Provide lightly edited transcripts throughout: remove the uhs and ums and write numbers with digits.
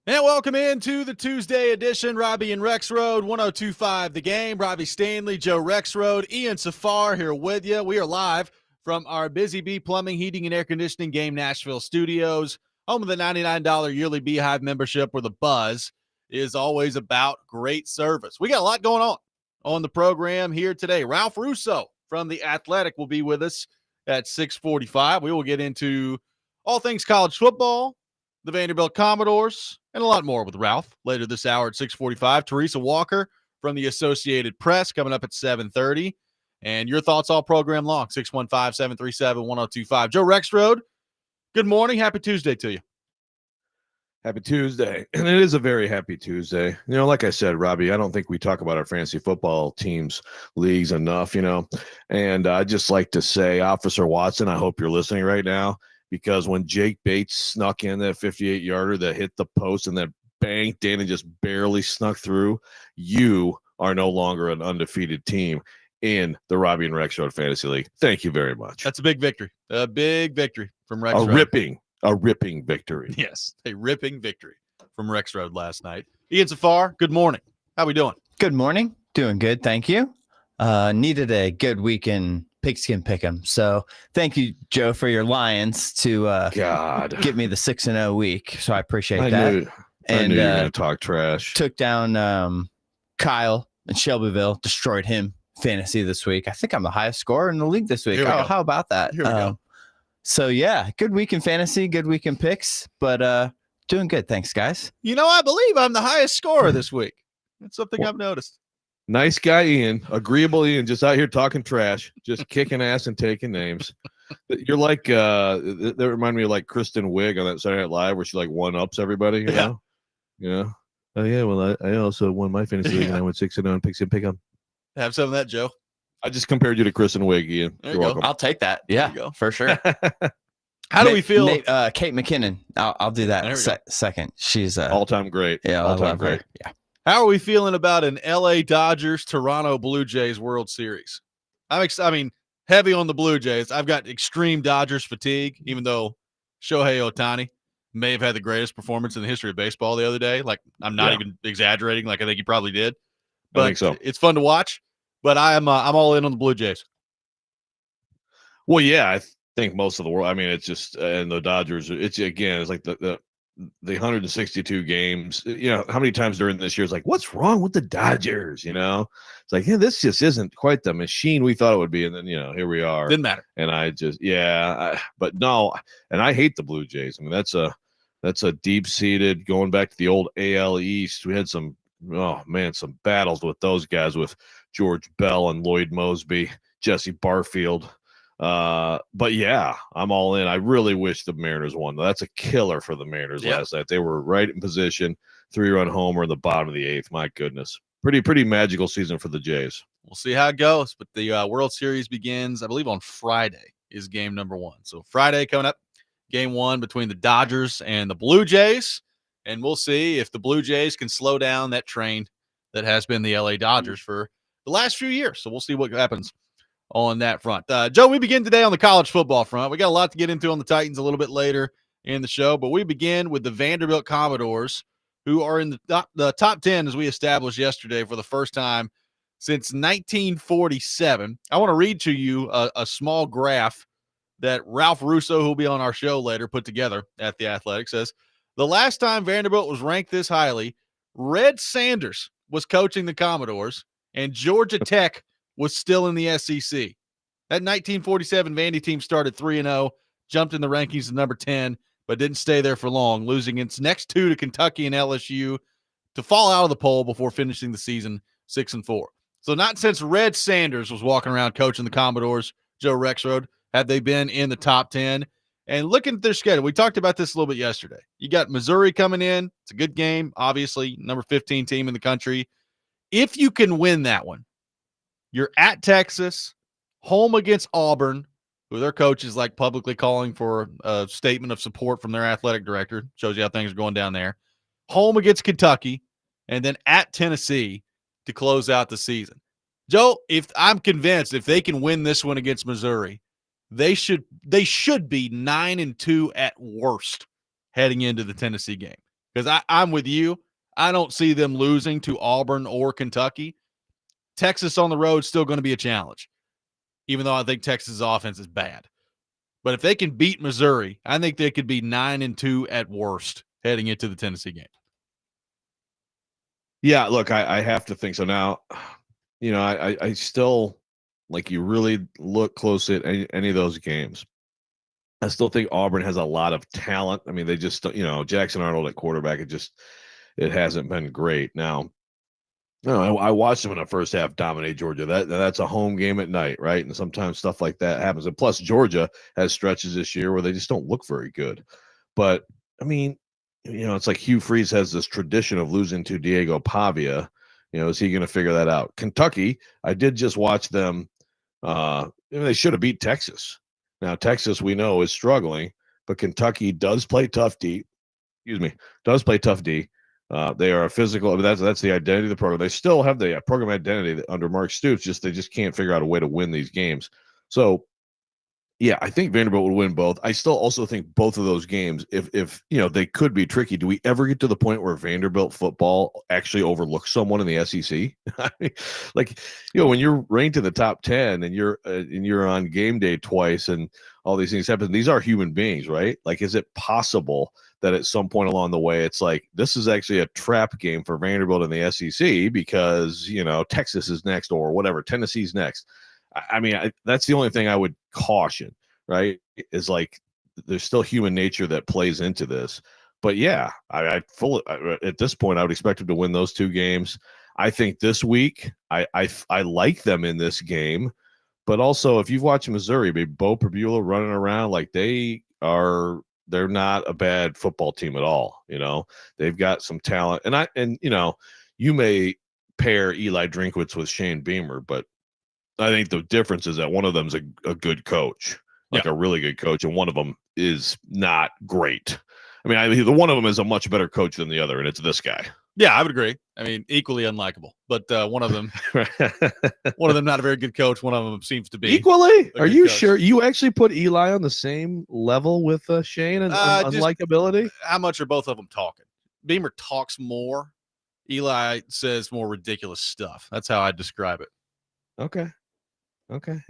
And welcome into the Tuesday edition. Robby and Rexrode, 102.5 The Game. Robby Stanley, Joe Rexrode, Ian Safar here with you. We are live from our Busy Bee Plumbing, Heating, and Air Conditioning Game Nashville studios, home of the $99 yearly Beehive membership, where the buzz is always about great service. We got a lot going on the program here today. Ralph Russo from The Athletic will be with us at 6:45. We will get into all things college football, the Vanderbilt Commodores, and a lot more with Ralph later this hour at 6:45. Teresa Walker from the Associated Press coming up at 7:30. And your thoughts all program long, 615-737-1025. Joe Rexrode, good morning. Happy Tuesday to you. Happy Tuesday. And it is a very happy Tuesday. You know, like I said, Robby, I don't think we talk about our fantasy football teams, leagues enough, And I'd just like to say, Officer Watson, I hope you're listening right now, because when Jake Bates snuck in that 58-yarder that hit the post and then banked in and just barely snuck through, you are no longer an undefeated team in the Robby and Rexrode Fantasy League. Thank you very much. That's a big victory. A big victory from Rexrode. A ripping victory. Yes, a ripping victory from Rexrode last night. Ian Safar, good morning. How we doing? Good morning. Doing good, thank you. Needed a good weekend pigskin pick'em. So thank you, Joe, for your Lions to get me the 6-0 week. So I appreciate that. I knew you were going to talk trash. Took down Kyle in Shelbyville, destroyed him fantasy this week. I think I'm the highest scorer in the league this week. How about that? Here we go. So yeah, good week in fantasy, good week in picks, but doing good. Thanks, guys. I believe I'm the highest scorer this week. That's something I've noticed. Nice guy, Ian. Agreeable Ian, just out here talking trash, just kicking ass and taking names. You're like, that remind me of like Kristen Wiig on that Saturday Night Live where she like one-ups everybody, you know? Oh, yeah, well, I also won my fantasy league and I went 6-0 and pick up. Have some of that, Joe. I just compared you to Kristen Wiig, Ian. You're welcome. I'll take that. Yeah, for sure. How do we feel? Kate McKinnon. I'll do that second. She's all-time great. Yeah, all-time great. Her. Yeah. How are we feeling about an LA Dodgers Toronto Blue Jays World Series? I'm heavy on the Blue Jays. I've got extreme Dodgers fatigue, even though Shohei Ohtani may have had the greatest performance in the history of baseball the other day. Like, I'm not even exaggerating. Like, I think he probably did. But I think so. It's fun to watch. But I'm all in on the Blue Jays. Well, yeah, I think most of the world. I mean, it's just and the Dodgers. It's like the 162 games. How many times during this year it's like, what's wrong with the Dodgers? It's like, this just isn't quite the machine we thought it would be. And then here we are. Didn't matter. And I just but no, and I hate the Blue Jays. I mean, that's a deep seated going back to the old AL East. We had some battles with those guys with George Bell and Lloyd Mosby, Jesse Barfield. But yeah, I'm all in. I really wish the Mariners won. That's a killer for the Mariners last night. They were right in position, 3-run homer in the bottom of the 8th. My goodness. Pretty magical season for the Jays. We'll see how it goes. But the World Series begins, I believe, on Friday is game number 1. So Friday coming up, game 1 between the Dodgers and the Blue Jays. And we'll see if the Blue Jays can slow down that train that has been the LA Dodgers for the last few years. So we'll see what happens on that front. Joe, we begin today on the college football front. We got a lot to get into on the Titans a little bit later in the show, but we begin with the Vanderbilt Commodores, who are in the top 10, as we established yesterday, for the first time since 1947. I want to read to you a small graph that Ralph Russo, who will be on our show later, put together at The Athletic. Says, the last time Vanderbilt was ranked this highly, Red Sanders was coaching the Commodores, and Georgia Tech was still in the SEC. That 1947 Vandy team started 3-0, jumped in the rankings to number 10, but didn't stay there for long, losing its next 2 to Kentucky and LSU to fall out of the poll before finishing the season 6-4. So not since Red Sanders was walking around coaching the Commodores, Joe Rexrode, have they been in the top 10. And looking at their schedule, we talked about this a little bit yesterday. You got Missouri coming in. It's a good game, obviously, number 15 team in the country. If you can win that one, you're at Texas, home against Auburn, who their coach is like publicly calling for a statement of support from their athletic director. Shows you how things are going down there. Home against Kentucky, and then at Tennessee to close out the season. Joe, I'm convinced if they can win this one against Missouri, they should be 9-2 at worst heading into the Tennessee game. because I'm with you. I don't see them losing to Auburn or Kentucky. Texas on the road is still going to be a challenge, even though I think Texas' offense is bad. But if they can beat Missouri, I think they could be 9-2 at worst heading into the Tennessee game. Yeah, look, I have to think so. Now, I still, like, you really look close at any of those games. I still think Auburn has a lot of talent. I mean, they just, Jackson Arnold at quarterback, it hasn't been great. Now, I watched them in the first half dominate Georgia. That's a home game at night, right? And sometimes stuff like that happens. And plus, Georgia has stretches this year where they just don't look very good. But, I mean, it's like Hugh Freeze has this tradition of losing to Diego Pavia. Is he going to figure that out? Kentucky, I did just watch them. They should have beat Texas. Now, Texas, we know, is struggling, but Kentucky does play tough D. Does play tough D. They are a physical. That's the identity of the program. They still have the program identity under Mark Stoops. They just can't figure out a way to win these games. So, yeah, I think Vanderbilt would win both. I still also think both of those games, if they could be tricky. Do we ever get to the point where Vanderbilt football actually overlooks someone in the SEC? I mean, like, when you're ranked in the top 10 and you're on game day twice and all these things happen, these are human beings, right? Like, is it possible that at some point along the way, it's like, this is actually a trap game for Vanderbilt in the SEC because, Texas is next or whatever, Tennessee's next. I mean, that's the only thing I would caution, right? Is like, there's still human nature that plays into this. But yeah, I fully, at this point, I would expect them to win those two games. I think this week, I like them in this game. But also, if you've watched Missouri, Bo Pribula running around, like, they're not a bad football team at all. They've got some talent, and you may pair Eli Drinkwitz with Shane Beamer, but I think the difference is that one of them's a good coach, like a really good coach, and one of them is not great. I mean, the one of them is a much better coach than the other, and it's this guy. Yeah, I would agree. I mean, equally unlikable, but one of them not a very good coach. One of them seems to be equally. Are you coach. Sure you actually put Eli on the same level with Shane and unlikability? How much are both of them talking? Beamer talks more. Eli says more ridiculous stuff. That's how I describe it. Okay,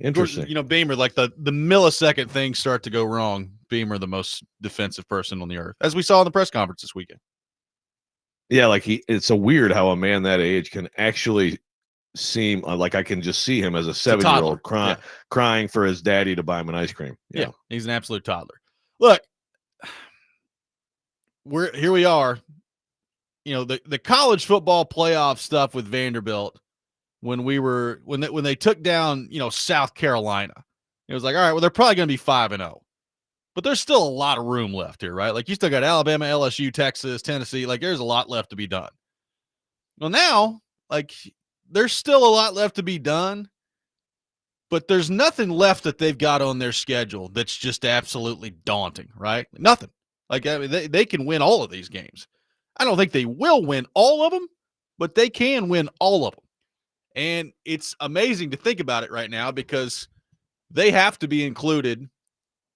interesting. Beamer, like the millisecond things start to go wrong. Beamer, the most defensive person on the earth, as we saw in the press conference this weekend. Yeah, like it's so weird how a man that age can actually seem like I can just see him as a 7-year-old crying for his daddy to buy him an ice cream. Yeah, he's an absolute toddler. Look, here we are. The college football playoff stuff with Vanderbilt when they took down, South Carolina. It was like, all right, well, they're probably going to be 5-0. But there's still a lot of room left here, right? Like, you still got Alabama, LSU, Texas, Tennessee. Like, there's a lot left to be done. Well, now, like, there's still a lot left to be done, but there's nothing left that they've got on their schedule that's just absolutely daunting, right? Nothing. Like, I mean, they can win all of these games. I don't think they will win all of them, but they can win all of them. And it's amazing to think about it right now because they have to be included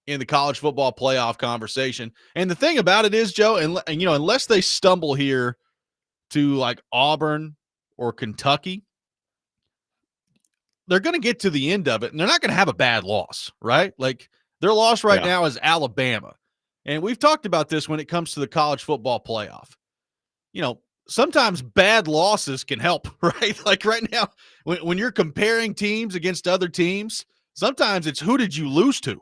in the college football playoff conversation. And the thing about it is, Joe, and unless they stumble here to like Auburn or Kentucky, they're going to get to the end of it and they're not going to have a bad loss, right? Like, their loss right now is Alabama. And we've talked about this when it comes to the college football playoff. Sometimes bad losses can help, right? Like right now, when you're comparing teams against other teams, sometimes it's who did you lose to?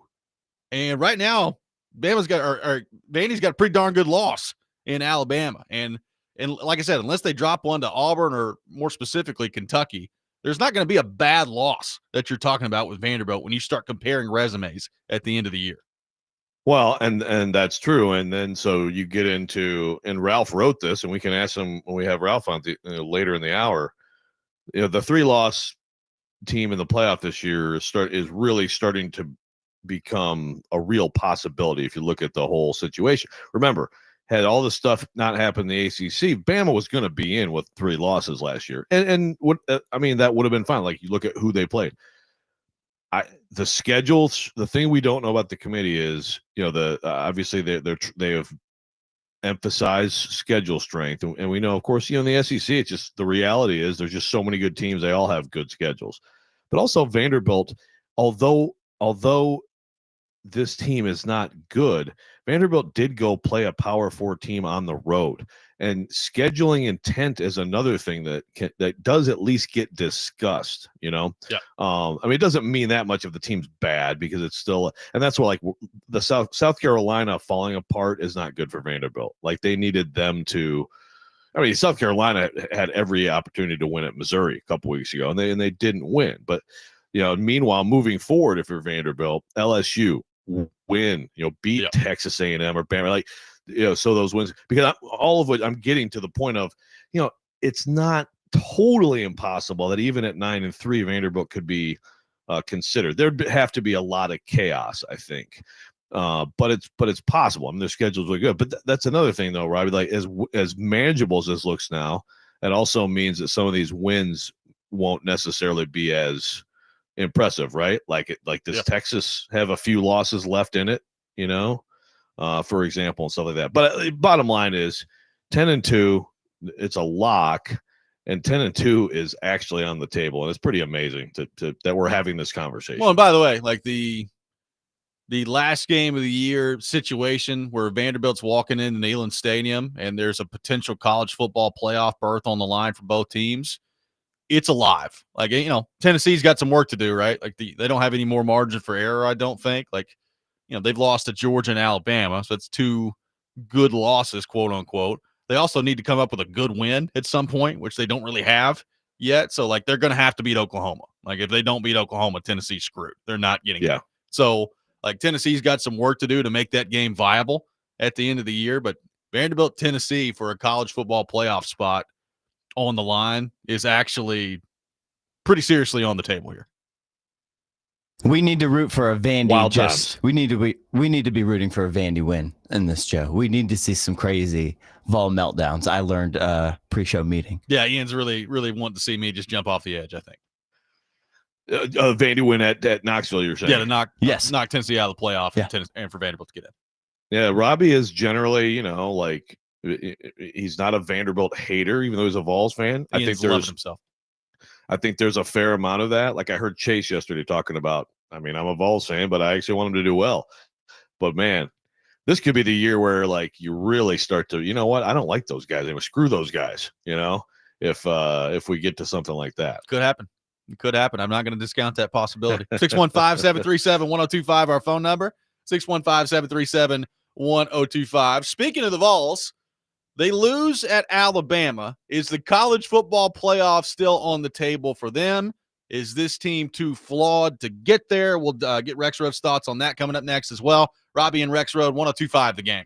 And right now, Vandy's got a pretty darn good loss in Alabama. And like I said, unless they drop one to Auburn or more specifically Kentucky, there's not going to be a bad loss that you're talking about with Vanderbilt when you start comparing resumes at the end of the year. Well, and that's true. And then so you get into, and Ralph wrote this, and we can ask him when we have Ralph on later in the hour. The 3-loss team in the playoff this year is really starting to become a real possibility if you look at the whole situation. Remember, had all this stuff not happened in the ACC, Bama was going to be in with 3 losses last year, and what that would have been fine. Like, you look at who they played. The schedules. The thing we don't know about the committee is, obviously they have emphasize schedule strength. And we know, of course, in the SEC, it's just the reality is there's just so many good teams. They all have good schedules. But also Vanderbilt, although this team is not good, Vanderbilt did go play a Power 4 team on the road. And scheduling intent is another thing that does at least get discussed, Yeah. I mean, it doesn't mean that much if the team's bad, because it's still, and that's why, like, the South Carolina falling apart is not good for Vanderbilt. Like, they needed them to, I mean, South Carolina had every opportunity to win at Missouri a couple weeks ago, and they didn't win. But, meanwhile, moving forward, if you're Vanderbilt, LSU win, beat Texas A&M or Bama, like, so those wins, because all of which I'm getting to the point of, it's not totally impossible that even at 9-3, Vanderbilt could be considered. There'd have to be a lot of chaos, I think. But it's possible. I mean, their schedules are good, but that's another thing, though, Robbie. Like, as manageable as this looks now, it also means that some of these wins won't necessarily be as impressive, right? Like does Texas have a few losses left in it, for example, and stuff like that. But bottom line is 10-2, it's a lock, and 10-2 is actually on the table, and it's pretty amazing that we're having this conversation. Well, and by the way, like the last game of the year situation where Vanderbilt's walking into Neyland Stadium and there's a potential college football playoff berth on the line for both teams, it's alive. Like, Tennessee's got some work to do, right? Like, they don't have any more margin for error, I don't think. Like, they've lost to Georgia and Alabama, so that's 2 good losses, quote unquote. They also need to come up with a good win at some point, which they don't really have yet. So, like, they're going to have to beat Oklahoma. Like, if they don't beat Oklahoma, Tennessee's screwed. They're not getting it. So, like, Tennessee's got some work to do to make that game viable at the end of the year. But Vanderbilt, Tennessee for a college football playoff spot on the line is actually pretty seriously on the table here. We need to root for a Vandy. Wild times. We need to be rooting for a Vandy win in this show. We need to see some crazy Vol meltdowns. I learned pre-show meeting. Yeah, Ian's really, really wanting to see me just jump off the edge, I think. Vandy win at Knoxville, you're saying? Yeah, to knock Tennessee out of the playoff and for Vanderbilt to get in. Yeah, Robby is generally, like, he's not a Vanderbilt hater, even though he's a Vols fan. Ian's loving himself. I think there's a fair amount of that. Like, I heard Chase yesterday talking about, I mean, I'm a Vols fan, but I actually want him to do well. But, man, this could be the year where, like, you really start to, you know what? I don't like those guys anymore. Screw those guys, if we get to something like that. Could happen. It could happen. I'm not going to discount that possibility. 615-737-1025, our phone number. 615-737-1025. Speaking of the Vols, they lose at Alabama. Is the college football playoff still on the table for them? Is this team too flawed to get there? We'll get Rexrode's thoughts on that coming up next as well. Robby and Rexrode, 1025 The Game.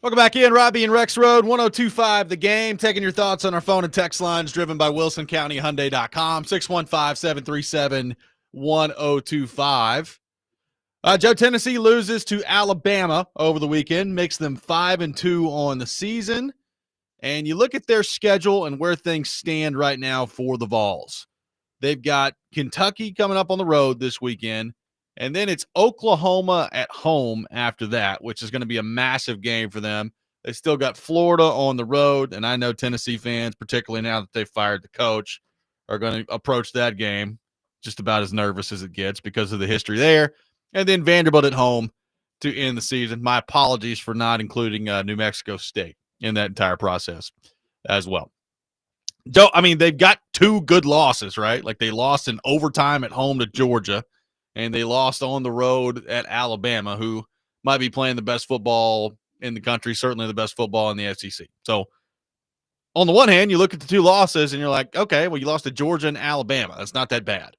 Welcome back in, Robby and Rexrode, 102.5 The Game. Taking your thoughts on our phone and text lines driven by WilsonCountyHyundai.com, 615-737-1025. Joe, Tennessee loses to Alabama over the weekend, makes them 5-2 on the season. And you look at their schedule and where things stand right now for the Vols. They've got Kentucky coming up on the road this weekend, and then it's Oklahoma at home after that, which is going to be a massive game for them. They still got Florida on the road, and I know Tennessee fans, particularly now that they've fired the coach, are going to approach that game just about as nervous as it gets because of the history there. And then Vanderbilt at home to end the season. My apologies for not including New Mexico State in that entire process as well. I mean, they've got two good losses, right? Like they lost in overtime at home to Georgia, and they lost on the road at Alabama, who might be playing the best football in the country, certainly the best football in the SEC. So on the one hand, you look at the two losses and you're like, okay, well, you lost to Georgia and Alabama. That's not that bad.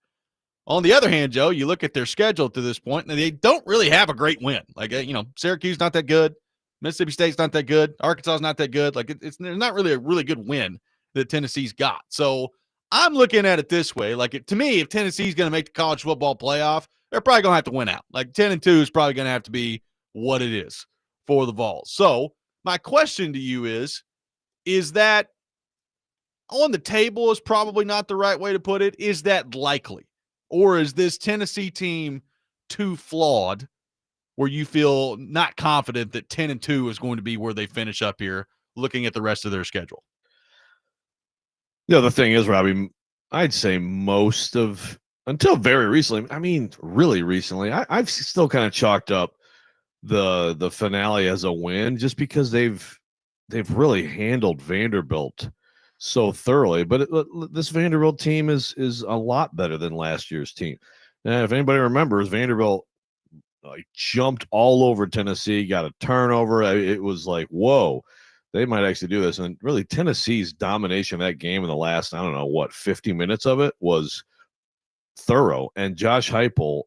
On the other hand, Joe, you look at their schedule to this point, and they don't really have a great win. Like, Syracuse not that good. Mississippi State's not that good. Arkansas is not that good. Like, there's not really a really good win that Tennessee's got. So I'm looking at it this way. Like, to me, if Tennessee's going to make the college football playoff, they're probably going to have to win out. Like, 10-2 is probably going to have to be what it is for the Vols. So my question to you is that on the table is probably not the right way to put it. Is that likely? Or is this Tennessee team too flawed where you feel not confident that 10-2 is going to be where they finish up here looking at the rest of their schedule? The thing is, Robby, I'd say until very recently, really recently, I've still kind of chalked up the finale as a win just because they've really handled Vanderbilt so thoroughly. But this Vanderbilt team is a lot better than last year's team. And if anybody remembers, Vanderbilt jumped all over Tennessee, got a turnover. It was like, whoa, they might actually do this. And really, Tennessee's domination of that game in the last, 50 minutes of it was thorough. And Josh Heupel,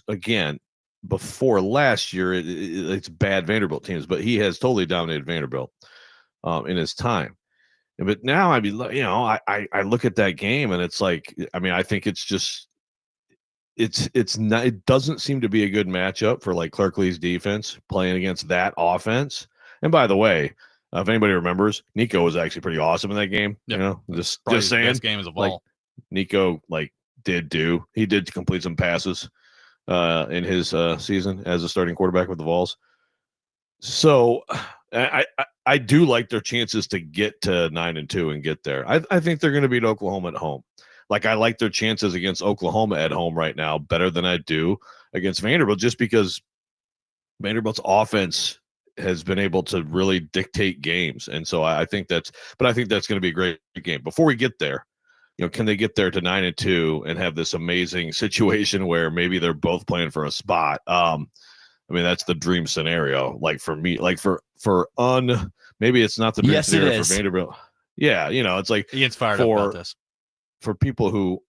again, before last year, it's bad Vanderbilt teams, but he has totally dominated Vanderbilt in his time. But now, I look at that game and it's like, I think it's just, it's not, it doesn't seem to be a good matchup for like Clerkley's defense playing against that offense. And by the way, if anybody remembers, Nico was actually pretty awesome in that game. Yep. Just the saying, best game as a ball. Nico he did complete some passes in his season as a starting quarterback with the Vols. So I do like their chances to get to 9-2 and get there. I think they're going to beat Oklahoma at home. Like, I like their chances against Oklahoma at home right now better than I do against Vanderbilt, just because Vanderbilt's offense has been able to really dictate games. And so I think that's going to be a great game. Before we get there, can they get there to 9-2 and have this amazing situation where maybe they're both playing for a spot? That's the dream scenario. Like for me, maybe it's not the dream scenario for Vanderbilt. Yeah, it's like Ian's fired up about this. For people who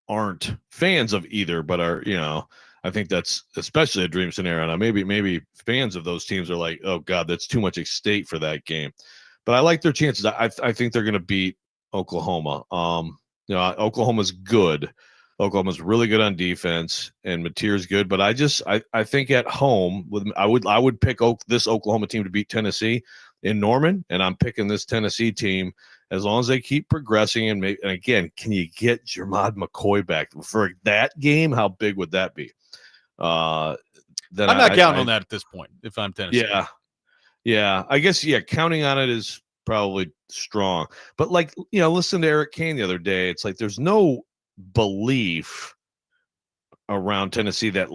aren't fans of either, but are, I think that's especially a dream scenario. Now, maybe fans of those teams are like, oh God, that's too much at stake for that game. But I like their chances. I think they're going to beat Oklahoma. Oklahoma's good. Oklahoma's really good on defense, and Mateer's good. But I think at home I would pick this Oklahoma team to beat Tennessee in Norman, and I'm picking this Tennessee team as long as they keep progressing. And again, can you get Jermod McCoy back for that game? How big would that be? I'm not counting on that at this point. If I'm Tennessee, yeah, I guess counting on it is probably strong. But listen to Eric Kane the other day. It's like there's no belief around Tennessee that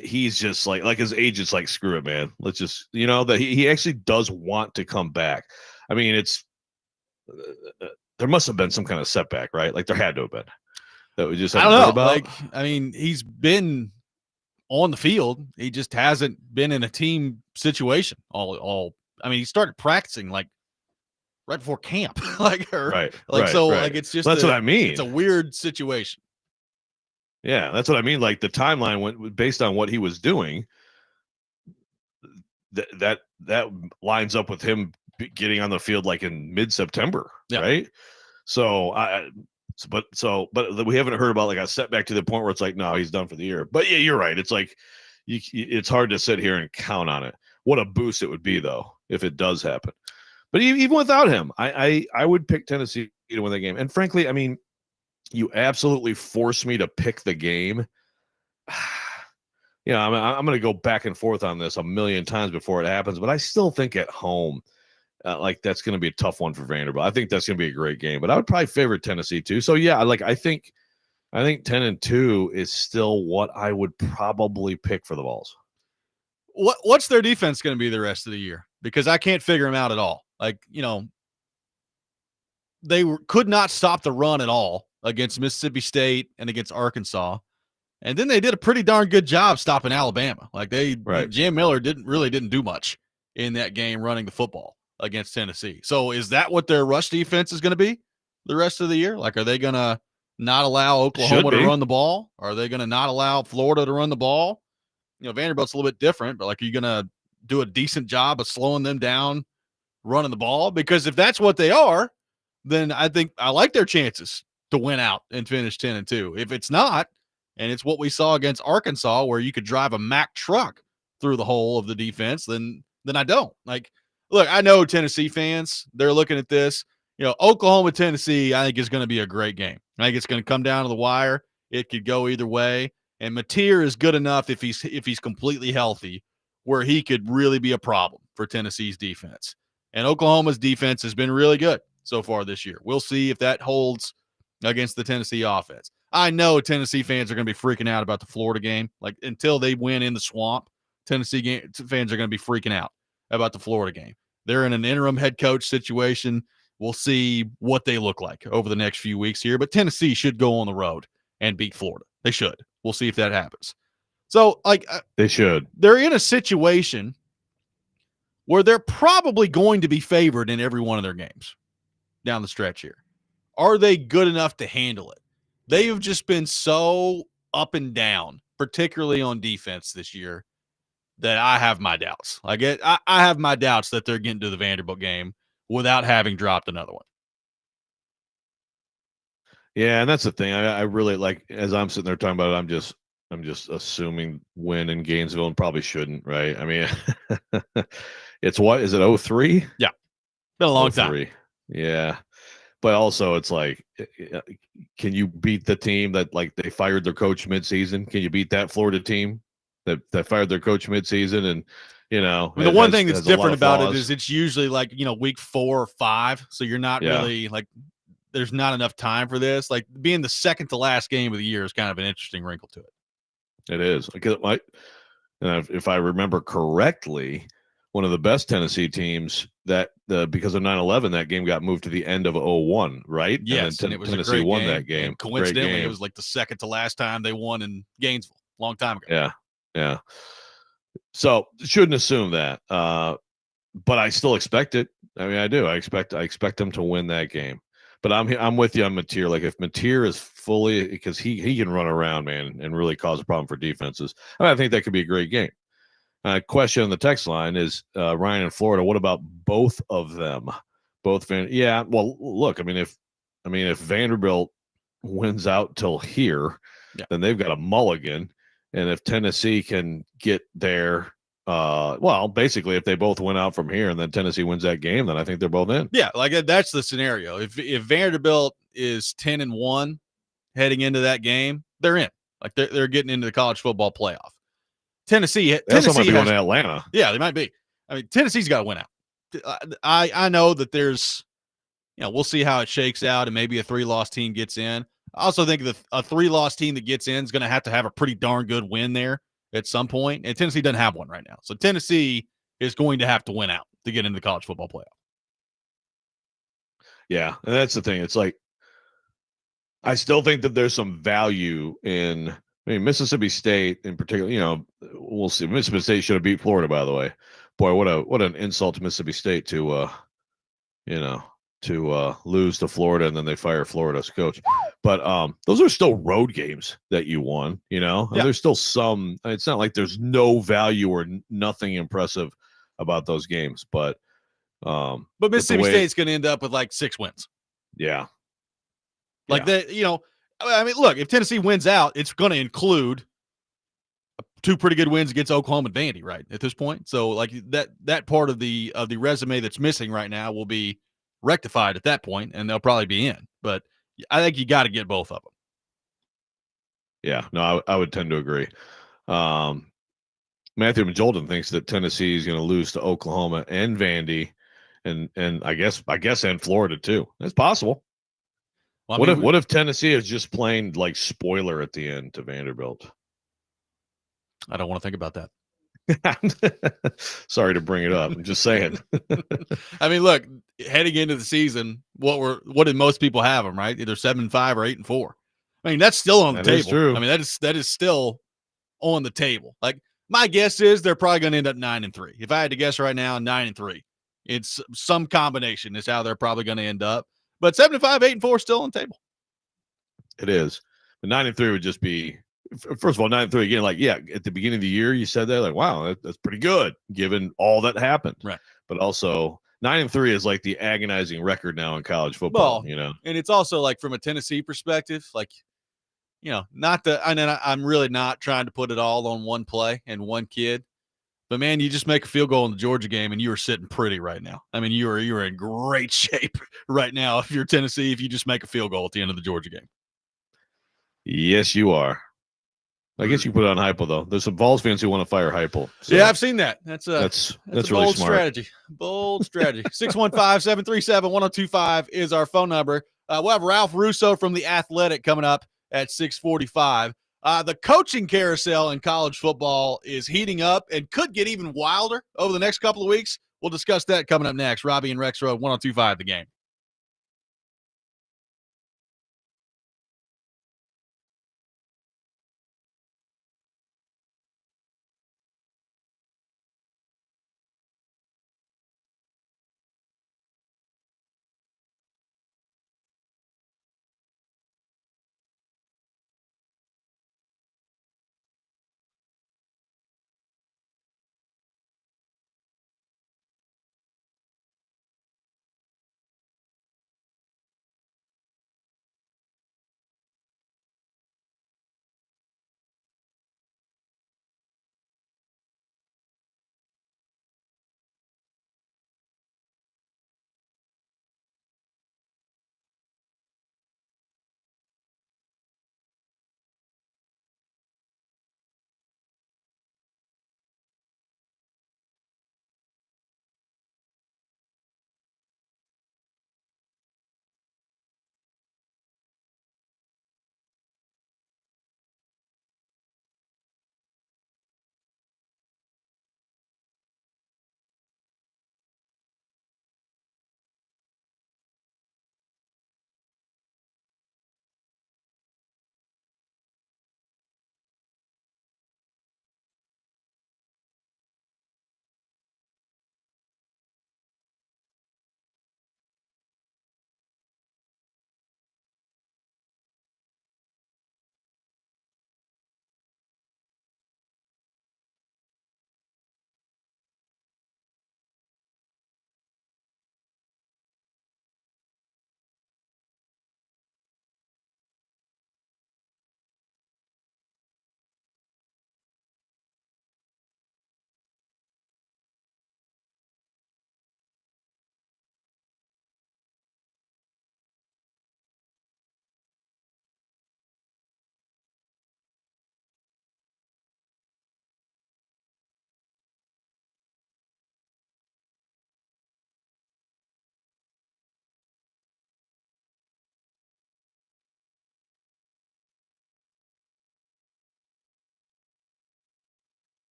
he's just like his agent's like, screw it, man. Let's just that he actually does want to come back. It's there must have been some kind of setback, right? Like there had to have been that we just haven't heard about. He's been on the field. He just hasn't been in a team situation. He started practicing right before camp, it's just that's what I mean. It's a weird situation. Yeah, that's what I mean. Like the timeline went based on what he was doing. that lines up with him getting on the field like in mid-September, right? So but we haven't heard about like a setback to the point where it's like, no, he's done for the year. But yeah, you're right. It's like it's hard to sit here and count on it. What a boost it would be though if it does happen. But even without him, I would pick Tennessee to win that game. And frankly, I mean, you absolutely force me to pick the game. You know, I'm going to go back and forth on this a million times before it happens, but I still think at home, like that's going to be a tough one for Vanderbilt. I think that's going to be a great game, but I would probably favor Tennessee too. So yeah, like I think 10-2 is still what I would probably pick for the Vols. What's their defense going to be the rest of the year? Because I can't figure them out at all. Like, you know, they could not stop the run at all against Mississippi State and against Arkansas. And then they did a pretty darn good job stopping Alabama. Like Jam Miller didn't do much in that game running the football against Tennessee. So is that what their rush defense is going to be the rest of the year? Like, are they going to not allow Oklahoma to run the ball? Are they going to not allow Florida to run the ball? You know, Vanderbilt's a little bit different, but like, are you going to do a decent job of slowing them down running the ball? Because if that's what they are, then I think I like their chances to win out and finish 10-2. If it's not, and it's what we saw against Arkansas where you could drive a Mack truck through the hole of the defense, then I don't. Like, look, I know Tennessee fans, they're looking at this. You know, Oklahoma, Tennessee, I think is going to be a great game. I think it's going to come down to the wire. It could go either way. And Mateer is good enough if he's completely healthy where he could really be a problem for Tennessee's defense. And Oklahoma's defense has been really good so far this year. We'll see if that holds against the Tennessee offense. I know Tennessee fans are going to be freaking out about the Florida game. Like, until they win in the swamp, Tennessee fans are going to be freaking out about the Florida game. They're in an interim head coach situation. We'll see what they look like over the next few weeks here. But Tennessee should go on the road and beat Florida. They should. We'll see if that happens. So, like, they should. They're in a situation where they're probably going to be favored in every one of their games down the stretch here. Are they good enough to handle it? They have just been so up and down, particularly on defense this year, that I have my doubts. Like, I have my doubts that they're getting to the Vanderbilt game without having dropped another one. Yeah, and that's the thing. I really, like, as I'm sitting there talking about it, I'm just assuming win in Gainesville and probably shouldn't, right? I mean, it's what is it? 03? Yeah, been a long time. Yeah, but also it's like, can you beat the team that, like, they fired their coach midseason? Can you beat that Florida team that fired their coach midseason? And you know, I mean, the one thing that's different about it is it's usually like, you know, week 4 or 5, so you're not really like, there's not enough time for this. Like, being the second to last game of the year is kind of an interesting wrinkle to it. It is. If I remember correctly, one of the best Tennessee teams that because of 9/11, that game got moved to the end of 01, right? Yes, and it was Tennessee won that game. And coincidentally, it was like the second to last time they won in Gainesville, a long time ago. Yeah. So shouldn't assume that, but I still expect it. I mean, I do. I expect them to win that game. But I'm with you on Mateer. Like, if Mateer is fully, because he can run around, man, and really cause a problem for defenses. I think that could be a great game. Question on the text line is Ryan in Florida. What about both of them? Yeah. Well, look. I mean, if Vanderbilt wins out till here, then they've got a mulligan. And if Tennessee can get there. Well, basically, if they both win out from here and then Tennessee wins that game, then I think they're both in. Yeah, like that's the scenario. If Vanderbilt is 10-1 heading into that game, they're in. Like, they're getting into the college football playoff. Tennessee might be going to Atlanta. Yeah, they might be. I mean, Tennessee's got to win out. I know that there's, you know, we'll see how it shakes out, and maybe a 3-loss team gets in. I also think that a 3-loss team that gets in is going to have a pretty darn good win there at some point, and Tennessee doesn't have one right now. So Tennessee is going to have to win out to get into the college football playoff. Yeah, and that's the thing. It's like, I still think that there's some value in, I mean, Mississippi State in particular, you know, we'll see. Mississippi State should have beat Florida, by the way. Boy, what an insult to Mississippi State to lose to Florida and then they fire Florida's coach. But those are still road games that you won, you know. Yeah. There's still some, it's not like there's no value or nothing impressive about those games. But Mississippi State's going to end up with like 6 wins. Yeah. Like that, I mean, look, if Tennessee wins out, it's going to include 2 pretty good wins against Oklahoma and Vandy, right, at this point. So, like that part of the resume that's missing right now will be rectified at that point, and they'll probably be in. But I think you got to get both of them. Yeah, no, I would tend to agree. Matthew Majolden thinks that Tennessee is going to lose to Oklahoma and Vandy, and I guess and Florida too. That's possible. Well, what if Tennessee is just playing like spoiler at the end to Vanderbilt? I don't want to think about that. Sorry to bring it up. I'm just saying. I mean, look, heading into the season, what did most people have them, right? Either 7-5 or 8-4. I mean, that's still on the table. True. I mean, that is still on the table. Like, my guess is they're probably going to end up 9-3. If I had to guess right now, 9-3. It's some combination is how they're probably going to end up. But 7-5, 8-4 still on the table. It is. But 9-3 would just be, first of all, 9-3 again. Like, yeah, at the beginning of the year, you said that, like, wow, that's pretty good given all that happened. Right. But also, 9-3 is like the agonizing record now in college football. And it's also like from a Tennessee perspective, like, I'm really not trying to put it all on one play and one kid. But man, you just make a field goal in the Georgia game, and you are sitting pretty right now. I mean, you are in great shape right now if you're Tennessee. If you just make a field goal at the end of the Georgia game, yes, you are. I guess you put it on Heupel though. There's some Vols fans who want to fire Heupel. So yeah, I've seen that. That's really bold smart strategy. Bold strategy. 615-737-1025 is our phone number. We'll have Ralph Russo from The Athletic coming up at 6:45. The coaching carousel in college football is heating up and could get even wilder over the next couple of weeks. We'll discuss that coming up next. Robby and Rexrode, 1025 The Game.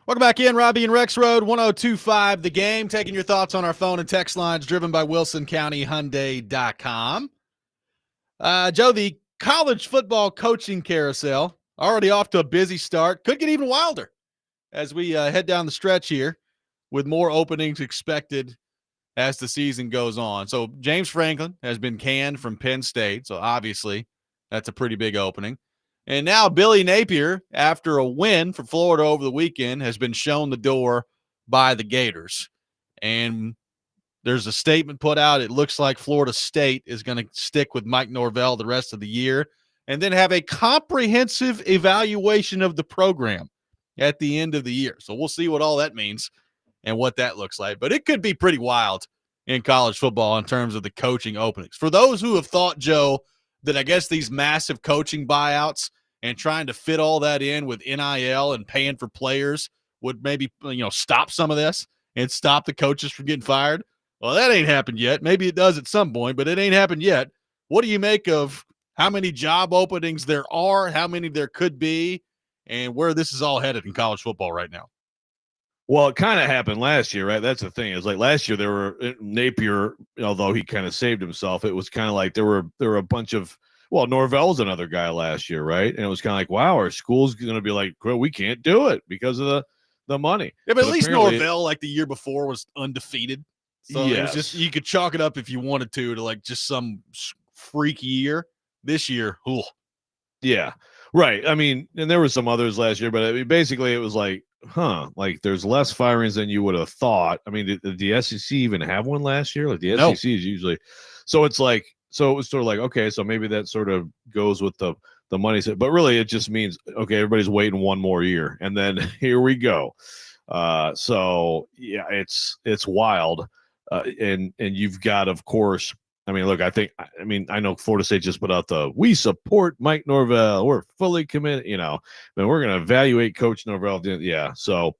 Welcome back in, Robby and Rexrode, 1025 The Game. Taking your thoughts on our phone and text lines, driven by WilsonCountyHyundai.com. Joe, the college football coaching carousel already off to a busy start. Could get even wilder as we head down the stretch here with more openings expected as the season goes on. So James Franklin has been canned from Penn State, so obviously that's a pretty big opening. And now Billy Napier, after a win for Florida over the weekend, has been shown the door by the Gators. And there's a statement put out. It looks like Florida State is going to stick with Mike Norvell the rest of the year and then have a comprehensive evaluation of the program at the end of the year. So we'll see what all that means and what that looks like. But it could be pretty wild in college football in terms of the coaching openings. For those who have thought, Joe, that I guess these massive coaching buyouts and trying to fit all that in with NIL and paying for players would maybe, stop some of this and stop the coaches from getting fired. Well, that ain't happened yet. Maybe it does at some point, but it ain't happened yet. What do you make of how many job openings there are, how many there could be, and where this is all headed in college football right now? Well, it kind of happened last year, right? That's the thing. It's like last year there were Napier, although he kind of saved himself. It was kind of like there were a bunch of, well, Norvell's another guy last year, right? And it was kind of like, wow, our school's going to be like, well, we can't do it because of the money. Yeah, but at least Norvell, like the year before, was undefeated. So yes. It was just, you could chalk it up if you wanted to like just some freaky year. This year, ooh. Yeah, right. I mean, and there were some others last year, but I mean, basically it was like, like there's less firings than you would have thought. I mean, did the SEC even have one last year? Like the SEC is usually, so it's like, so it was sort of like, okay, so maybe that sort of goes with the money, but really it just means, okay, everybody's waiting one more year, and then here we go. So yeah, it's wild, and you've got, of course. I mean, look, I know Florida State just put out we support Mike Norvell. We're fully committed, and we're going to evaluate Coach Norvell. Yeah. So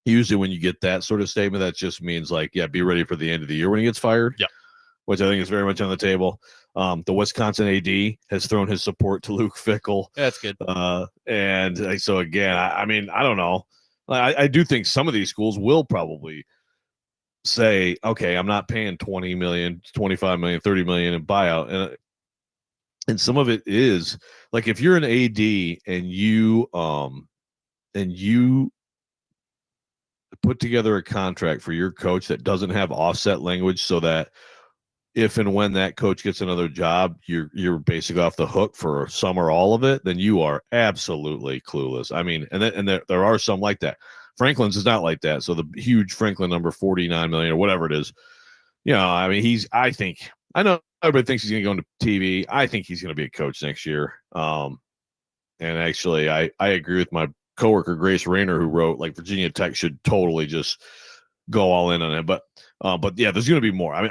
usually when you get that sort of statement, that just means like, yeah, be ready for the end of the year when he gets fired. Yeah. Which I think is very much on the table. The Wisconsin AD has thrown his support to Luke Fickell. Yeah, that's good. And so again, I mean, I don't know. I do think some of these schools will probably say, okay, I'm not paying 20 million, 25 million, 30 million in buyout. And some of it is like, if you're an AD and you put together a contract for your coach that doesn't have offset language, so that if and when that coach gets another job, you're basically off the hook for some or all of it, then you are absolutely clueless. I mean, and there are some like that. Franklin's is not like that. So the huge Franklin number 49 million or whatever it is, I mean, I know everybody thinks he's going to go into TV. I think he's going to be a coach next year. And actually I agree with my coworker, Grace Rayner, who wrote like Virginia Tech should totally just go all in on it. But yeah, there's going to be more. I mean,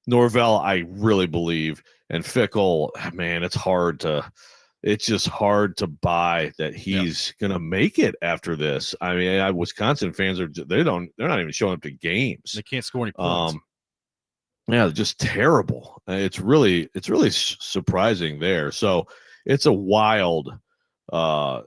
Norvell, I really believe, and Fickell, man, it's just hard to buy that he's going to make it after this. I mean, Wisconsin fans they're not even showing up to games. They can't score any points. Yeah, just terrible. It's really surprising there. So it's a wild,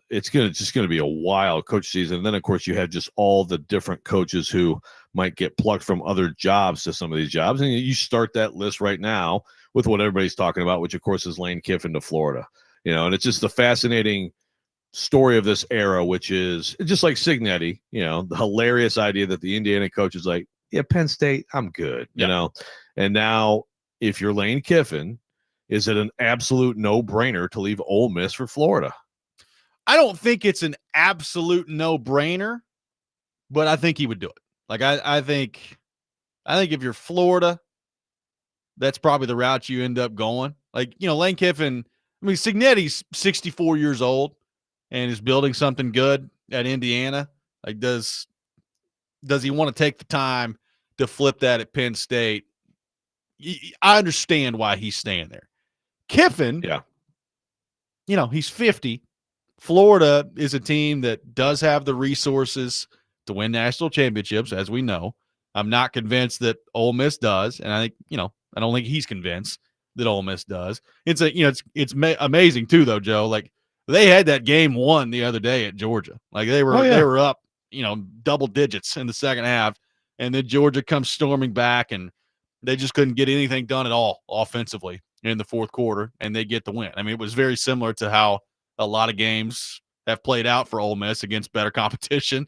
it's just going to be a wild coach season. And then of course you have just all the different coaches who might get plucked from other jobs to some of these jobs. And you start that list right now with what everybody's talking about, which of course is Lane Kiffin to Florida. And it's just the fascinating story of this era, which is just like Signetti, the hilarious idea that the Indiana coach is like, yeah, Penn State, I'm good, And now if you're Lane Kiffin, is it an absolute no-brainer to leave Ole Miss for Florida? I don't think it's an absolute no-brainer, but I think he would do it. Like I think if you're Florida, that's probably the route you end up going. Like, Lane Kiffin, I mean, Signetti's 64 years old and is building something good at Indiana. Like, does he want to take the time to flip that at Penn State? I understand why he's staying there. Kiffin, he's 50. Florida is a team that does have the resources to win national championships, as we know. I'm not convinced that Ole Miss does, and I think, I don't think he's convinced that Ole Miss does. It's amazing too, though, Joe. Like, they had that game won the other day at Georgia. Like, they were up double digits in the second half. And then Georgia comes storming back, and they just couldn't get anything done at all offensively in the fourth quarter, and they get the win. I mean, it was very similar to how a lot of games have played out for Ole Miss against better competition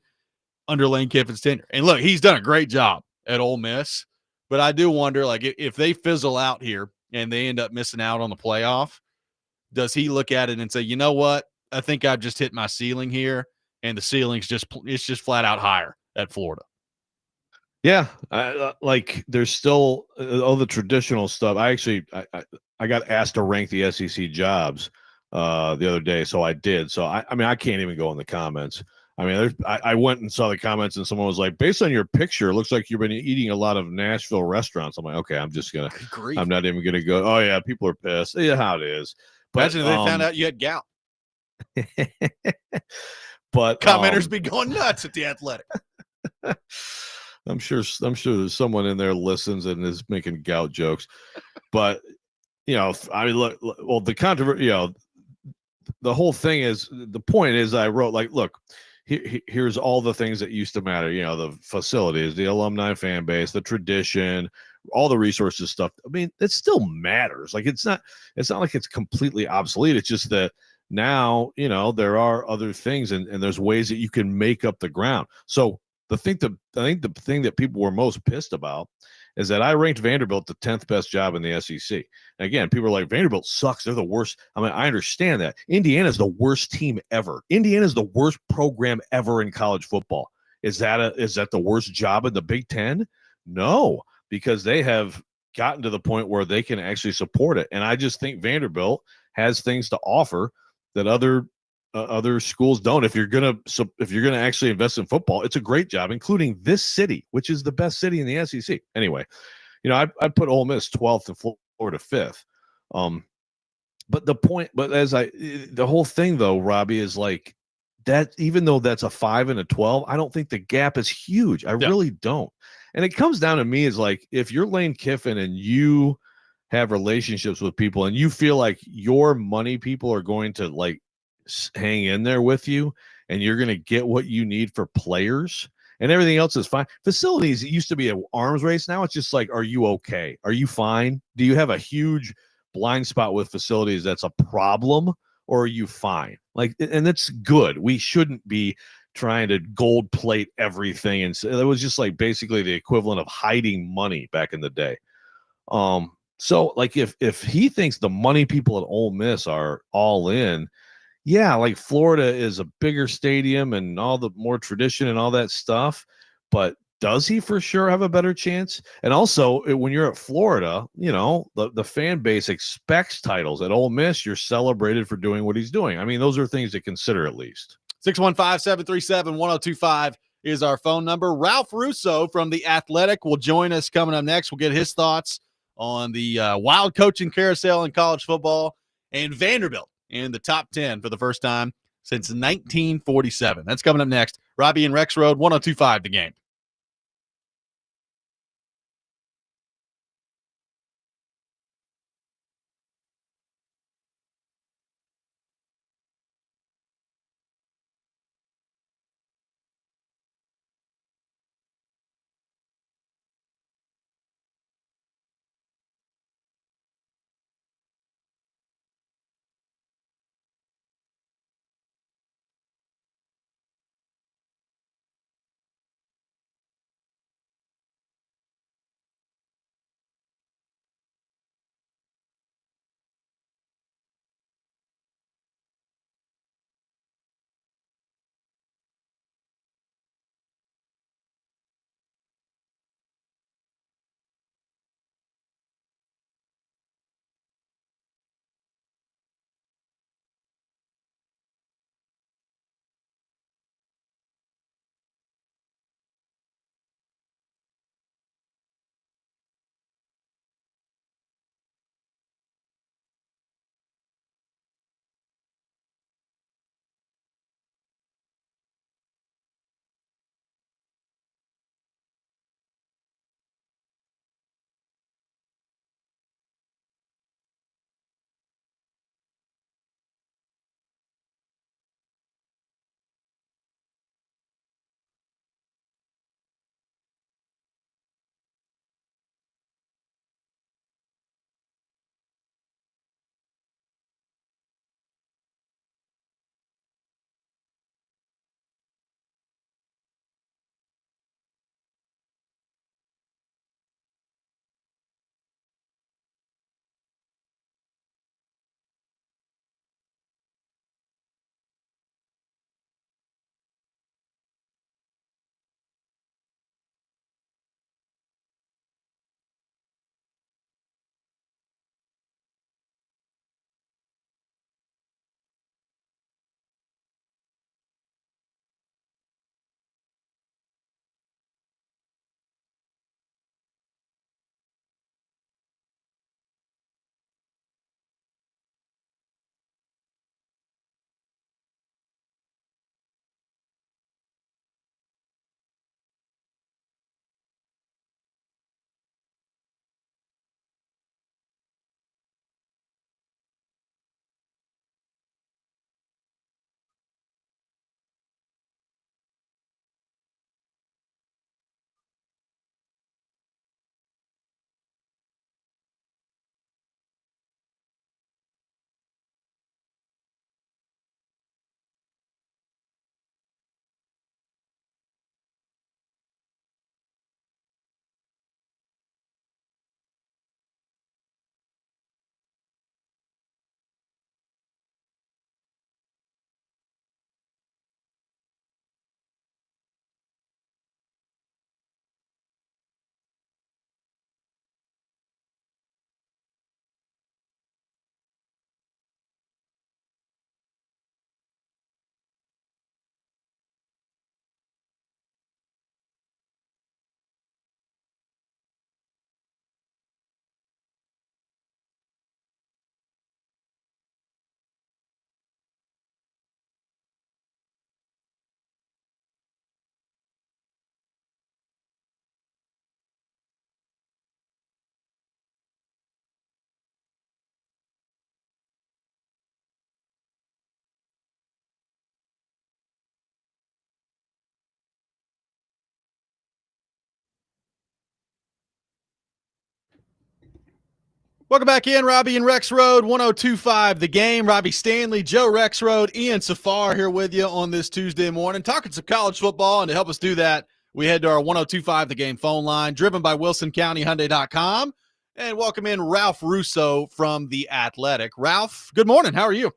under Lane Kiffin's tenure. And look, he's done a great job at Ole Miss, but I do wonder, like, if they fizzle out here and they end up missing out on the playoff, does he look at it and say, you know what? I think I've just hit my ceiling here, and the ceiling's just flat out higher at Florida. Yeah, like there's still all the traditional stuff. I got asked to rank the SEC jobs the other day, so I did. So I mean, I can't even go in the comments. I mean, I went and saw the comments, and someone was like, "Based on your picture, it looks like you've been eating a lot of Nashville restaurants." I'm like, "Okay, I'm not even gonna go." Oh yeah, people are pissed. Yeah, how it is. But, imagine if they found out you had gout. But commenters be going nuts at the Athletic. I'm sure there's someone in there listens and is making gout jokes, but I mean, look, well, the controversy, the whole thing is, the point is, I wrote, like, look, here's all the things that used to matter, the facilities, the alumni fan base, the tradition, all the resources stuff. I mean, it still matters. Like, it's not like it's completely obsolete. It's just that now, there are other things, and there's ways that you can make up the ground. So I think the thing that people were most pissed about is that I ranked Vanderbilt the 10th best job in the SEC. And again, people are like, Vanderbilt sucks. They're the worst. I mean, I understand that. Indiana's the worst team ever. Indiana's the worst program ever in college football. Is that the worst job in the Big Ten? No, because they have gotten to the point where they can actually support it. And I just think Vanderbilt has things to offer that other schools don't. If you're gonna actually invest in football, it's a great job, including this city, which is the best city in the SEC. Anyway, I put Ole Miss 12th and Florida 5th. But the whole thing though, Robbie, is like that. Even though that's a 5 and a 12, I don't think the gap is huge. I really don't. And it comes down to me is like, if you're Lane Kiffin and you have relationships with people and you feel like your money people are going to like hang in there with you and you're going to get what you need for players and everything else is fine. Facilities, it used to be an arms race. Now it's just like, are you okay? Are you fine? Do you have a huge blind spot with facilities that's a problem, or are you fine? Like, and that's good. We shouldn't be trying to gold plate everything. And so it was just like basically the equivalent of hiding money back in the day. So like if he thinks the money people at Ole Miss are all in, yeah, like Florida is a bigger stadium and all the more tradition and all that stuff, but does he for sure have a better chance? And also, when you're at Florida, the fan base expects titles. At Ole Miss, you're celebrated for doing what he's doing. I mean, those are things to consider at least. 615-737-1025 is our phone number. Ralph Russo from The Athletic will join us coming up next. We'll get his thoughts on the wild coaching carousel in college football and Vanderbilt in the top 10 for the first time since 1947. That's coming up next. Robby and Rexrode, 1025 The Game. Welcome back in, Robby and Rexrode, 102.5 The Game. Robby Stanley, Joe Rexrode, Ian Safar here with you on this Tuesday morning, talking some college football. And to help us do that, we head to our 102.5 The Game phone line, driven by WilsonCountyHyundai.com. And welcome in Ralph Russo from The Athletic. Ralph, good morning. How are you?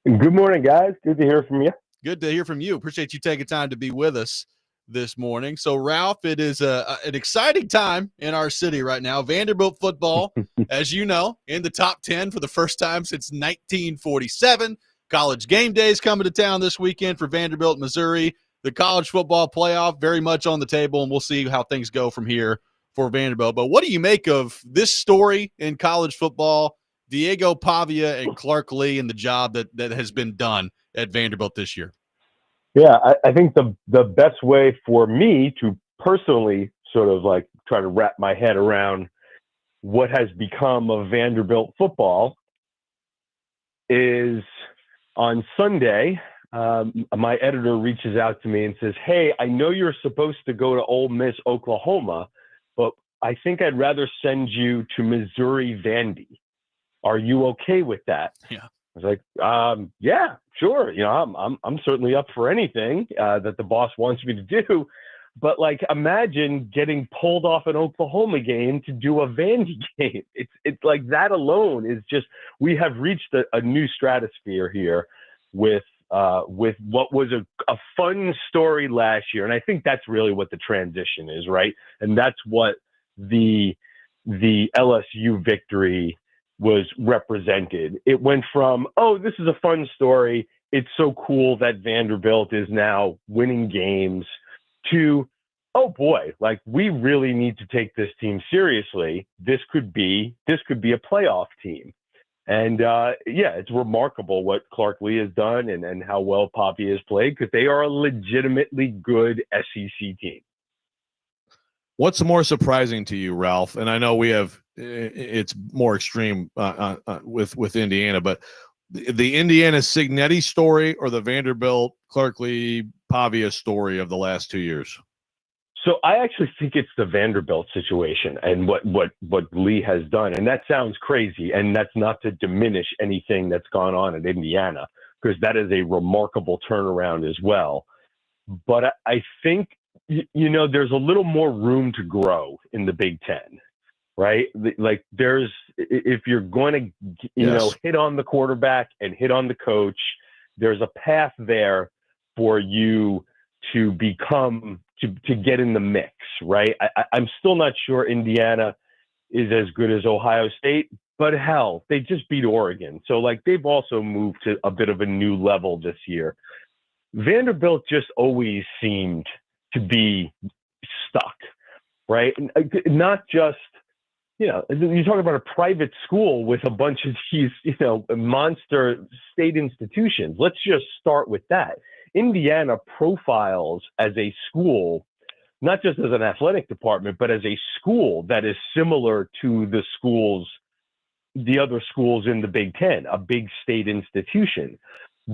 Good morning, guys. Good to hear from you. Good to hear from you. Appreciate you taking time to be with us this morning. So, Ralph, it is an exciting time in our city right now. Vanderbilt football, as you know, in the top 10 for the first time since 1947. College game days coming to town this weekend for Vanderbilt, Missouri. The college football playoff very much on the table, and we'll see how things go from here for Vanderbilt. But what do you make of this story in college football, Diego Pavia and Clark Lee, and the job that has been done at Vanderbilt this year? Yeah, I think the best way for me to personally sort of like try to wrap my head around what has become of Vanderbilt football is on Sunday, my editor reaches out to me and says, "Hey, I know you're supposed to go to Ole Miss, Oklahoma, but I think I'd rather send you to Missouri Vandy. Are you okay with that?" Yeah. I was like, yeah, sure. You know, I'm certainly up for anything that the boss wants me to do. But like, imagine getting pulled off an Oklahoma game to do a Vandy game. It's like that alone is just, we have reached a new stratosphere here with what was a fun story last year. And I think that's really what the transition is, right? And that's what the LSU victory was represented. It went from, oh, this is a fun story, it's so cool that Vanderbilt is now winning games, to, oh boy, like we really need to take this team seriously. This could be a playoff team. And yeah, it's remarkable what Clark Lee has done and how well Pavia has played, because they are a legitimately good SEC team. What's more surprising to you, Ralph? And I know it's more extreme with Indiana, but the Indiana Signetti story or the Vanderbilt Clark Lee Pavia story of the last 2 years? So I actually think it's the Vanderbilt situation and what Lee has done. And that sounds crazy. And that's not to diminish anything that's gone on at Indiana, because that is a remarkable turnaround as well. But I think, you know, there's a little more room to grow in the Big Ten, right? Like if you're going to, you know, hit on the quarterback and hit on the coach, there's a path there for you to become, to get in the mix, right? I'm still not sure Indiana is as good as Ohio State, but hell, they just beat Oregon. So like they've also moved to a bit of a new level this year. Vanderbilt just always seemed to be stuck, right? Not just, you know, you're talking about a private school with a bunch of these, you know, monster state institutions. Let's just start with that. Indiana profiles as a school, not just as an athletic department, but as a school that is similar to the other schools in the Big Ten, a big state institution.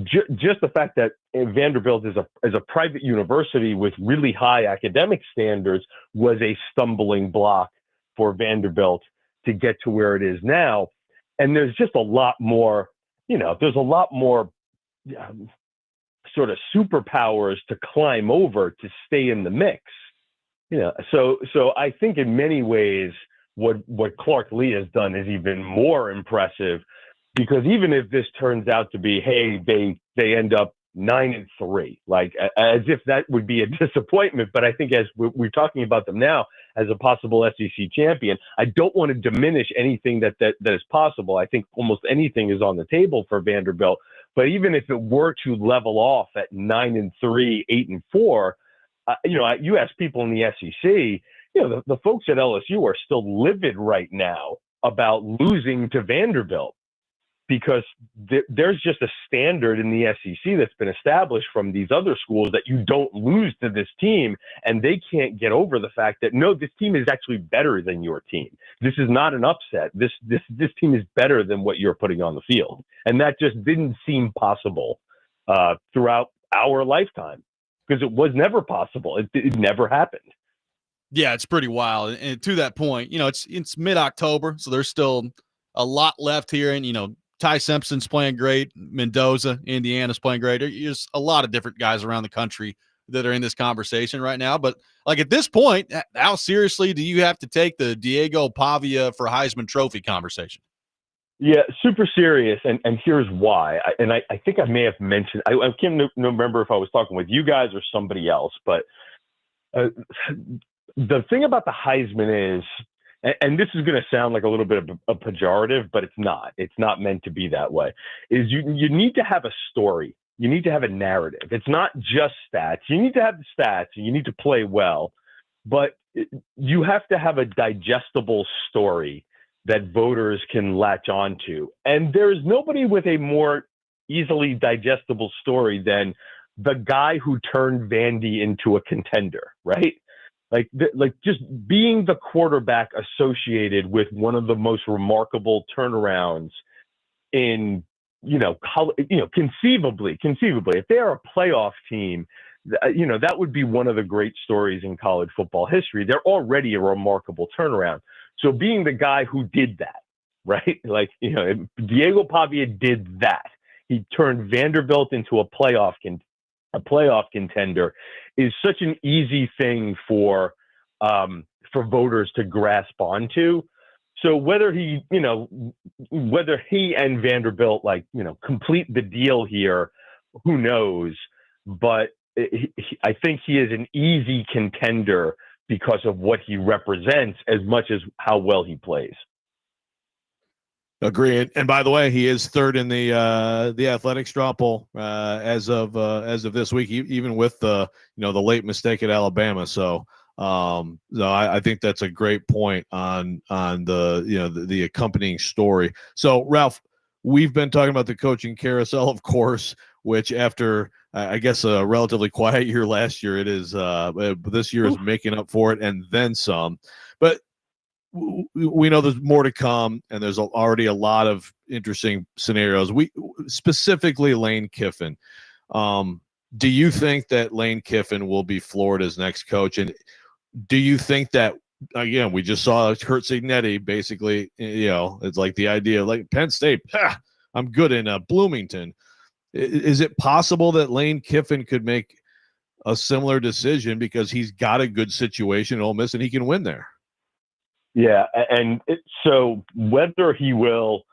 Just the fact that Vanderbilt is a private university with really high academic standards was a stumbling block for Vanderbilt to get to where it is now. And there's just a lot more, you know, there's a lot more sort of superpowers to climb over to stay in the mix. You know, so I think in many ways what Clark Lee has done is even more impressive, because even if this turns out to be, hey, they end up 9-3, like as if that would be a disappointment. But I think as we're talking about them now as a possible SEC champion, I don't want to diminish anything that is possible. I think almost anything is on the table for Vanderbilt. But even if it were to level off at 9-3, 8-4, you know, you ask people in the SEC, you know, the folks at LSU are still livid right now about losing to Vanderbilt, because there's just a standard in the SEC that's been established from these other schools that you don't lose to this team, and they can't get over the fact that, no, this team is actually better than your team. This is not an upset. This team is better than what you're putting on the field. And that just didn't seem possible throughout our lifetime, because it was never possible. It never happened. Yeah, it's pretty wild. And to that point, it's mid-October, so there's still a lot left here. And, Ty Simpson's playing great. Mendoza, Indiana's playing great. There's a lot of different guys around the country that are in this conversation right now. But, at this point, how seriously do you have to take the Diego Pavia for Heisman Trophy conversation? Yeah, super serious, and here's why. I think I may have mentioned. I can't remember if I was talking with you guys or somebody else, but the thing about the Heisman is, and this is going to sound like a little bit of a pejorative, but it's not. It's not meant to be that way. Is you need to have a story. You need to have a narrative. It's not just stats. You need to have the stats. And you need to play well, but you have to have a digestible story that voters can latch on to. And there's nobody with a more easily digestible story than the guy who turned Vandy into a contender, right? Like just being the quarterback associated with one of the most remarkable turnarounds in, conceivably, if they are a playoff team, that would be one of the great stories in college football history. They're already a remarkable turnaround. So being the guy who did that, right? Diego Pavia did that. He turned Vanderbilt into a playoff contender is such an easy thing for voters to grasp onto. So whether he and Vanderbilt complete the deal here, who knows? But I think he is an easy contender because of what he represents as much as how well he plays. Agreed. And by the way, he is third in the athletic straw poll as of this week, even with the late mistake at Alabama. So I think that's a great point on the accompanying story. So Ralph, we've been talking about the coaching carousel, of course, which after I guess a relatively quiet year last year, it is this year is making up for it and then some. But we know there's more to come, and there's already a lot of interesting scenarios. We specifically Lane Kiffin. Do you think that Lane Kiffin will be Florida's next coach? And do you think that, again, we just saw Curt Cignetti basically, it's like the idea like Penn State, I'm good in Bloomington. Is it possible that Lane Kiffin could make a similar decision because he's got a good situation at Ole Miss and he can win there? Yeah, and so whether he will,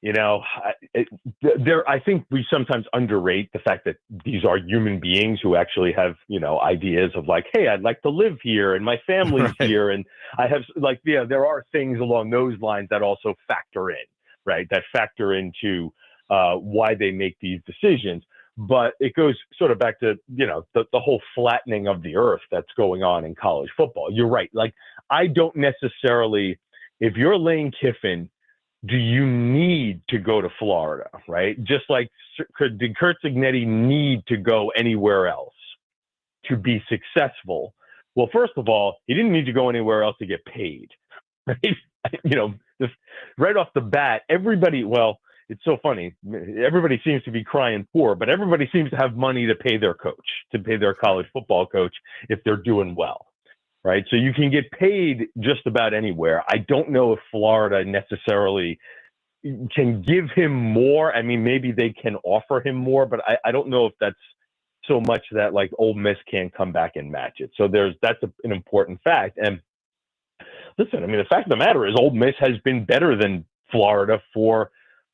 I think we sometimes underrate the fact that these are human beings who actually have, ideas of like, hey, I'd like to live here and my family's right here, and I have there are things along those lines that also factor in, right? That factor into why they make these decisions. But it goes sort of back to, the whole flattening of the earth that's going on in college football. You're right. Like, I don't necessarily, if you're Lane Kiffin, do you need to go to Florida, right? Just like, did Curt Cignetti need to go anywhere else to be successful? Well, first of all, he didn't need to go anywhere else to get paid, right? Just right off the bat, everybody, well, it's so funny. Everybody seems to be crying poor, but everybody seems to have money to pay their coach, to pay their college football coach if they're doing well, right? So you can get paid just about anywhere. I don't know if Florida necessarily can give him more. I mean, maybe they can offer him more, but I don't know if that's so much that like Ole Miss can't come back and match it. So that's an important fact. And listen, I mean, the fact of the matter is Ole Miss has been better than Florida for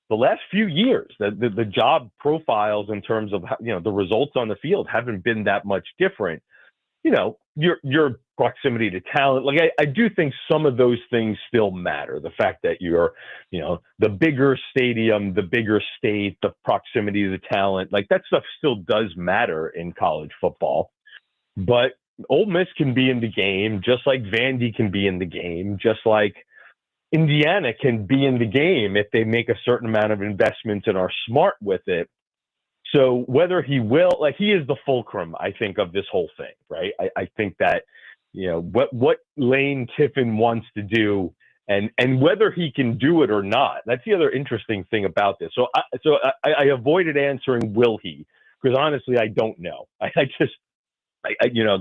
the last few years. The job profiles in terms of, the results on the field haven't been that much different. Your proximity to talent. Like, I do think some of those things still matter. The fact that you're, the bigger stadium, the bigger state, the proximity to the talent, like that stuff still does matter in college football. But Ole Miss can be in the game, just like Vandy can be in the game, just like Indiana can be in the game if they make a certain amount of investments and are smart with it. So whether he will, like, he is the fulcrum, I think, of this whole thing, right? I think that, what Lane Kiffin wants to do and whether he can do it or not, that's the other interesting thing about this. So I avoided answering will he, because honestly, I don't know.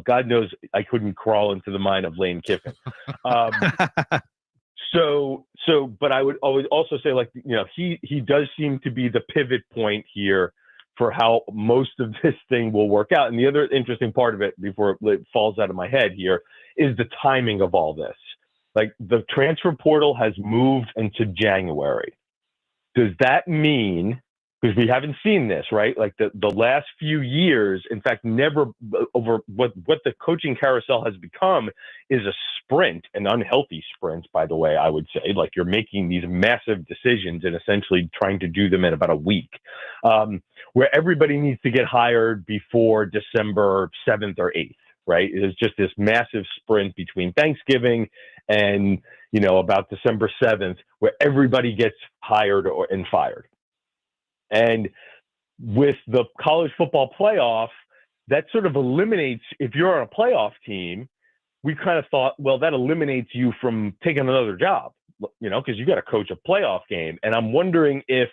God knows I couldn't crawl into the mind of Lane Kiffin. But I would always also say, like, he does seem to be the pivot point here for how most of this thing will work out. And the other interesting part of it, before it falls out of my head here, is the timing of all this. Like, the transfer portal has moved into January. Does that mean, because we haven't seen this, right? Like the last few years, in fact, never over what the coaching carousel has become is a sprint, an unhealthy sprint, by the way, I would say. Like, you're making these massive decisions and essentially trying to do them in about a week, where everybody needs to get hired before December 7th or 8th, right? It's just this massive sprint between Thanksgiving and, about December 7th, where everybody gets hired and fired. And with the college football playoff, that sort of eliminates, if you're on a playoff team, we kind of thought, well, that eliminates you from taking another job, because you got to coach a playoff game. And I'm wondering if,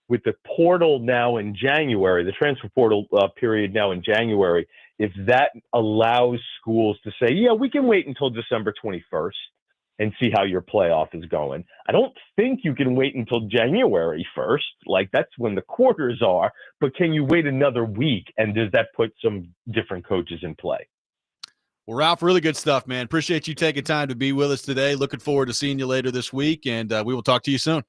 with the portal now in January, the transfer portal period now in January, if that allows schools to say, yeah, we can wait until December 21st and see how your playoff is going. I don't think you can wait until January 1st. Like, that's when the quarters are. But can you wait another week? And does that put some different coaches in play? Well, Ralph, really good stuff, man. Appreciate you taking time to be with us today. Looking forward to seeing you later this week, and we will talk to you soon.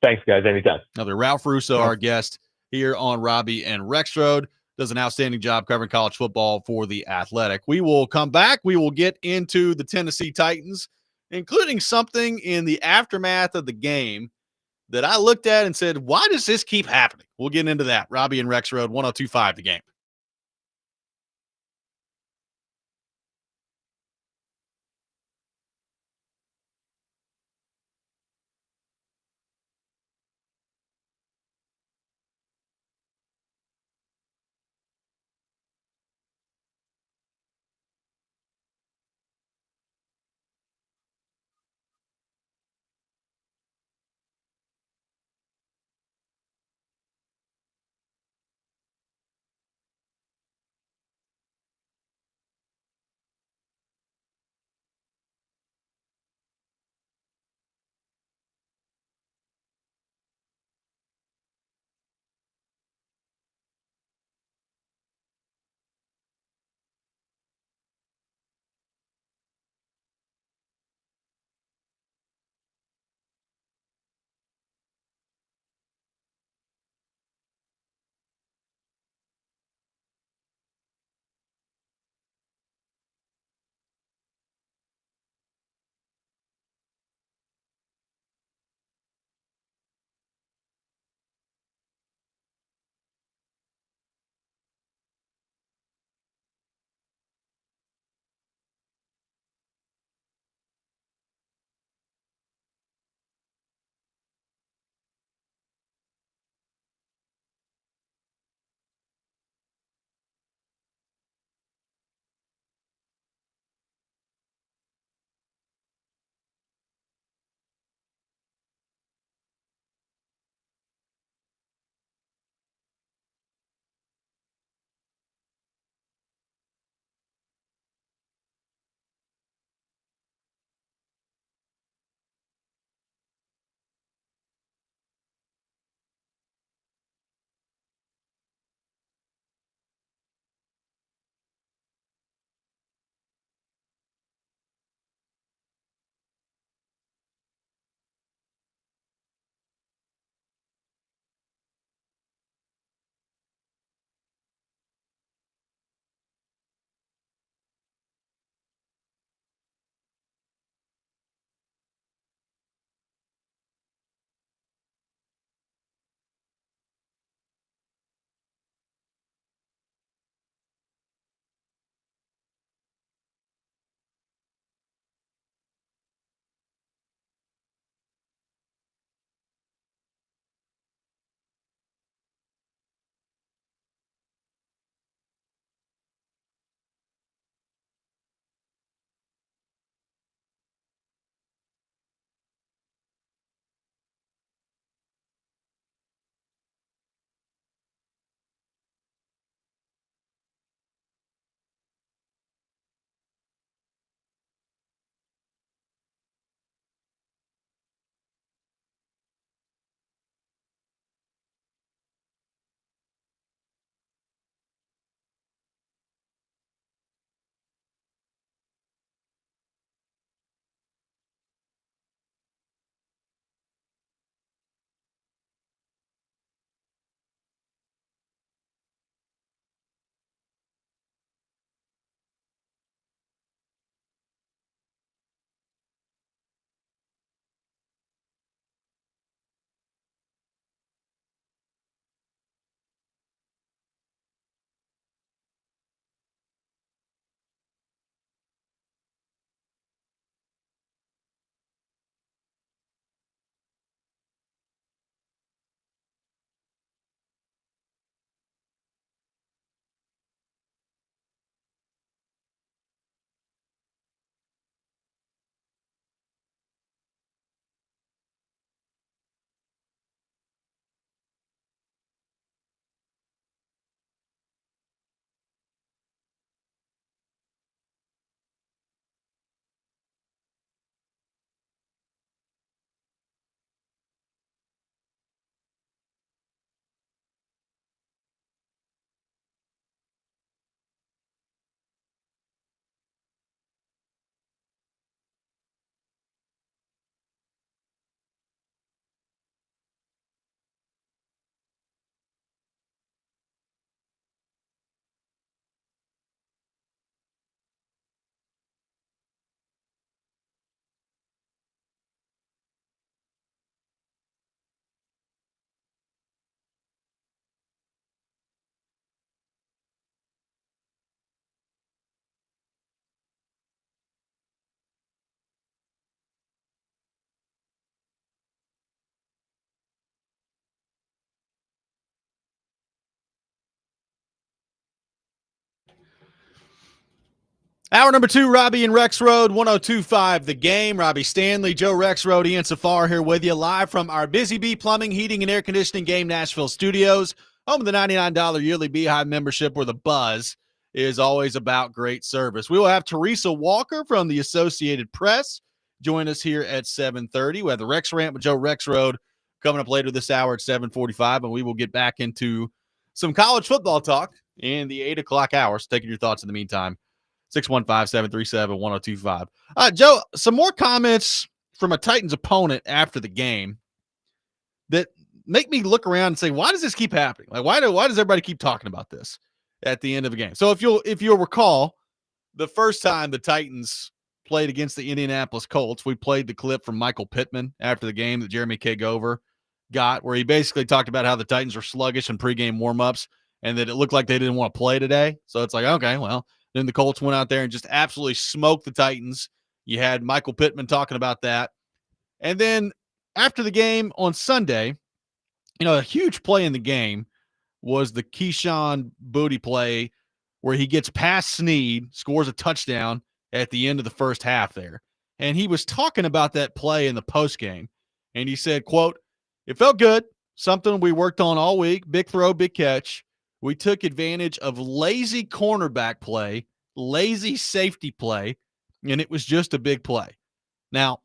Thanks, guys. Anytime. Another Ralph Russo, our guest here on Robby and Rexrode, does an outstanding job covering college football for The Athletic. We will come back. We will get into the Tennessee Titans, including something in the aftermath of the game that I looked at and said, why does this keep happening? We'll get into that. Robby and Rexrode, 102.5 The Game. Hour number 2, Robby and Rexrode, 102.5 The Game. Robby Stanley, Joe Rexrode, Ian Safar here with you live from our Busy Bee Plumbing, Heating, and Air Conditioning Game Nashville studios, home of the $99 yearly Beehive membership where the buzz is always about great service. We will have Teresa Walker from the Associated Press join us here at 7:30. We have the Rex Rant with Joe Rexrode coming up later this hour at 7:45, and we will get back into some college football talk in the 8 o'clock hour. So taking your thoughts in the meantime. 615-737-1025. Joe, some more comments from a Titans opponent after the game that make me look around and say, why does this keep happening? Like, why does everybody keep talking about this at the end of a game? So if you'll recall, the first time the Titans played against the Indianapolis Colts, we played the clip from Michael Pittman after the game that Jeremy Kagover got, where he basically talked about how the Titans were sluggish in pregame warmups and that it looked like they didn't want to play today. So it's like, okay, well, then the Colts went out there and just absolutely smoked the Titans. You had Michael Pittman talking about that. And then after the game on Sunday, a huge play in the game was the Keyshawn Booty play where he gets past Snead, scores a touchdown at the end of the first half there. And he was talking about that play in the postgame. And he said, quote, "It felt good, something we worked on all week, big throw, big catch. We took advantage of lazy cornerback play, lazy safety play, and it was just a big play." Now,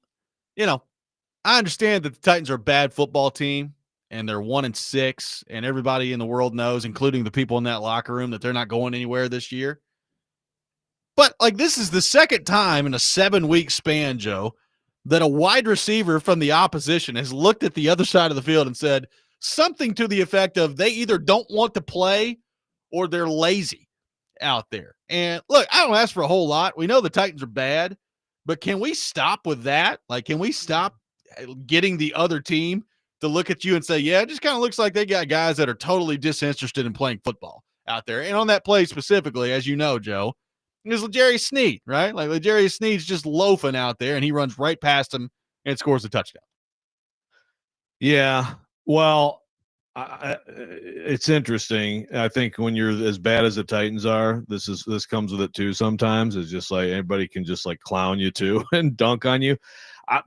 I understand that the Titans are a bad football team, and they're 1-6, and everybody in the world knows, including the people in that locker room, that they're not going anywhere this year. But, this is the second time in a 7-week span, Joe, that a wide receiver from the opposition has looked at the other side of the field and said something to the effect of they either don't want to play or they're lazy out there. And look, I don't ask for a whole lot. We know the Titans are bad, but can we stop with that? Can we stop getting the other team to look at you and say, yeah, it just kind of looks like they got guys that are totally disinterested in playing football out there. And on that play specifically, as you know, Joe, is L'Jarius Sneed, right? L'Jarius Sneed's just loafing out there, and he runs right past him and scores a touchdown. Yeah, well, it's interesting. I think when you're as bad as the Titans are, this comes with it too. Sometimes it's just like anybody can just clown you too and dunk on you.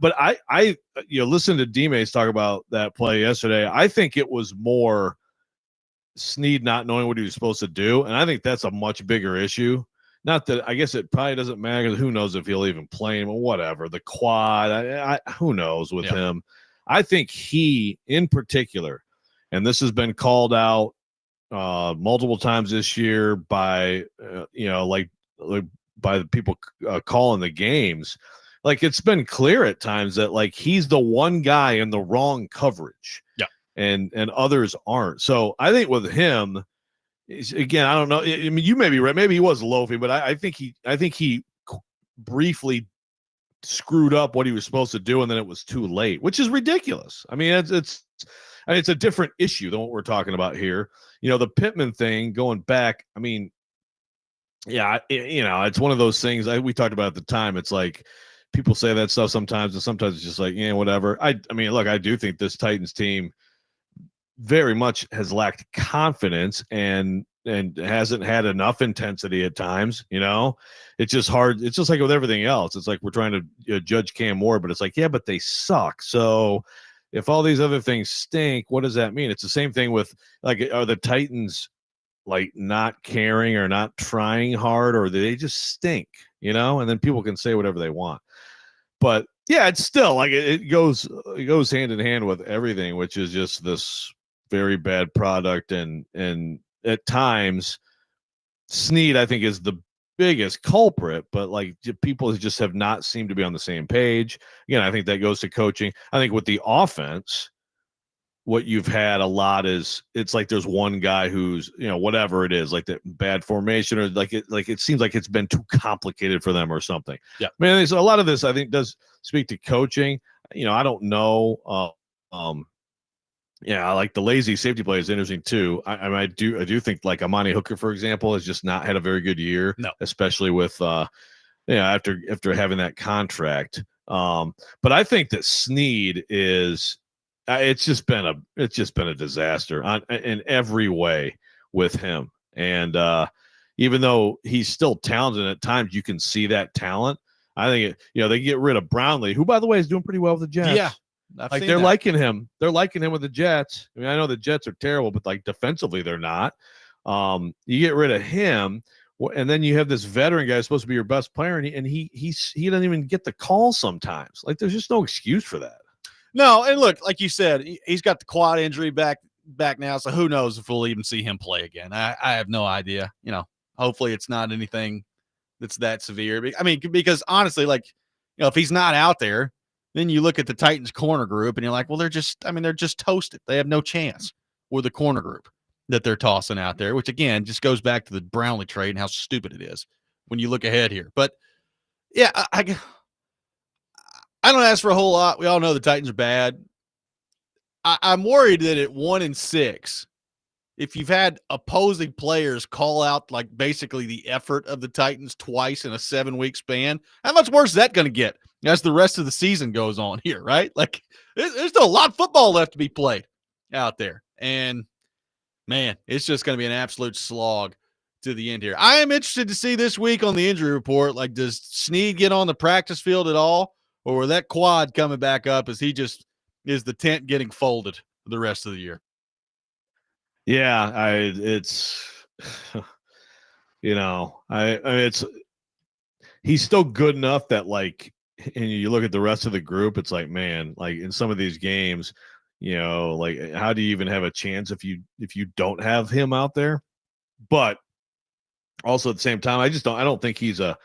But I listened to D-Mace talk about that play yesterday. I think it was more Sneed not knowing what he was supposed to do, and I think that's a much bigger issue. Not that I guess it probably doesn't matter. Who knows if he'll even play him or whatever. The quad, who knows with him. I think he, in particular, and this has been called out multiple times this year by, by the people calling the games. It's been clear at times that he's the one guy in the wrong coverage. Yeah. And others aren't. So I think with him, again, I don't know. I mean, you may be right. Maybe he was loafing, but I think he briefly screwed up what he was supposed to do, and then it was too late, which is ridiculous. I mean, it's a different issue than what we're talking about here. The Pittman thing going back. I mean, yeah, it's one of those things we talked about at the time. It's like people say that stuff sometimes, and sometimes it's just whatever. I mean, look, I do think this Titans team very much has lacked confidence and hasn't had enough intensity at times. It's just hard. It's just like with everything else. It's like we're trying to judge Cam Ward, but it's like, yeah, but they suck. So if all these other things stink, what does that mean? It's the same thing with are the Titans not caring or not trying hard, or do they just stink, and then people can say whatever they want. But yeah, it's still it goes hand in hand with everything, which is just this very bad product. And at times Sneed, I think, is the biggest culprit, but people just have not seemed to be on the same page. Again, I think that goes to coaching. I think with the offense, what you've had a lot is it's there's one guy who's, whatever it is, that bad formation, or it seems like it's been too complicated for them or something. Yeah. I mean, a lot of this, I think, does speak to coaching. I don't know. Yeah, the lazy safety play is interesting too. I do think Amani Hooker, for example, has just not had a very good year. No. Especially with after having that contract. But I think that Sneed is it's just been a disaster in every way with him. And even though he's still talented at times, you can see that talent. I think they get rid of Brownlee, who by the way is doing pretty well with the Jets. Yeah, like they're liking him. They're liking him with the Jets. I mean, I know the Jets are terrible, but like defensively, they're not. You get rid of him, and then you have this veteran guy who's supposed to be your best player, and he doesn't even get the call sometimes. Like, there's just no excuse for that. No, and look, like you said, he's got the quad injury back now, so who knows if we'll even see him play again. I have no idea. Hopefully it's not anything that's that severe. I mean, because honestly, like, if he's not out there, then you look at the Titans corner group and you're like, well, they're just toasted. They have no chance with the corner group that they're tossing out there, which again just goes back to the Brownlee trade and how stupid it is when you look ahead here. But yeah, I don't ask for a whole lot. We all know the Titans are bad. I'm worried that at 1-6, if you've had opposing players call out like basically the effort of the Titans twice in a 7-week span, how much worse is that going to get as the rest of the season goes on here, right? Like, there's still a lot of football left to be played out there. And, man, it's just going to be an absolute slog to the end here. I am interested to see this week on the injury report, like, does Snead get on the practice field at all? Or will that quad coming back up as he just is the tent getting folded for the rest of the year? Yeah, it's it's he's still good enough that, like, and you look at the rest of the group, it's like, man, like in some of these games, like, how do you even have a chance if you don't have him out there? But also at the same time, I don't think he's I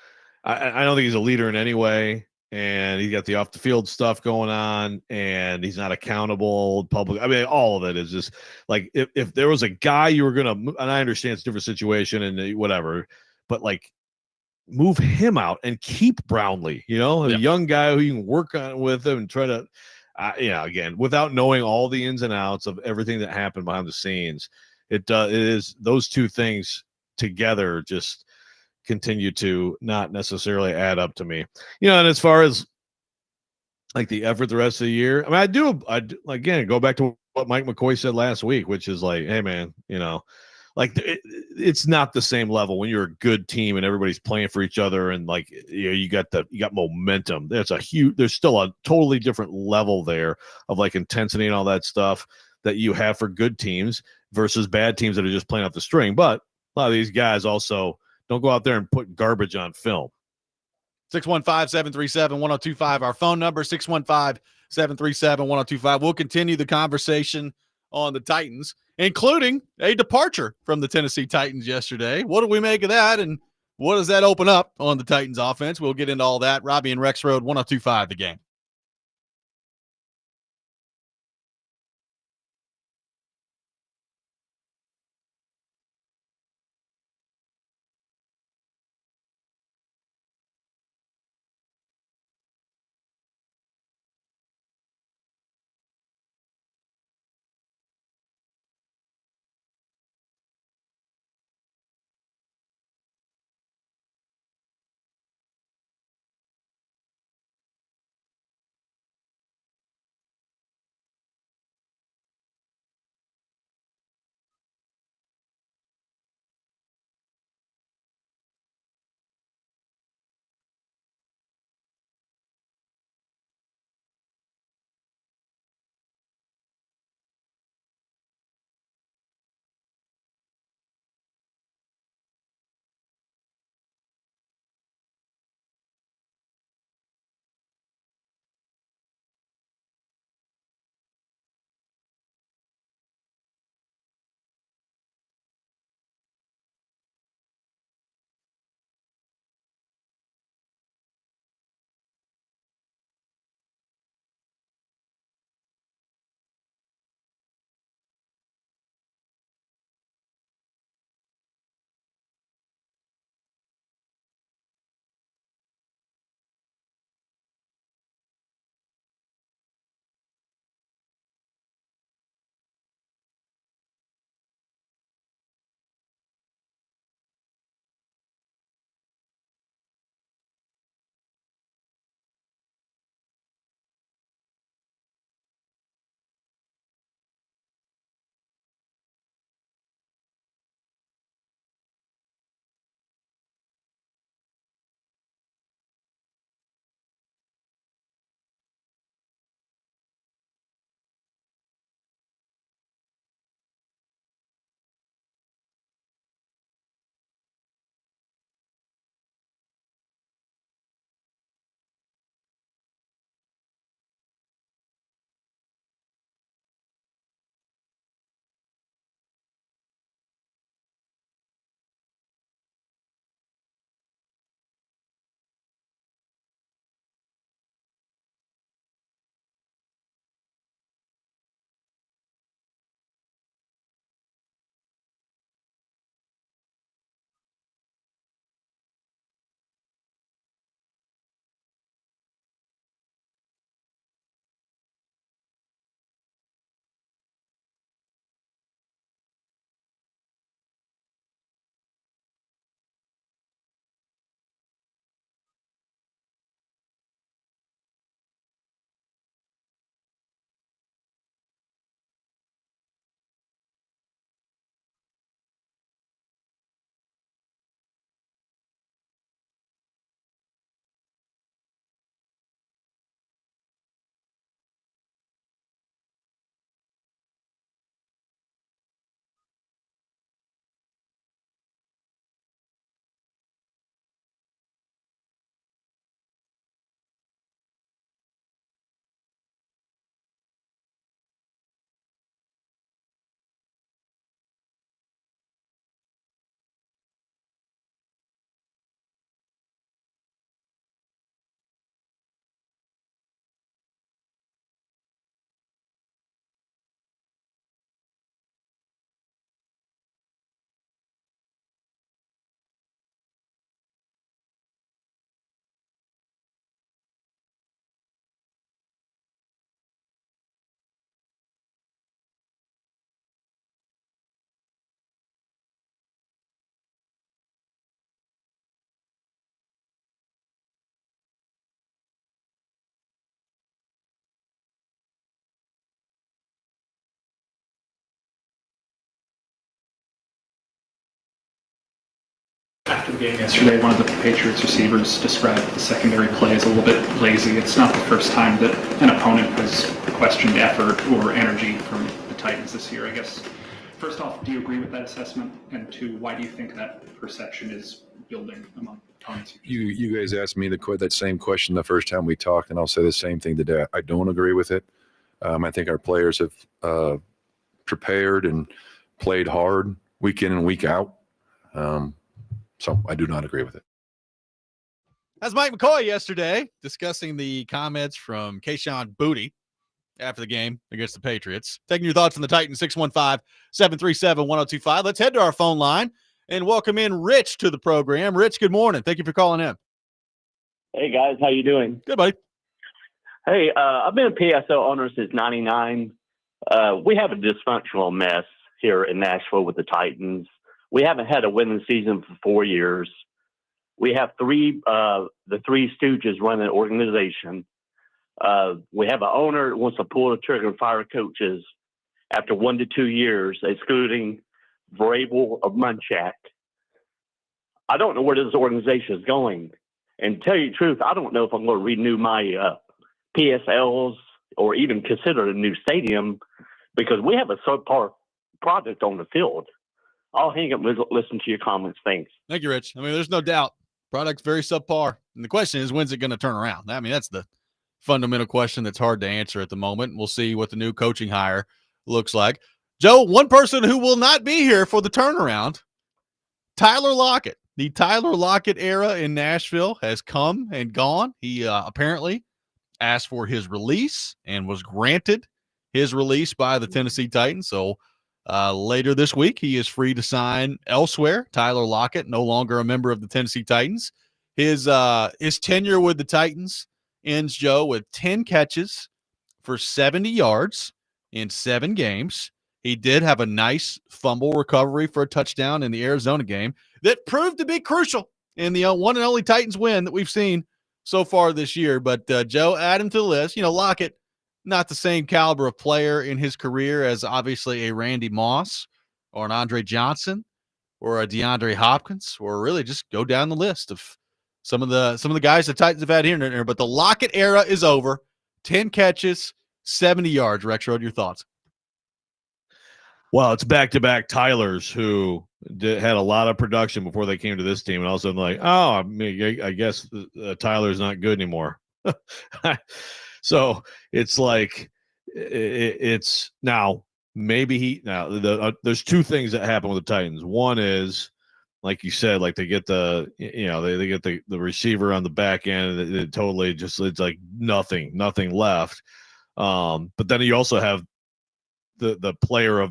don't think he's a leader in any way. And he's got the off the field stuff going on, and he's not accountable public. I mean, all of it is just like, if there was a guy you were going to, and I understand it's a different situation and whatever, but like, move him out and keep Brownlee, a young guy who you can work on with him and try to, again, without knowing all the ins and outs of everything that happened behind the scenes, it is those two things together just continue to not necessarily add up to me. And as far as like the effort the rest of the year, I mean, I do again, go back to what Mike McCoy said last week, which is like, hey man, like it's not the same level when you're a good team and everybody's playing for each other and like, you got momentum. There's still a totally different level there of like intensity and all that stuff that you have for good teams versus bad teams that are just playing off the string. But a lot of these guys also don't go out there and put garbage on film. 615-737-1025, our phone number, 615-737-1025. We'll continue the conversation on the Titans, including a departure from the Tennessee Titans yesterday. What do we make of that, and what does that open up on the Titans offense? We'll get into all that. Robby and Rexrode, 1025 The Game. after the game yesterday, one of the Patriots receivers described the secondary play as a little bit lazy. It's not the first time that an opponent has questioned effort or energy from the Titans this year. I guess, first off, do you agree with that assessment? And two, why do you think that perception is building among opponents? You guys asked me that same question the first time we talked, and I'll say the same thing today. I don't agree with it. I think our players have prepared and played hard week in and week out. So I do not agree with it. That's Mike McCoy yesterday discussing the comments from Kayshon Boutte after the game against the Patriots. Taking your thoughts on the Titans, 615-737-1025. Let's head to our phone line and welcome in Rich to the program. Rich, good morning. Thank you for calling in. Hey, guys. How you doing? Good, buddy. Hey, I've been a PSO owner since 99. We have a dysfunctional mess here in Nashville with the Titans. We haven't had a winning season for 4 years. We have the three stooges running the organization. We have an owner that wants to pull the trigger and fire coaches after 1 to 2 years, excluding Vrabel or Munchak. I don't know where this organization is going. And to tell you the truth, I don't know if I'm going to renew my PSLs or even consider a new stadium because we have a subpar product on the field. I'll hang up and listen to your comments. Thanks. Thank you, Rich. I mean, there's no doubt. Product's very subpar. And the question is, when's it going to turn around? I mean, that's the fundamental question that's hard to answer at the moment. We'll see what the new coaching hire looks like. Joe, one person who will not be here for the turnaround, Tyler Lockett. The Tyler Lockett era in Nashville has come and gone. He apparently asked for his release and was granted his release by the Tennessee Titans. So later this week, he is free to sign elsewhere. Tyler Lockett, no longer a member of the Tennessee Titans. His tenure with the Titans ends, Joe, with 10 catches for 70 yards in 7 games. He did have a nice fumble recovery for a touchdown in the Arizona game that proved to be crucial in the one and only Titans win that we've seen so far this year. But Joe, add him to the list. Lockett, not the same caliber of player in his career as obviously a Randy Moss or an Andre Johnson or a DeAndre Hopkins, or really just go down the list of some of the guys the Titans have had here and there. But the Lockett era is over. 10 catches, 70 yards. Rexrode, your thoughts? Well, it's back-to-back Tylers who had a lot of production before they came to this team, and all of a sudden I guess Tyler's not good anymore. So it's like it's now maybe there's two things that happen with the Titans. One is, like you said, like they get they get the receiver on the back end, and it totally just it's like nothing left. But then you also have the player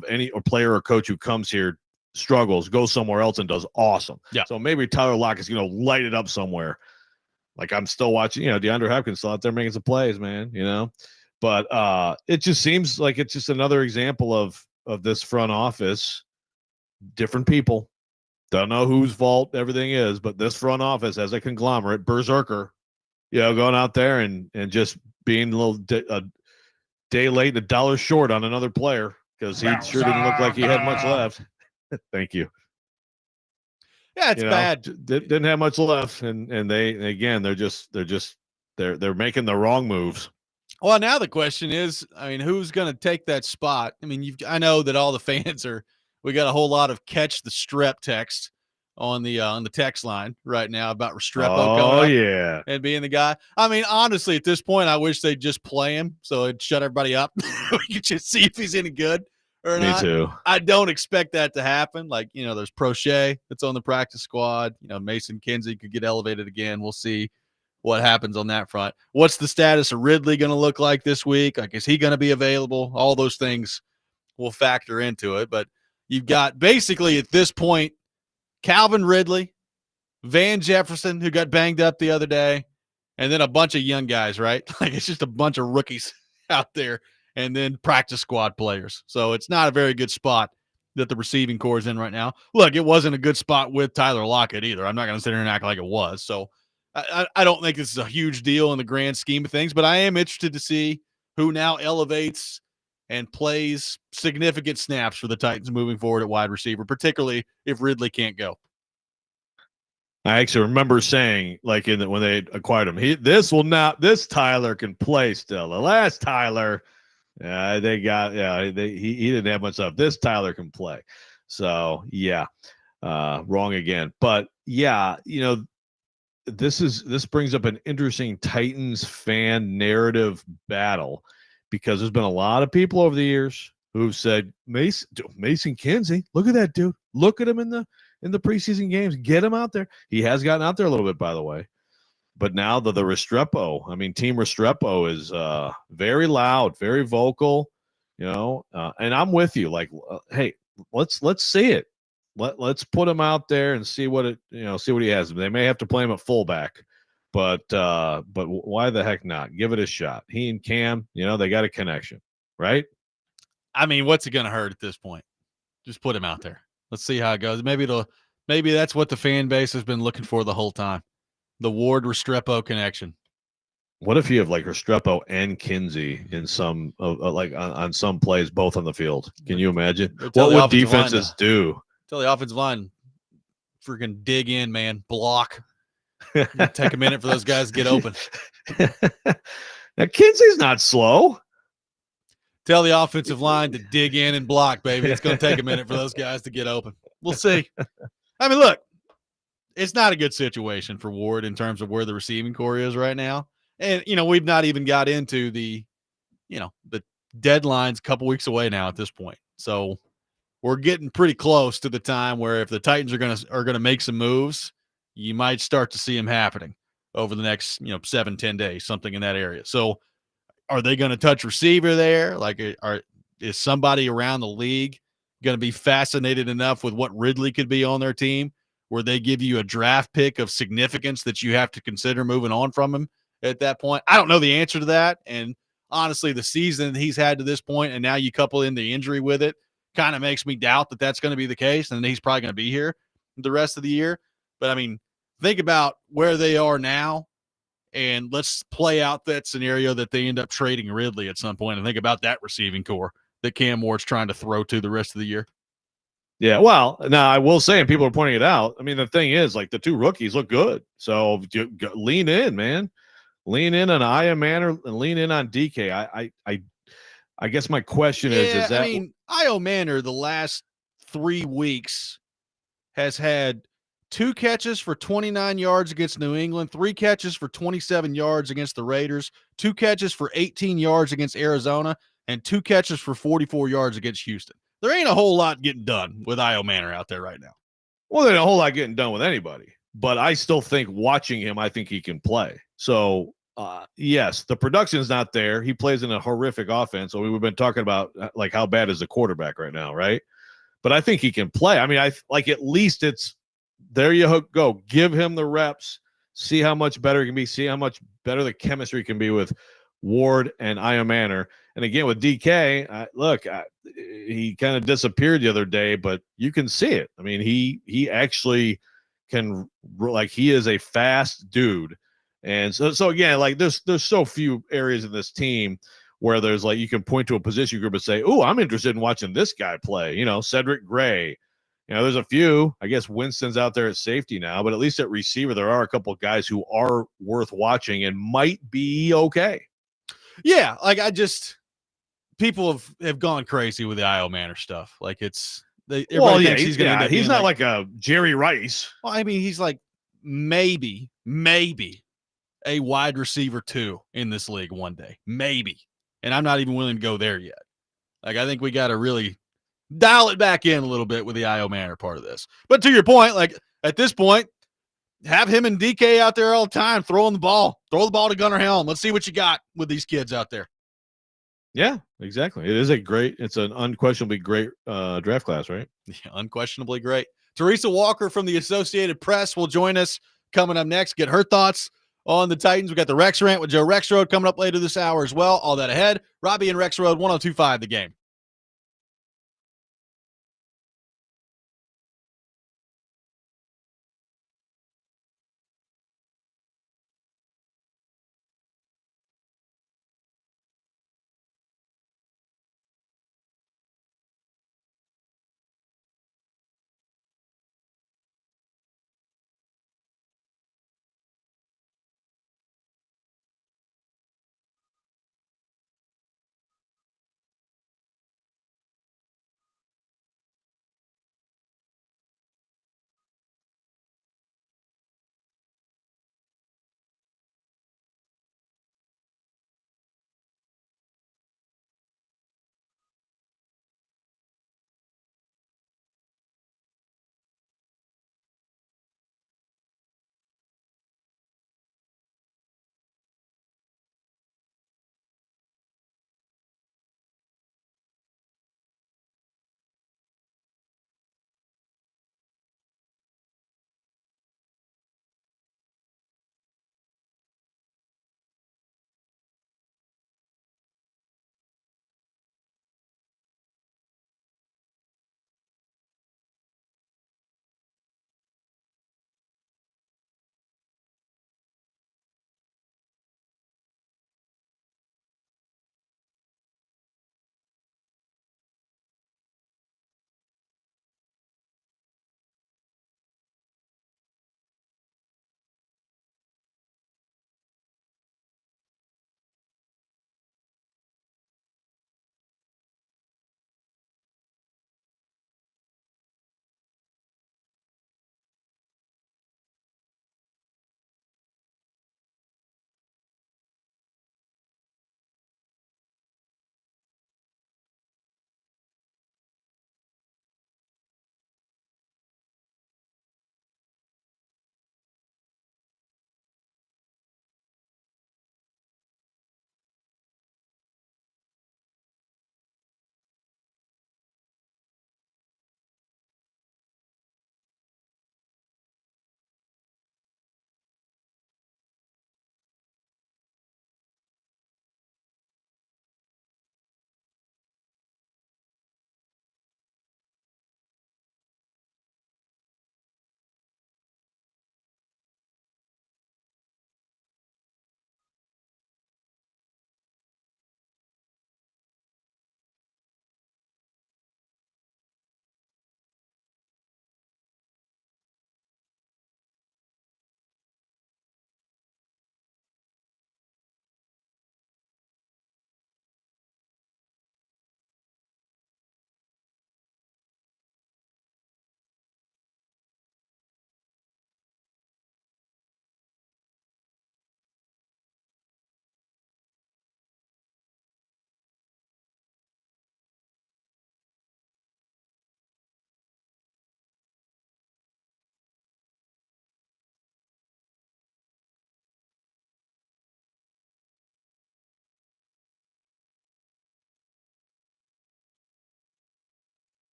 or coach who comes here struggles, goes somewhere else and does awesome. Yeah. So maybe Tyler Lockett is going to light it up somewhere. Like I'm still watching, DeAndre Hopkins still out there making some plays, man, But it just seems like it's just another example of this front office, different people. Don't know whose fault everything is, but this front office as a conglomerate, berserker, going out there and just being a day late, $1 short on another player because he sure didn't look like he had much left. Thank you. Yeah, it's bad. Didn't have much left, and they're making the wrong moves. Well, now the question is, who's going to take that spot? I know that all the fans we got a whole lot of catch the strep text on the text line right now about Restrepo coming up and being the guy. Honestly, at this point, I wish they'd just play him so it'd shut everybody up. We could just see if he's any good or not. Me too. I don't expect that to happen. There's Prochet that's on the practice squad. Mason Kinsey could get elevated again. We'll see what happens on that front. What's the status of Ridley going to look like this week? Is he going to be available? All those things will factor into it. But you've got basically at this point, Calvin Ridley, Van Jefferson, who got banged up the other day, and then a bunch of young guys, right? It's just a bunch of rookies out there, and then practice squad players. So it's not a very good spot that the receiving core is in right now. Look, it wasn't a good spot with Tyler Lockett either. I'm not going to sit here and act like it was. So I don't think this is a huge deal in the grand scheme of things, but I am interested to see who now elevates and plays significant snaps for the Titans moving forward at wide receiver, particularly if Ridley can't go. I actually remember saying, like when they acquired him, this Tyler can play still. The last Tyler, he didn't have much stuff. This Tyler can play. So yeah, wrong again. But yeah, this brings up an interesting Titans fan narrative battle, because there's been a lot of people over the years who've said Mason Kinsey, look at that dude, look at him in the preseason games, get him out there. He has gotten out there a little bit, by the way. But now the Restrepo, Team Restrepo is very loud, very vocal, and I'm with you. Like, hey, let's see it. Let's put him out there and see what he has. They may have to play him at fullback, but why the heck not? Give it a shot. He and Cam, they got a connection, right? What's it going to hurt at this point? Just put him out there. Let's see how it goes. Maybe that's what the fan base has been looking for the whole time. The Ward Restrepo connection. What if you have like Restrepo and Kinsey in some on some plays, both on the field? Can you imagine? What would defenses do? Tell the offensive line, freaking dig in, man. Block. Take a minute for those guys to get open. Now Kinsey's not slow. Tell the offensive line to dig in and block, baby. It's going to take a minute for those guys to get open. We'll see. Look, it's not a good situation for Ward in terms of where the receiving core is right now. And, we've not even got into the deadline's a couple weeks away now at this point. So we're getting pretty close to the time where if the Titans are going to make some moves, you might start to see them happening over the next, 7-10 days, something in that area. So are they going to touch receiver there? Like, is somebody around the league going to be fascinated enough with what Ridley could be on their team where they give you a draft pick of significance that you have to consider moving on from him at that point? I don't know the answer to that. And honestly, the season he's had to this point, and now you couple in the injury with it, kind of makes me doubt that that's going to be the case, and he's probably going to be here the rest of the year. But, think about where they are now, and let's play out that scenario that they end up trading Ridley at some point, and think about that receiving core that Cam Ward's trying to throw to the rest of the year. Yeah, well, now I will say, and people are pointing it out, the thing is, like, the two rookies look good. So lean in, man. Lean in on Aya Manor and lean in on DK. I guess my question is that Io Manor the last 3 weeks has had 2 catches for 29 yards against New England, 3 catches for 27 yards against the Raiders, 2 catches for 18 yards against Arizona, and 2 catches for 44 yards against Houston. There ain't a whole lot getting done with Io Manor out there right now. Well, there ain't a whole lot getting done with anybody, but I still think watching him, I think he can play. So, yes, the production is not there. He plays in a horrific offense. So we've been talking about like how bad is the quarterback right now, right? But I think he can play. I like at least it's there. You go, give him the reps, see how much better he can be, see how much better the chemistry can be with Ward and Io Manor. And again with DK, he kind of disappeared the other day, but you can see it. He actually can, like, he is a fast dude. And so again, like there's so few areas in this team where there's like you can point to a position group and say, "Oh, I'm interested in watching this guy play." Cedric Gray. There's a few. I guess Winston's out there at safety now, but at least at receiver, there are a couple of guys who are worth watching and might be okay. Yeah, like people have gone crazy with the Io Manor stuff. Like he's going to end up he's not like a Jerry Rice. Well, he's like maybe a wide receiver 2 in this league one day, maybe. And I'm not even willing to go there yet. Like, I think we got to really dial it back in a little bit with the Io Manor part of this. But to your point, like at this point, have him and DK out there all the time, throwing the ball. Throw the ball to Gunnar Helm. Let's see what you got with these kids out there. Yeah, exactly. It's an unquestionably great draft class, right? Yeah, unquestionably great. Teresa Walker from the Associated Press will join us coming up next. Get her thoughts on the Titans. We got the Rex Rant with Joe Rexrode coming up later this hour as well. All that ahead. Robby and Rexrode, 102.5 The Game.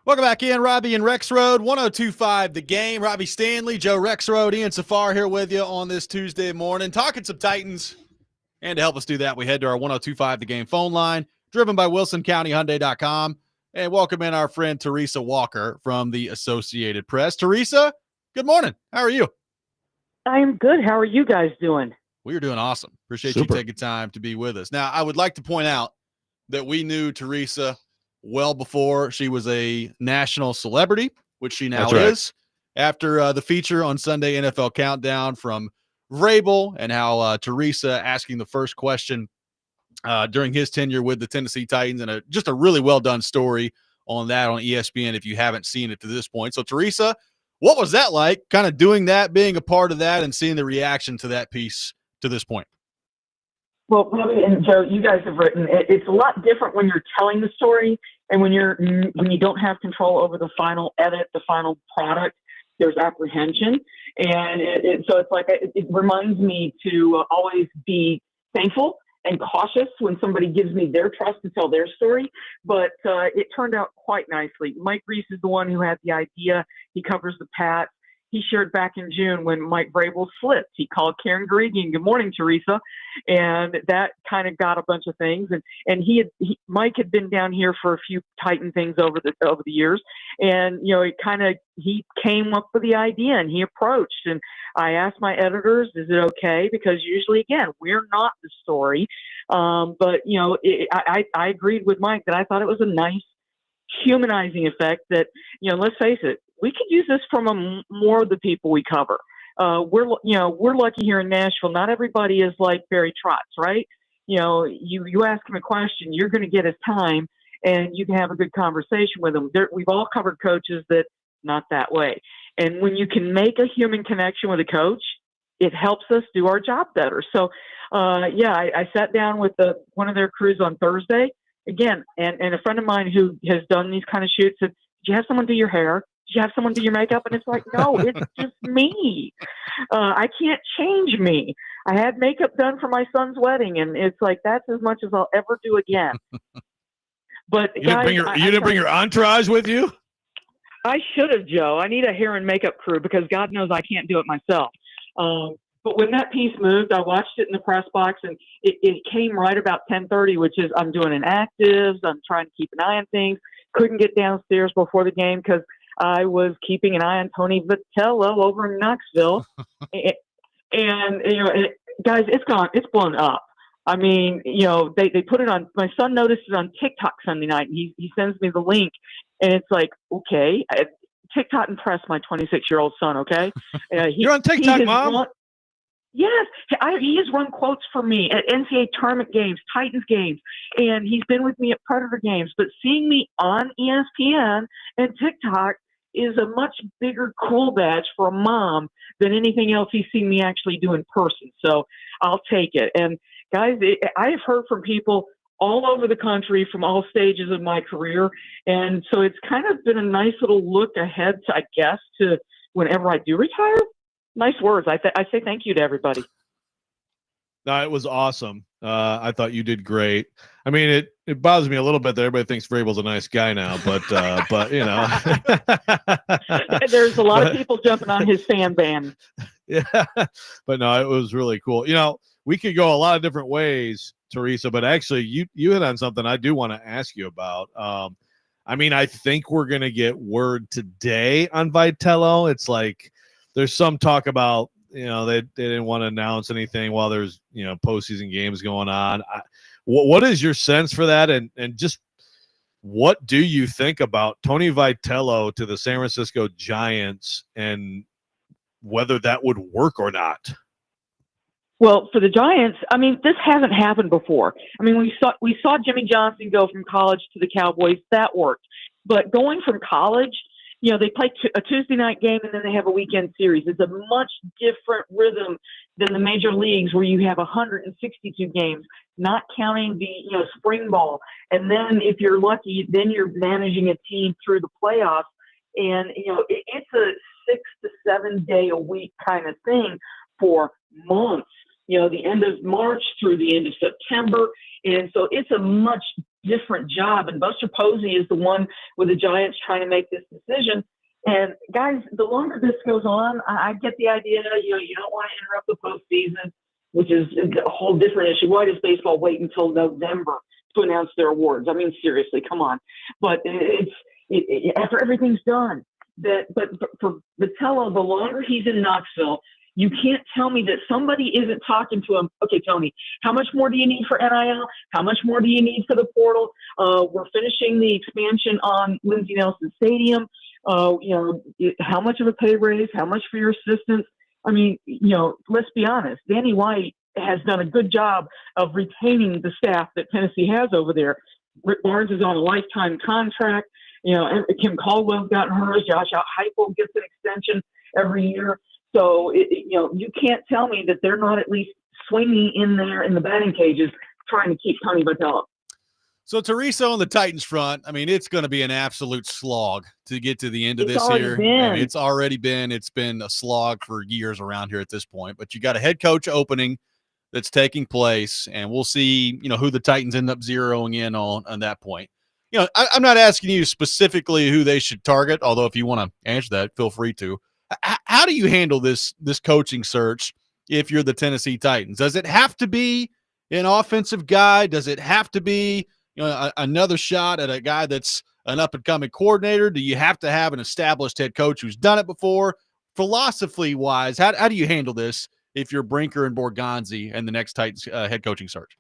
Welcome back in, Robby and Rexrode, 102.5 The Game. Robby Stanley, Joe Rexrode, Ian Safar here with you on this Tuesday morning, talking some Titans. And to help us do that, we head to our 102.5 The Game phone line, driven by WilsonCountyHyundai.com. And welcome in our friend Teresa Walker from the Associated Press. Teresa, good morning. How are you? I'm good. How are you guys doing? We are doing awesome. Appreciate Super. you taking time to be with us. Now, I would like to point out that we knew Teresa well before she was a national celebrity, which she now is, after the feature on Sunday NFL Countdown from Vrabel and how Teresa asking the first question during his tenure with the Tennessee Titans, and just a really well done story on that on ESPN if you haven't seen it to this point. So, Teresa, what was that like, kind of doing that, being a part of that, and seeing the reaction to that piece to this point? Well, Robby and Joe, you guys have written. It's a lot different when you're telling the story and when you don't have control over the final edit, the final product. There's apprehension, and so it's like it reminds me to always be thankful and cautious when somebody gives me their trust to tell their story. But it turned out quite nicely. Mike Reese is the one who had the idea. He covers the Pats. He shared back in June when Mike Vrabel slipped. He called Karen Garrigian, "Good morning, Teresa," and that kind of got a bunch of things. And Mike had been down here for a few Titan things over the years, and he came up with the idea and he approached. And I asked my editors, "Is it okay?" Because usually, again, we're not the story, but I agreed with Mike that I thought it was a nice humanizing effect. That let's face it. We could use this from more of the people we cover. We're lucky here in Nashville. Not everybody is like Barry Trotz, right? You ask him a question, you're going to get his time, and you can have a good conversation with him. We've all covered coaches that not that way. And when you can make a human connection with a coach, it helps us do our job better. So, I sat down with one of their crews on Thursday again, and a friend of mine who has done these kind of shoots said, "Did you have someone do your hair? Did you have someone do your makeup?" And it's like, no, it's just me. I can't change me. I had makeup done for my son's wedding, and it's like, that's as much as I'll ever do again. But you didn't bring your entourage with you? I should have, Joe. I need a hair and makeup crew because God knows I can't do it myself. But when that piece moved, I watched it in the press box, and it came right about 10:30, which is I'm doing an actives. I'm trying to keep an eye on things. Couldn't get downstairs before the game because I was keeping an eye on Tony Vitello over in Knoxville. and guys, it's blown up. I mean, they put it on, my son noticed it on TikTok Sunday night, and he sends me the link, and it's like, okay, TikTok impressed my 26-year-old son, okay? You're on TikTok, Mom? Yes, he has run quotes for me at NCAA tournament games, Titans games, and he's been with me at Predator games. But seeing me on ESPN and TikTok is a much bigger cool badge for a mom than anything else he's seen me actually do in person. So I'll take it. And guys, I have heard from people all over the country from all stages of my career. And so it's kind of been a nice little look ahead, I guess, to whenever I do retire. Nice words. I say thank you to everybody. No, it was awesome. I thought you did great. I mean, it bothers me a little bit that everybody thinks Vrabel's a nice guy now, but there's a lot of people jumping on his fan band. Yeah, but no, it was really cool. We could go a lot of different ways, Teresa, but actually you hit on something I do want to ask you about. I think we're going to get word today on Vitello. It's like there's some talk about, they didn't want to announce anything while there's, postseason games going on. What is your sense for that? And just what do you think about Tony Vitello to the San Francisco Giants and whether that would work or not? Well, for the Giants, this hasn't happened before. We saw Jimmy Johnson go from college to the Cowboys. That worked. But going from college, they play a Tuesday night game and then they have a weekend series. It's a much different rhythm than the major leagues where you have 162 games, not counting the spring ball. And then if you're lucky, then you're managing a team through the playoffs. And, it's a 6 to 7 day a week kind of thing for months, the end of March through the end of September. And so it's a much different job. And Buster Posey is the one with the Giants trying to make this decision. And guys, the longer this goes on, I get the idea, you don't want to interrupt the postseason, which is a whole different issue. Why does baseball wait until November to announce their awards? I mean, seriously, come on. But after everything's done, but for Vitello, the longer he's in Knoxville, you can't tell me that somebody isn't talking to him. Okay, Tony, how much more do you need for NIL? How much more do you need for the portal? We're finishing the expansion on Lindsey Nelson Stadium. How much of a pay raise? How much for your assistants? I mean, let's be honest. Danny White has done a good job of retaining the staff that Tennessee has over there. Rick Barnes is on a lifetime contract. Kim Caldwell's gotten hers. Josh Heupel gets an extension every year. So, you can't tell me that they're not at least swinging in there in the batting cages trying to keep Tony Vitello. So, Teresa on the Titans front, I mean, it's going to be an absolute slog to get to the end of this year. It's already been. It's been a slog for years around here at this point. But you got a head coach opening that's taking place, and we'll see, who the Titans end up zeroing in on that point. I'm not asking you specifically who they should target, although if you want to answer that, feel free to. How do you handle this coaching search if you're the Tennessee Titans? Does it have to be an offensive guy? Does it have to be another shot at a guy that's an up-and-coming coordinator? Do you have to have an established head coach who's done it before? Philosophy-wise, how do you handle this if you're Brinker and Borgonzi and the next Titans head coaching search?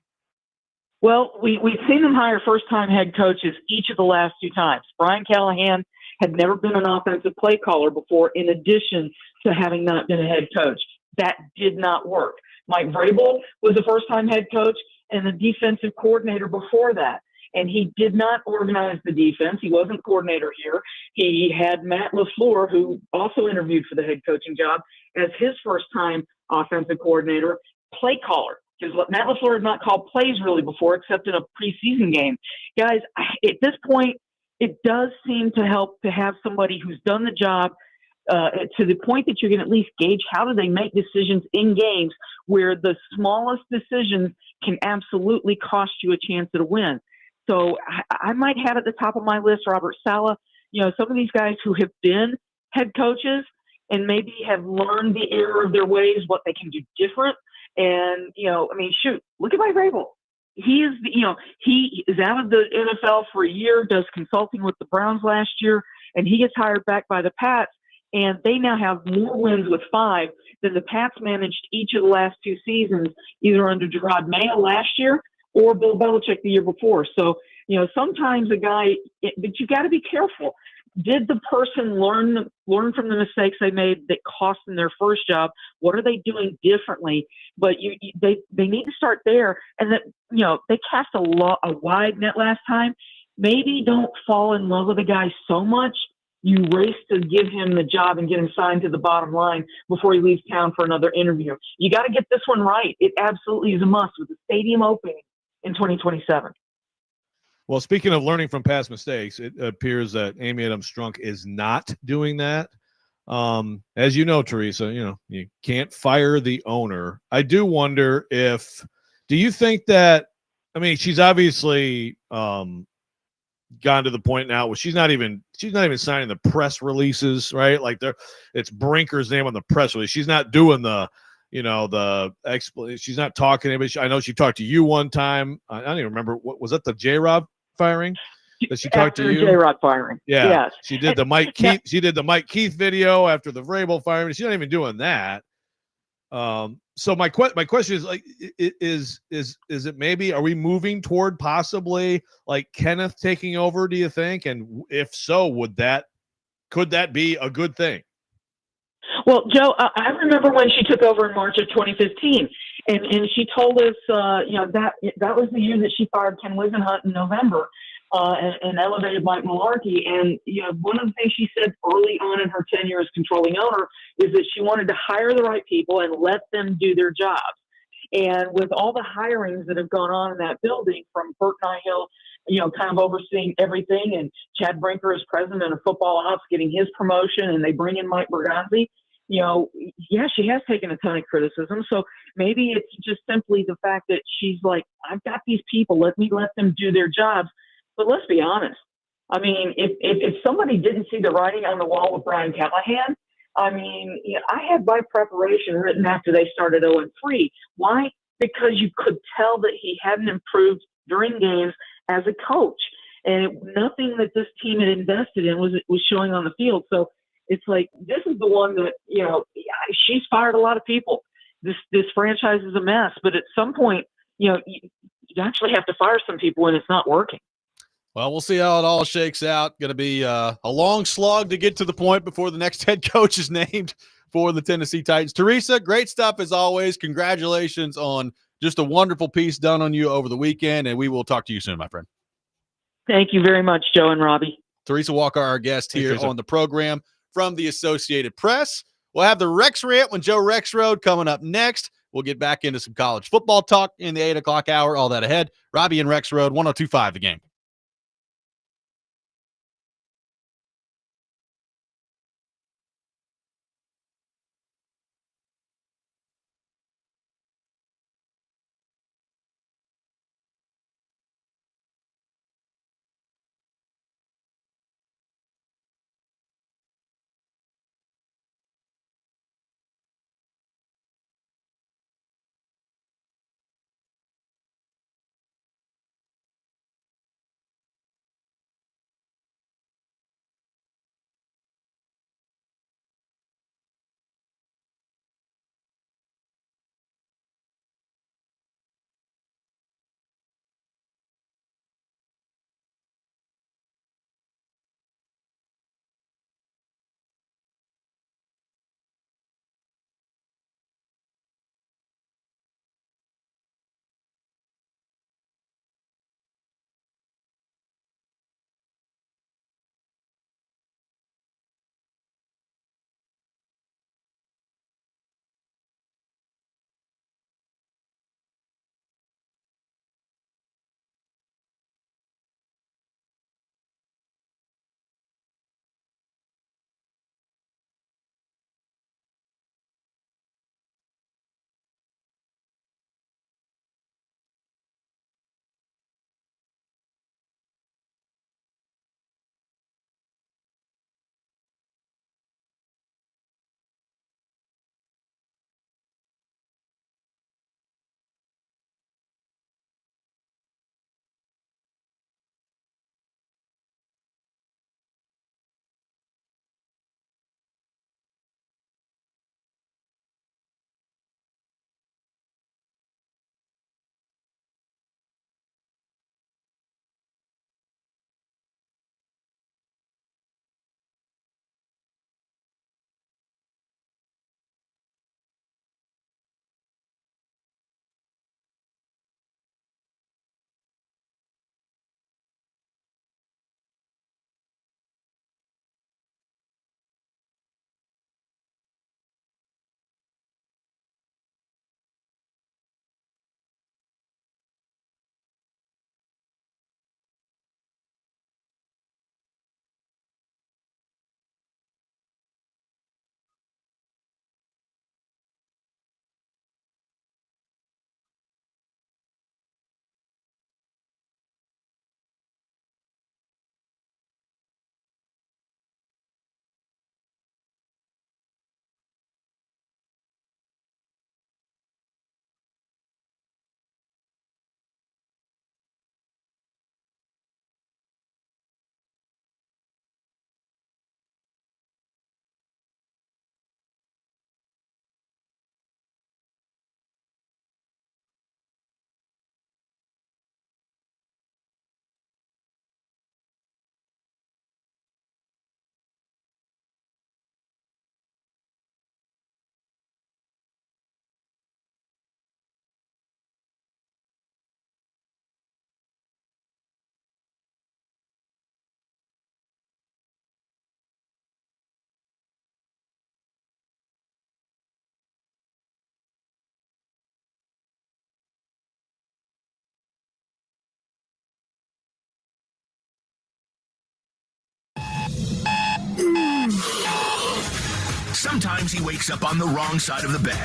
Well, we've seen them hire first-time head coaches each of the last two times. Brian Callahan had never been an offensive play caller before, in addition to having not been a head coach. That did not work. Mike Vrabel was a first-time head coach and the defensive coordinator before that. And he did not organize the defense. He wasn't coordinator here. He had Matt LaFleur, who also interviewed for the head coaching job, as his first-time offensive coordinator, play caller. Because Matt LaFleur had not called plays really before, except in a preseason game. Guys, at this point, it does seem to help to have somebody who's done the job to the point that you can at least gauge how do they make decisions in games where the smallest decisions can absolutely cost you a chance at a win. So I might have at the top of my list Robert Saleh, some of these guys who have been head coaches and maybe have learned the error of their ways, what they can do different. And, look at Mike Vrabel. He is out of the NFL for a year, does consulting with the Browns last year, and he gets hired back by the Pats, and they now have more wins with 5 than the Pats managed each of the last 2 seasons, either under Gerard Mayo last year or Bill Belichick the year before. So, sometimes a guy, but you got to be careful. Did the person learn from the mistakes they made that cost them their first job? What are they doing differently? But they need to start there. And that they cast a wide net last time. Maybe don't fall in love with a guy so much you race to give him the job and get him signed to the bottom line before he leaves town for another interview. You got to get this one right. It absolutely is a must with the stadium opening in 2027. Well, speaking of learning from past mistakes, it appears that Amy Adams Strunk is not doing that. As you know, Teresa, you can't fire the owner. I do wonder do you think that, she's obviously gone to the point now where she's not even signing the press releases, right? Like it's Brinker's name on the press release. She's not doing she's not talking to anybody. I know she talked to you one time. I don't even remember, what was that, the J-Rob firing that she talked to you? J-Rod firing. Yeah. Yes. She did the Mike Keith. She did the Mike Keith video after the Vrabel firing. She's not even doing that. So my question is, like, is it maybe, are we moving toward possibly like Kenneth taking over, do you think? And if so, could that be a good thing? Well, Joe, I remember when she took over in March of 2015, and she told us, that was the year that she fired Ken Wisenhunt in November, and elevated Mike Mularkey. And one of the things she said early on in her tenure as controlling owner is that she wanted to hire the right people and let them do their jobs. And with all the hirings that have gone on in that building, from Bert Nihill, kind of overseeing everything, and Chad Brinker as president of football ops getting his promotion, and they bring in Mike Bergonzi, yeah, she has taken a ton of criticism. So maybe it's just simply the fact that she's like, I've got these people, let them do their jobs. But let's be honest. I mean, if somebody didn't see the writing on the wall with Brian Callahan, I mean, I had my preparation written after they started 0-3. Why? Because you could tell that he hadn't improved during games as a coach. And nothing that this team had invested in was showing on the field. So it's like, this is the one that, she's fired a lot of people. This franchise is a mess. But at some point, you actually have to fire some people when it's not working. Well, we'll see how it all shakes out. Going to be a long slog to get to the point before the next head coach is named for the Tennessee Titans. Teresa, great stuff as always. Congratulations on just a wonderful piece done on you over the weekend, and we will talk to you soon, my friend. Thank you very much, Joe and Robby. Teresa Walker, our guest here on the program from the Associated Press. We'll have the Rex Rant when Joe Rexrode coming up next. We'll get back into some college football talk in the 8 o'clock hour, all that ahead. Robby and Rexrode, 102.5 The Game. Sometimes he wakes up on the wrong side of the bed.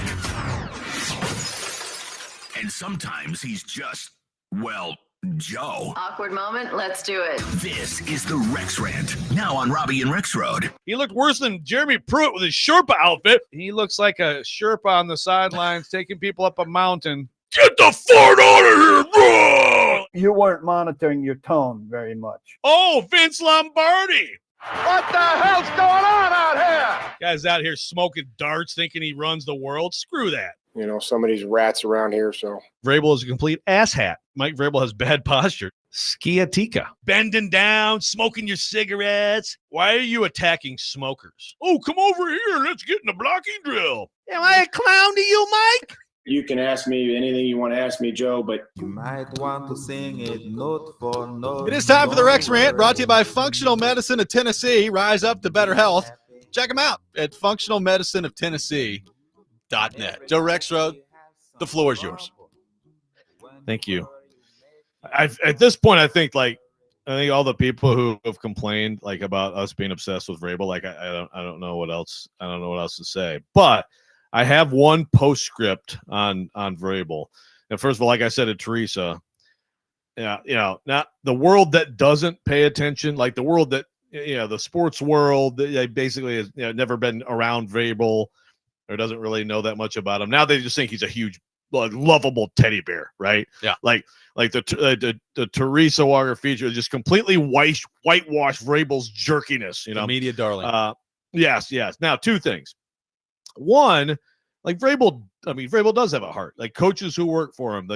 And sometimes he's just, well, Joe. Awkward moment. Let's do it. This is the Rex Rant, now on Robby and Rexrode. He looked worse than Jeremy Pruitt with his Sherpa outfit. He looks like a Sherpa on the sidelines taking people up a mountain. Get the fart out of here, bro! You weren't monitoring your tone very much. Oh, Vince Lombardi. What the hell's going on out here? Guy's out here smoking darts thinking he runs the world. Screw that. You know, some of these rats around here, so. Vrabel is a complete asshat. Mike Vrabel has bad posture. Sciatica. Bending down, smoking your cigarettes. Why are you attacking smokers? Oh, come over here. Let's get in the blocking drill. Am I a clown to you, Mike? You can ask me anything you want to ask me, Joe, but you might want to sing it note for note. It is time for the Rex Rant, brought to you by Functional Medicine of Tennessee. Rise up to better health. Check them out at functionalmedicineoftennessee.net. Joe Rexrode, the floor is yours. Thank you. At this point, I think all the people who have complained about us being obsessed with Vrabel, I don't know what else. I don't know what else to say. But I have one postscript on Vrabel. And first of all, like I said to Teresa, not the world that doesn't pay attention, like the world that the sports world, they basically has never been around Vrabel or doesn't really know that much about him. Now they just think he's a huge, lovable teddy bear, right? Yeah, like the Teresa Walker feature is just completely whitewashed Vrabel's jerkiness. The media darling. Yes. Now, two things. One, Vrabel does have a heart. Like coaches who work for him,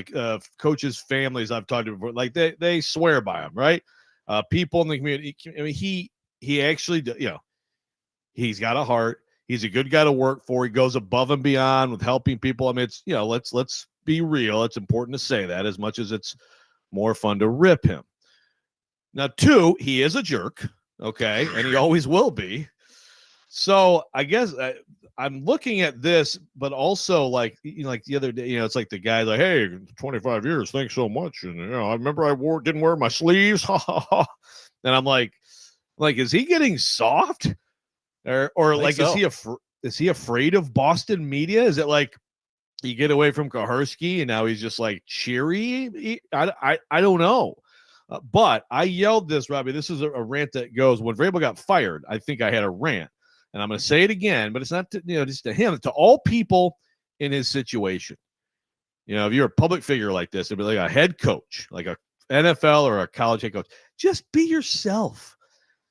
coaches' families I've talked to before, they swear by him, right? People in the community. I mean, he actually, he's got a heart. He's a good guy to work for. He goes above and beyond with helping people. I mean, it's let's be real. It's important to say that as much as it's more fun to rip him. Now, two, he is a jerk, okay, and he always will be. So I guess I'm looking at this, but also the other day, it's like the guy hey, 25 years, thanks so much. And I remember I didn't wear my sleeves. And I'm like, is he getting soft? Or so. Is he afraid of Boston media? Is it you get away from Kaharski and now he's just cheery? I don't know. But I yelled this, Robbie. This is a rant that goes, when Vrabel got fired, I think I had a rant. And I'm going to say it again, but it's not just to him, to all people in his situation. If you're a public figure like this, it'd be like a head coach, like a NFL or a college head coach. Just be yourself.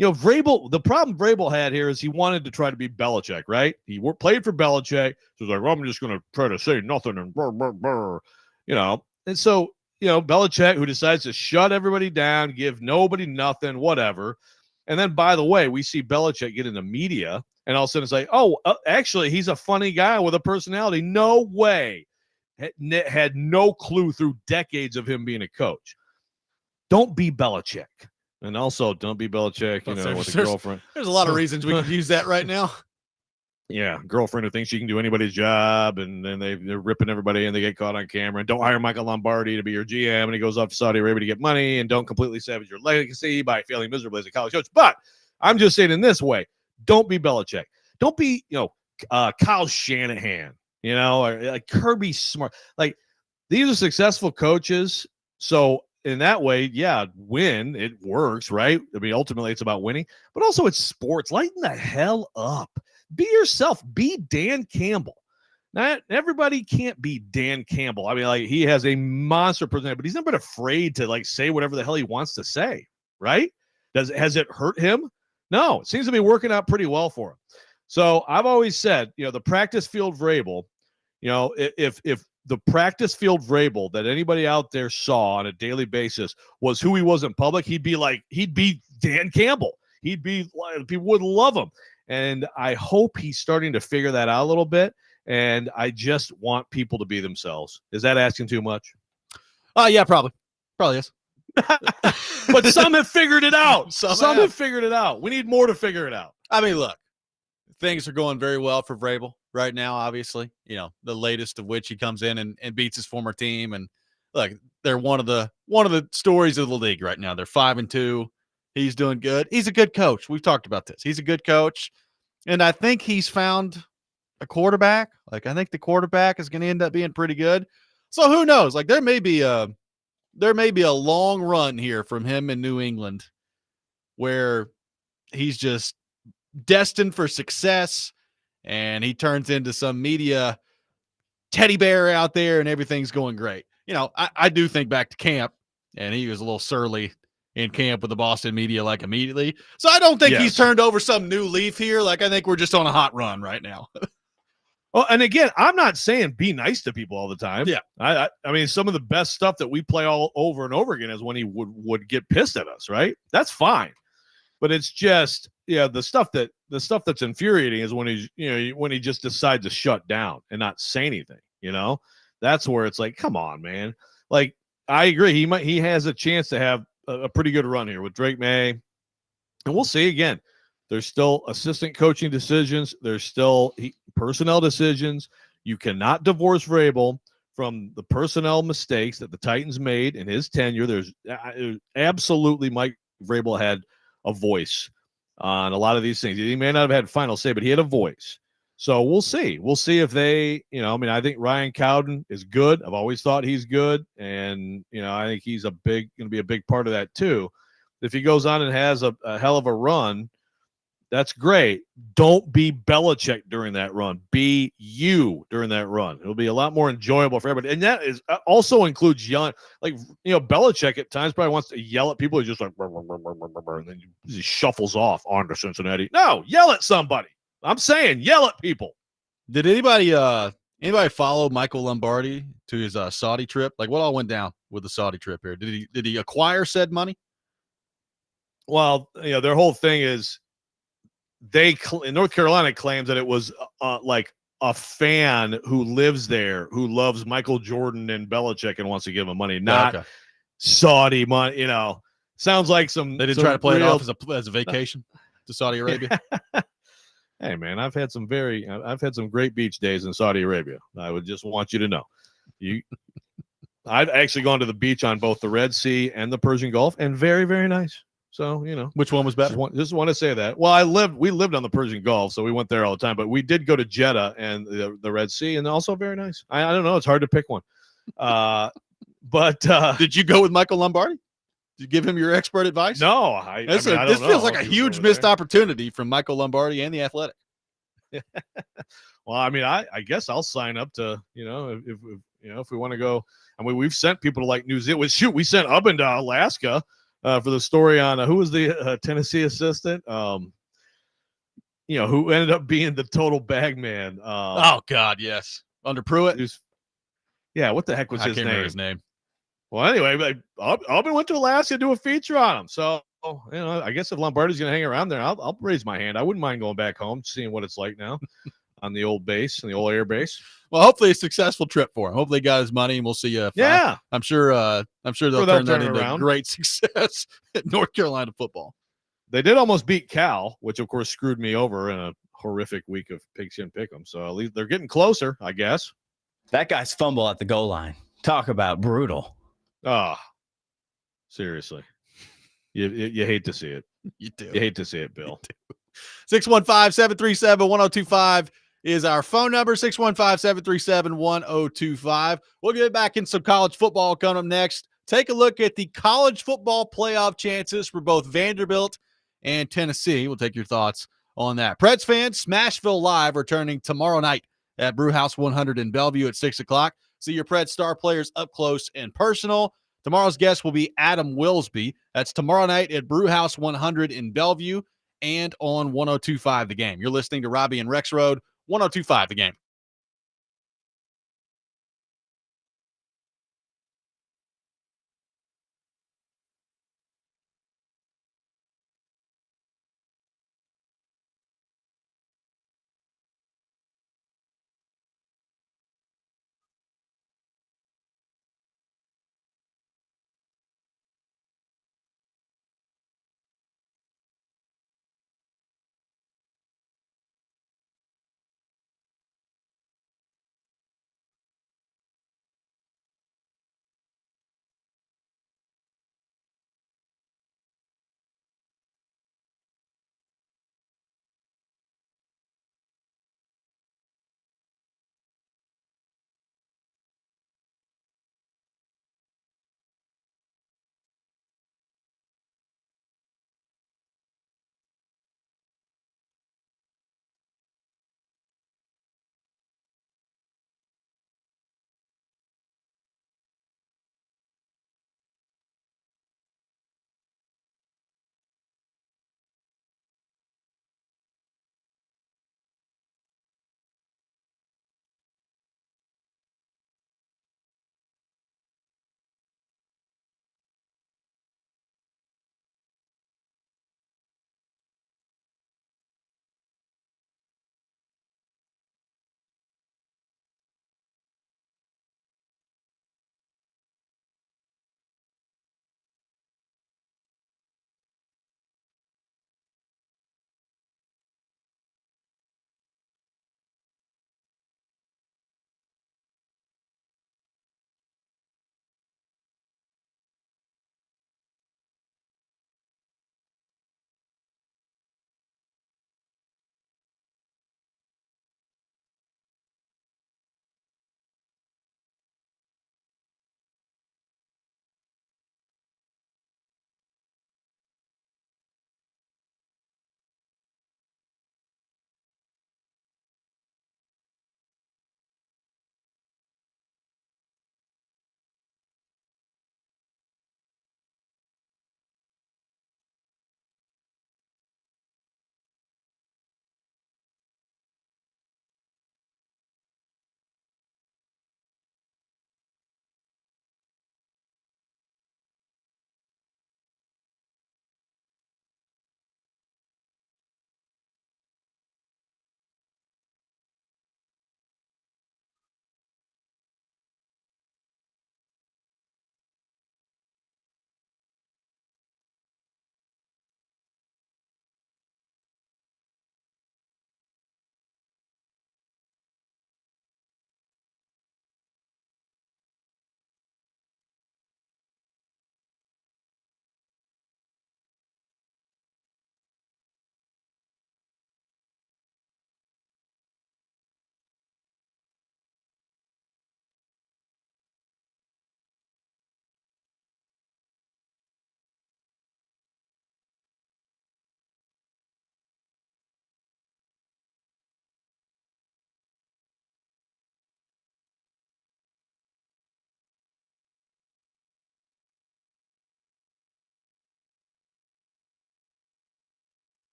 Vrabel, the problem Vrabel had here is he wanted to try to be Belichick, right? He played for Belichick. So he's like, well, I'm just going to try to say nothing and brr, brr, brr, And so, Belichick, who decides to shut everybody down, give nobody nothing, whatever. And then, by the way, we see Belichick get in the media, and all of a sudden it's like, oh, actually, he's a funny guy with a personality. No way. Had no clue through decades of him being a coach. Don't be Belichick. And also, don't be Belichick, with a girlfriend. There's a lot of reasons we could use that right now. Yeah, girlfriend who thinks she can do anybody's job, and then they're ripping everybody and they get caught on camera. And don't hire Michael Lombardi to be your GM, and he goes off to Saudi Arabia to get money, and don't completely savage your legacy by failing miserably as a college coach. But I'm just saying in this way, don't be Belichick. Don't be, Kyle Shanahan, or Kirby Smart. These are successful coaches. So in that way, yeah, win. It works, right? I mean, ultimately, it's about winning. But also, it's sports. Lighten the hell up. Be yourself. Be Dan Campbell. Not everybody can't be Dan Campbell. I mean, he has a monster personality, but he's never been afraid to say whatever the hell he wants to say, right? Has it hurt him? No, it seems to be working out pretty well for him. So I've always said, the practice field Vrabel, if the practice field Vrabel that anybody out there saw on a daily basis was who he was in public, he'd be Dan Campbell. People would love him. And I hope he's starting to figure that out a little bit. And I just want people to be themselves. Is that asking too much? Yeah, probably is. But some have figured it out. Some have figured it out. We need more to figure it out. I mean, look, things are going very well for Vrabel right now, obviously. The latest of which he comes in and beats his former team. And look, they're one of the stories of the league right now. They're 5-2. He's doing good. He's a good coach. We've talked about this. He's a good coach. And I think he's found a quarterback. Like, I think the quarterback is going to end up being pretty good. So who knows? Like, there may be a long run here from him in New England where he's just destined for success and he turns into some media teddy bear out there and everything's going great. You know, I do think back to camp, and he was a little surly in camp with the Boston media, like, immediately. So I don't think he's turned over some new leaf here. Like, I think we're just on a hot run right now. Well, and again, I'm not saying be nice to people all the time. Yeah. I mean, some of the best stuff that we play all over and over again is when he would get pissed at us, right? That's fine. But it's just, the stuff that's infuriating is when he just decides to shut down and not say anything, That's where it's like, come on, man. Like, I agree. He has a chance to have a pretty good run here with Drake May. And we'll see again. There's still assistant coaching decisions. There's still personnel decisions. You cannot divorce Vrabel from the personnel mistakes that the Titans made in his tenure. There's absolutely Mike Vrabel had a voice on a lot of these things. He may not have had final say, but he had a voice. So we'll see. We'll see if they, I think Ryan Cowden is good. I've always thought he's good. And, I think he's going to be a big part of that too. If he goes on and has a hell of a run, that's great. Don't be Belichick during that run. Be you during that run. It'll be a lot more enjoyable for everybody. And that is also includes young, like, Belichick at times probably wants to yell at people. He's just like, and then he shuffles off on to Cincinnati. No, yell at somebody. I'm saying yell at people. Did anybody follow Michael Lombardi to his Saudi trip? Like, what all went down with the Saudi trip here? Did he acquire said money? Well, their whole thing is, in North Carolina claims that it was like a fan who lives there who loves Michael Jordan and Belichick and wants to give him money, not Saudi money. Sounds like they didn't try to play it off as a vacation to Saudi Arabia. Hey man, I've had some great beach days in Saudi Arabia. I would just want you to know. I've actually gone to the beach on both the Red Sea and the Persian Gulf, and very, very nice. So, which one was better? Just want to say that. Well, we lived on the Persian Gulf, so we went there all the time, but we did go to Jeddah and the Red Sea, and also very nice. I don't know. It's hard to pick one. But did you go with Michael Lombardi? Did you give him your expert advice? No. This feels like a huge missed opportunity from Michael Lombardi and the Athletic. Well, I mean, I guess I'll sign up to, if we want to go. I mean, we've sent people to like New Zealand. Shoot, we sent Ubben to Alaska. For the story on who was the Tennessee assistant, who ended up being the total bag man. Oh God, yes, under Pruitt. What the heck was his name? His name. Well, anyway, Albin went to Alaska to do a feature on him. So, I guess if Lombardi's going to hang around there, I'll raise my hand. I wouldn't mind going back home, seeing what it's like now on the old base, on the old air base. Well, hopefully a successful trip for him. Hopefully he got his money, and we'll see. I'm sure they'll turn that into around. Great success at North Carolina football. They did almost beat Cal, which of course screwed me over in a horrific week of Pigskin Pick'em. So at least they're getting closer, I guess. That guy's fumble at the goal line. Talk about brutal. Seriously. You hate to see it. You do. You hate to see it, Bill. 615-737-1025 is our phone number, 615-737-1025. We'll get back in some college football coming up next. Take a look at the college football playoff chances for both Vanderbilt and Tennessee. We'll take your thoughts on that. Preds fans, Smashville Live returning tomorrow night at Brewhouse 100 in Bellevue at 6 o'clock. See your Preds star players up close and personal. Tomorrow's guest will be Adam Wilsby. That's tomorrow night at Brewhouse 100 in Bellevue and on 102.5 The Game. You're listening to Robby and Rexrode, 102.5 The Game.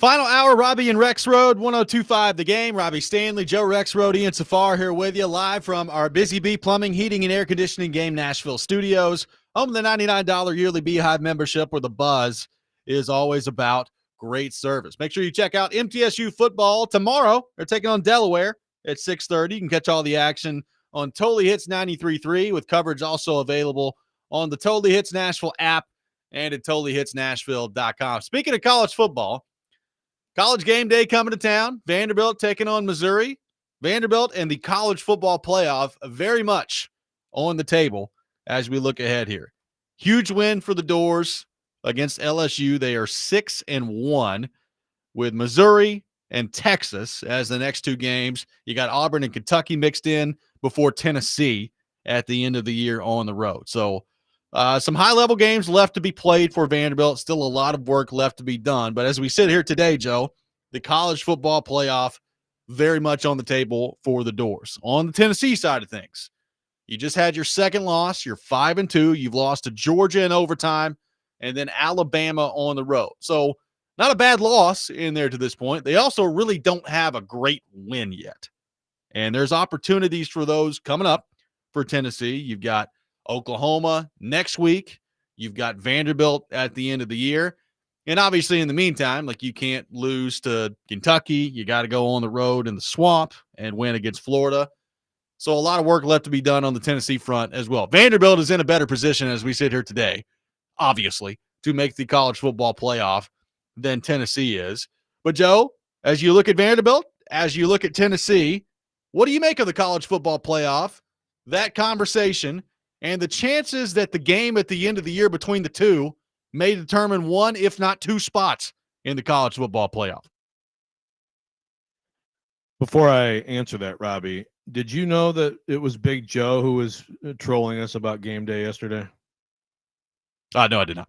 Final hour, Robby and Rexrode, 102.5 The Game. Robby Stanley, Joe Rexrode, Ian Safar here with you live from our Busy Bee Plumbing, Heating, and Air Conditioning Game Nashville studios. Home of the $99 yearly Beehive membership, where the buzz is always about great service. Make sure you check out MTSU football tomorrow. They're taking on Delaware at 6:30. You can catch all the action on Totally Hits 93.3 with coverage also available on the Totally Hits Nashville app and at totallyhitsnashville.com. Speaking of college football, college game day coming to town. Vanderbilt taking on Missouri. Vanderbilt and the college football playoff very much on the table as we look ahead here. Huge win for the Doors against LSU. They are 6-1 with Missouri and Texas as the next two games. You got Auburn and Kentucky mixed in before Tennessee at the end of the year on the road. So some high-level games left to be played for Vanderbilt. Still a lot of work left to be done. But as we sit here today, Joe, the college football playoff very much on the table for the Doors. On the Tennessee side of things, you just had your second loss. You're 5-2. You've lost to Georgia in overtime and then Alabama on the road. So not a bad loss in there to this point. They also really don't have a great win yet. And there's opportunities for those coming up for Tennessee. You've got Oklahoma next week. You've got Vanderbilt at the end of the year. And obviously in the meantime, like, you can't lose to Kentucky. You got to go on the road in the swamp and win against Florida. So a lot of work left to be done on the Tennessee front as well. Vanderbilt is in a better position as we sit here today, obviously, to make the college football playoff than Tennessee is. But Joe, as you look at Vanderbilt, as you look at Tennessee, what do you make of the college football playoff, that conversation, and the chances that the game at the end of the year between the two may determine one, if not two spots in the college football playoff? Before I answer that, Robby, did you know that it was Big Joe who was trolling us about game day yesterday? No, I did not.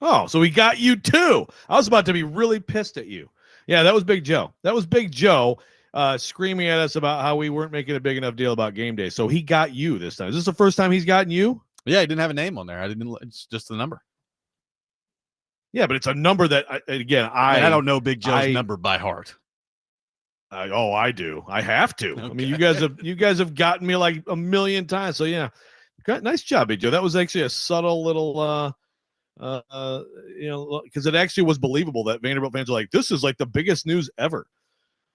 Oh, so he got you too. I was about to be really pissed at you. Yeah, that was Big Joe. That was Big Joe screaming at us about how we weren't making a big enough deal about game day. So he got you this time. Is this the first time he's gotten you? Yeah, he didn't have a name on there. It's just the number. Yeah, but it's a number that, I don't know Big Joe's number by heart. I do. I have to. Okay. I mean, you guys have gotten me like a million times. So yeah, nice job, Big Joe. That was actually a subtle little, because it actually was believable that Vanderbilt fans are like, this is like the biggest news ever.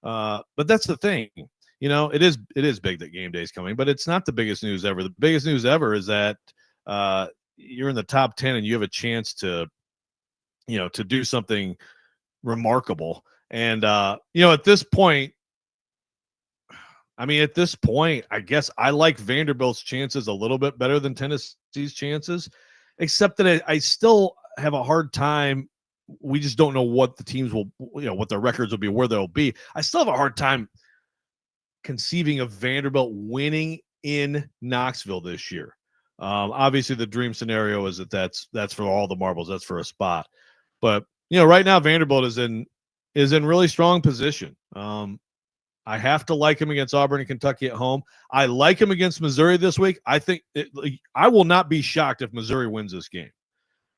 But that's the thing. It is big that game day is coming, but it's not the biggest news ever. The biggest news ever is that you're in the top 10 and you have a chance to do something remarkable. And, at this point, I guess I like Vanderbilt's chances a little bit better than Tennessee's chances, except that I still have a hard time. We just don't know what the teams will, what their records will be, where they'll be. I still have a hard time conceiving of Vanderbilt winning in Knoxville this year. Obviously the dream scenario is that's for all the marbles. That's for a spot. But, right now Vanderbilt is in really strong position. I have to like him against Auburn and Kentucky at home. I like him against Missouri this week. I think I will not be shocked if Missouri wins this game.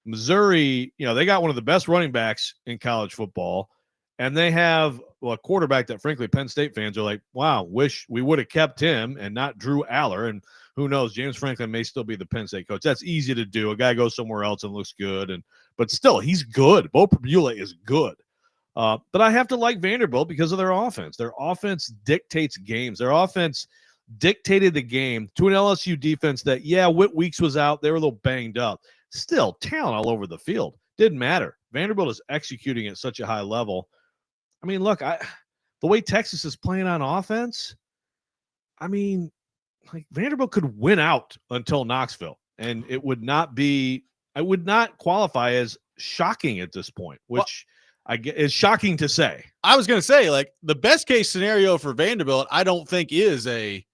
Missouri, they got one of the best running backs in college football, and they have a quarterback that, frankly, Penn State fans are like, wow, wish we would have kept him and not Drew Aller. And who knows, James Franklin may still be the Penn State coach. That's easy to do. A guy goes somewhere else and looks good, but still, he's good. Bo Prabula is good. But I have to like Vanderbilt because of their offense. Their offense dictates games. Their offense dictated the game to an LSU defense that, Whit Weeks was out. They were a little banged up. Still, talent all over the field. Didn't matter. Vanderbilt is executing at such a high level. I mean, look, the way Texas is playing on offense, Vanderbilt could win out until Knoxville, and I would not qualify as shocking at this point, which I get is shocking to say. I was going to say, like, the best case scenario for Vanderbilt, I don't think is a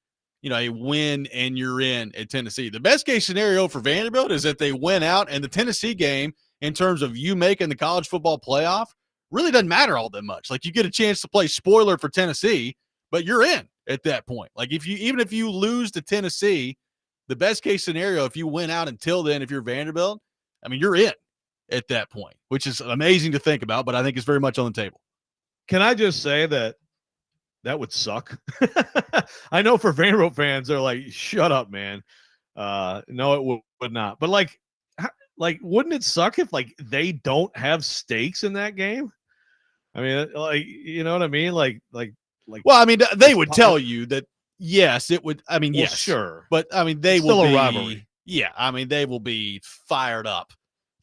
win and you're in at Tennessee. The best case scenario for Vanderbilt is that they win out, and the Tennessee game, in terms of you making the college football playoff, really doesn't matter all that much. Like, you get a chance to play spoiler for Tennessee, but you're in at that point. Like, even if you lose to Tennessee, the best case scenario, if you win out until then, if you're Vanderbilt, you're in at that point, which is amazing to think about, but I think it's very much on the table. Can I just say that would suck? I know for Vanderbilt fans, they're like, shut up, man. No, it would not. But like, wouldn't it suck if like they don't have stakes in that game? I mean, like, you know what I mean? Like. Well, I mean, they would tell you that yes, it would. I mean, well, yes, sure, but I mean, they it's will still be a rivalry. Yeah, I mean, they will be fired up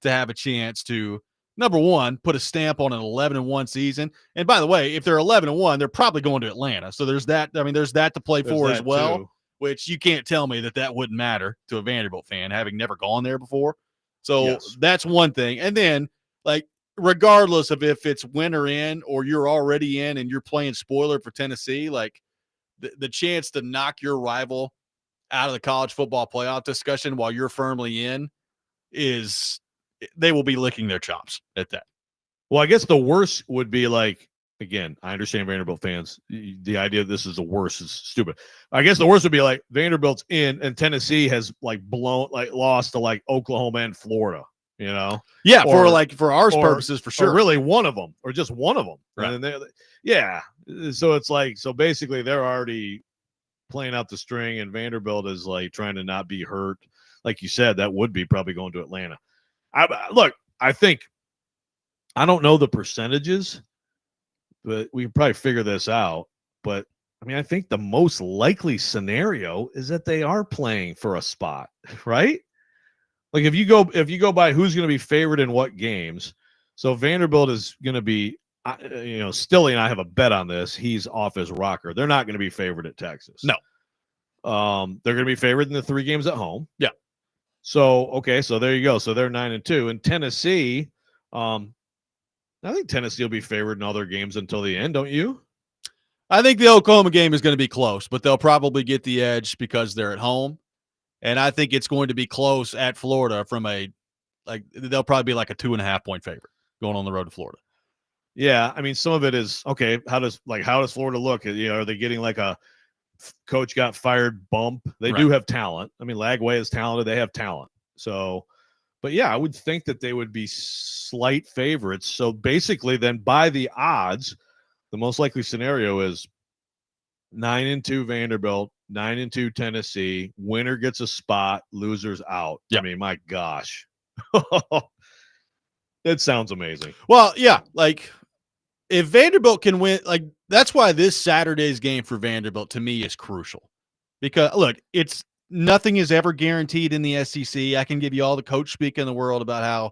to have a chance to, number one, put a stamp on an 11-1 season. And by the way, if they're 11-1, they're probably going to Atlanta. So there's that. I mean, there's that to play for as well. Too. Which you can't tell me that wouldn't matter to a Vanderbilt fan having never gone there before. So yes. That's one thing. And then, like, regardless of if it's winter in or you're already in and you're playing spoiler for Tennessee, like the chance to knock your rival out of the college football playoff discussion while you're firmly in they will be licking their chops at that. Well, I guess the worst would be like, again, I understand Vanderbilt fans. The idea that this is the worst is stupid. I guess the worst would be like Vanderbilt's in and Tennessee has like lost to like Oklahoma and Florida, you know? Yeah. For our purposes, for sure. Or really one of them or just one of them. Right. And yeah. So it's like, so basically they're already playing out the string and Vanderbilt is like trying to not be hurt. Like you said, that would be probably going to Atlanta. I think, I don't know the percentages, but we can probably figure this out. But I mean, I think the most likely scenario is that they are playing for a spot, right? Like if you go by who's going to be favored in what games. So Vanderbilt is going to be, Stilly and I have a bet on this. He's off his rocker. They're not going to be favored at Texas. No. They're going to be favored in the 3 games at home. Yeah. So, okay. So there you go. So they're 9-2 and Tennessee. I think Tennessee will be favored in all their games until the end, don't you? I think the Oklahoma game is going to be close, but they'll probably get the edge because they're at home. And I think it's going to be close at Florida they'll probably be like a 2.5 point favorite going on the road to Florida. Yeah. I mean, some of it is, okay, how does Florida look? Are they getting like a coach got fired bump? They do have talent. I mean, Lagway is talented. They have talent. So, but yeah, I would think that they would be slight favorites. So basically then by the odds, the most likely scenario is 9-2 Vanderbilt, 9-2 Tennessee, winner gets a spot, losers out. Yep. I mean, my gosh. It sounds amazing. Well, yeah, like if Vanderbilt can win, like that's why this Saturday's game for Vanderbilt to me is crucial. Because look, nothing is ever guaranteed in the SEC. I can give you all the coach speak in the world about how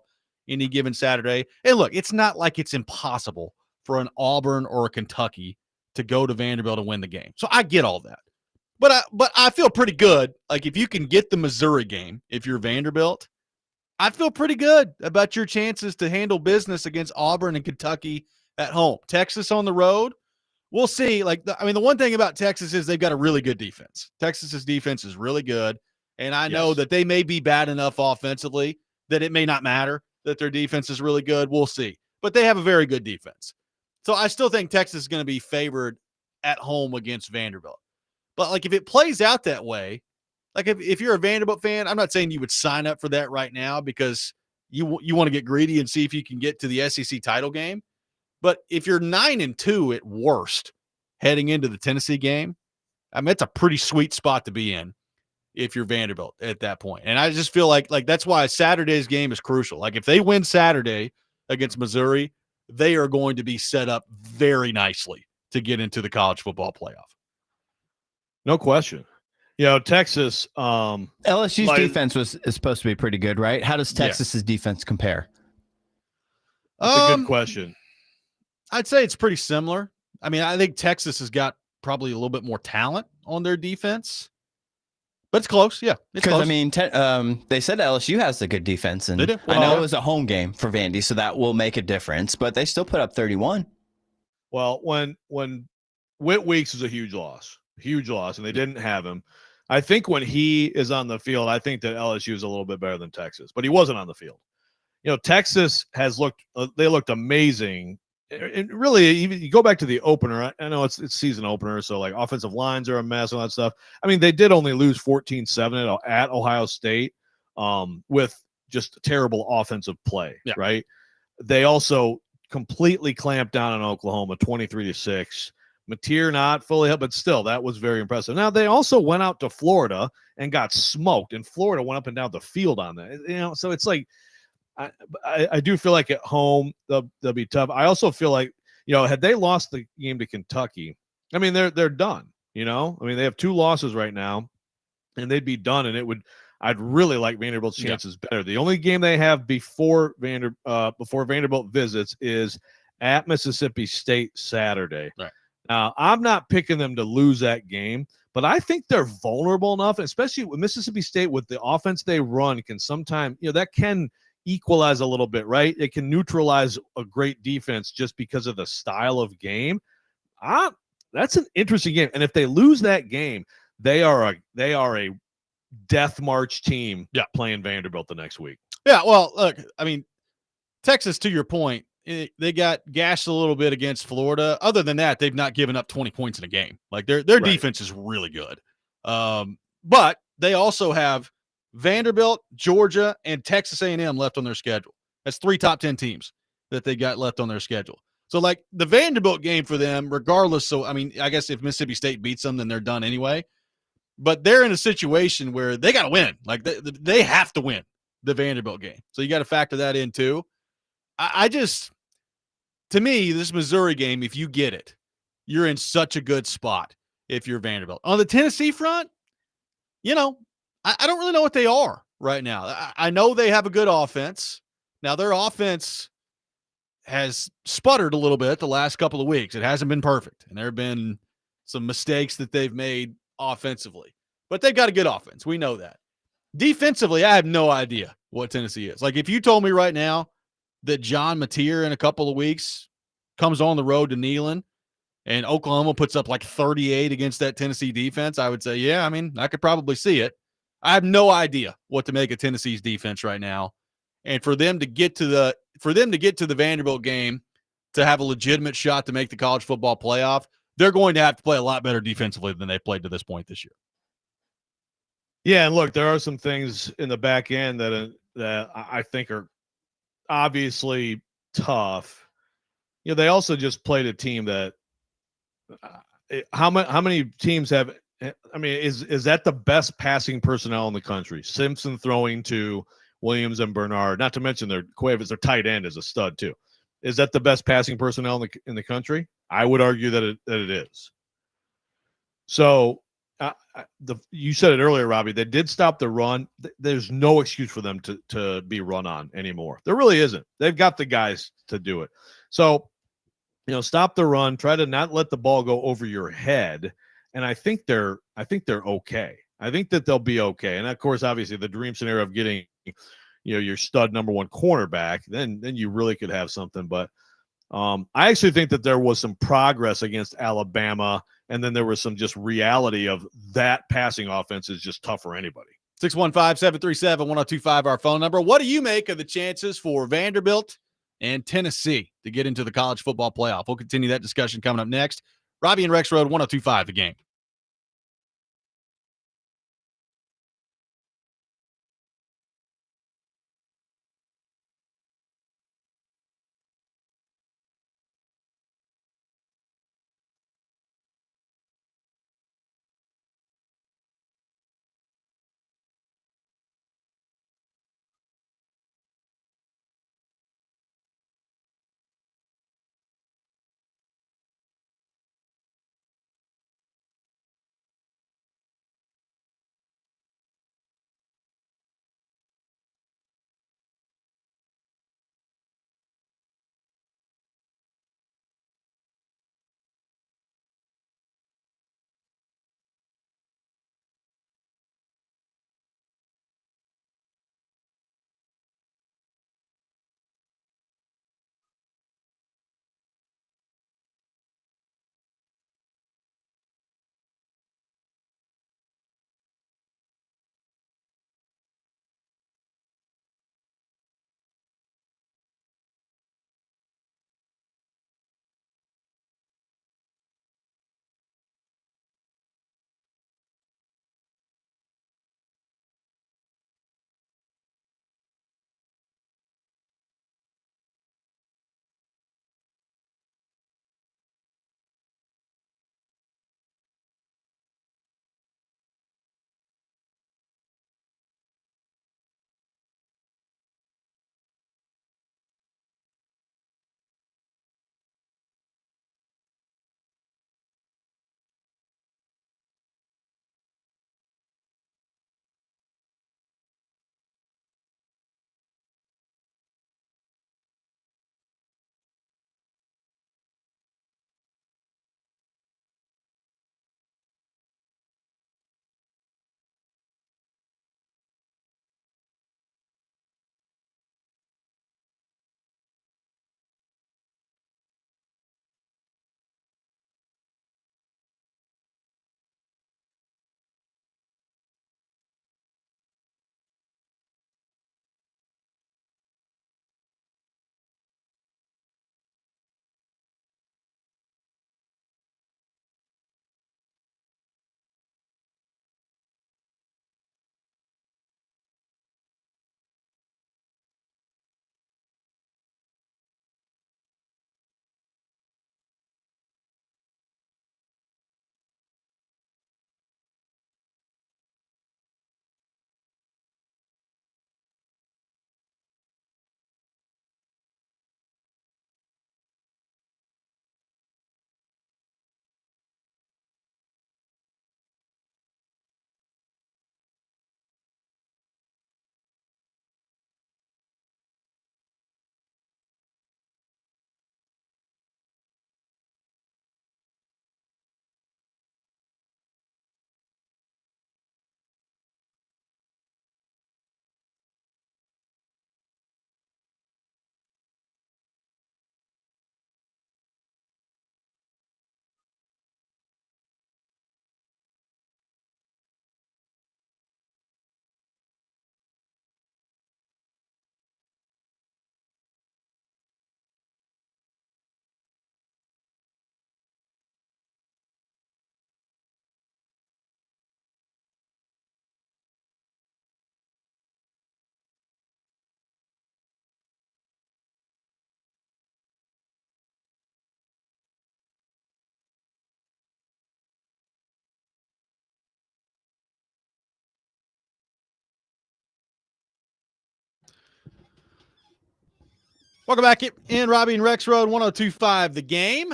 any given Saturday. And look, it's not like it's impossible for an Auburn or a Kentucky to go to Vanderbilt and win the game. So I get all that. But I feel pretty good. Like if you can get the Missouri game, if you're Vanderbilt, I feel pretty good about your chances to handle business against Auburn and Kentucky at home. Texas on the road, we'll see. The one thing about Texas is they've got a really good defense. Texas's defense is really good, and I know that they may be bad enough offensively that it may not matter that their defense is really good. We'll see. But they have a very good defense. So I still think Texas is going to be favored at home against Vanderbilt. But, like, if it plays out that way, like if you're a Vanderbilt fan, I'm not saying you would sign up for that right now because you want to get greedy and see if you can get to the SEC title game. But if you're 9-2 at worst heading into the Tennessee game, I mean, it's a pretty sweet spot to be in if you're Vanderbilt at that point. And I just feel like that's why Saturday's game is crucial. Like if they win Saturday against Missouri, they are going to be set up very nicely to get into the college football playoff. No question. Texas. LSU's defense is supposed to be pretty good, right? How does Texas's defense compare? That's a good question. I'd say it's pretty similar. I mean, I think Texas has got probably a little bit more talent on their defense, but it's close. Yeah, it's close. I mean, they said LSU has a good defense, and they do. I know it was a home game for Vandy, so that will make a difference. But they still put up 31. Well, when Whit Weeks was a huge loss, and they didn't have him. I think when he is on the field, I think that LSU is a little bit better than Texas, but he wasn't on the field. Texas has they looked amazing. And really, even you go back to the opener, I know it's season opener, so like offensive lines are a mess and all that stuff. I mean, they did only lose 14-7 at Ohio State with just terrible offensive play, Yeah. right? They also completely clamped down on Oklahoma, 23-6. Mateer not fully up, but still, that was very impressive. Now, they also went out to Florida and got smoked, and Florida went up and down the field on that. So it's like I do feel like at home they'll be tough. I also feel like, had they lost the game to Kentucky, I mean, they're done, I mean, they have 2 losses right now, and they'd be done, and I'd really like Vanderbilt's chances better. The only game they have before Vanderbilt visits is at Mississippi State Saturday. Right. Now, I'm not picking them to lose that game, but I think they're vulnerable enough, especially with Mississippi State, with the offense they run, can sometimes, that can equalize a little bit, right? It can neutralize a great defense just because of the style of game. That's an interesting game. And if they lose that game, they are a death march team playing Vanderbilt the next week. Yeah, well, look, I mean, Texas, to your point, they got gashed a little bit against Florida. Other than that, they've not given up 20 points in a game. Like their defense is really good. But they also have Vanderbilt, Georgia, and Texas A&M left on their schedule. That's 3 top 10 teams that they got left on their schedule. So, like, the Vanderbilt game for them, regardless, so, I mean, I guess if Mississippi State beats them, then they're done anyway. But they're in a situation where they got to win. Like, they have to win the Vanderbilt game. So you got to factor that in, too. To me, this Missouri game, if you get it, you're in such a good spot if you're Vanderbilt. On the Tennessee front, I don't really know what they are right now. I know they have a good offense. Now, their offense has sputtered a little bit the last couple of weeks. It hasn't been perfect, and there have been some mistakes that they've made offensively. But they've got a good offense. We know that. Defensively, I have no idea what Tennessee is. Like, if you told me right now that John Mateer in a couple of weeks comes on the road to Neyland and Oklahoma puts up like 38 against that Tennessee defense, I would say, yeah, I mean, I could probably see it. I have no idea what to make of Tennessee's defense right now. And for them to get to the Vanderbilt game to have a legitimate shot to make the college football playoff, they're going to have to play a lot better defensively than they've played to this point this year. Yeah, and look, there are some things in the back end that I think are obviously tough. They also just played a team that how many teams have? I mean, is that the best passing personnel in the country? Simpson throwing to Williams and Bernard, not to mention their Cuevas, their tight end is a stud too. Is that the best passing personnel in the country? I would argue that it is. So you said it earlier, Robbie. They did stop the run. There's no excuse for them to be run on anymore. There really isn't. They've got the guys to do it. So, stop the run. Try to not let the ball go over your head. And I think they're okay. I think that they'll be okay. And of course, obviously, the dream scenario of getting, your stud number 1 cornerback, then you really could have something. But I actually think that there was some progress against Alabama, and then there was some just reality of that passing offense is just tough for anybody. 615-737-1025, our phone number. What do you make of the chances for Vanderbilt and Tennessee to get into the college football playoff? We'll continue that discussion coming up next. Robby and Rexrode, 1025, the game. Welcome back in Robby and Rexrode 102.5 The Game.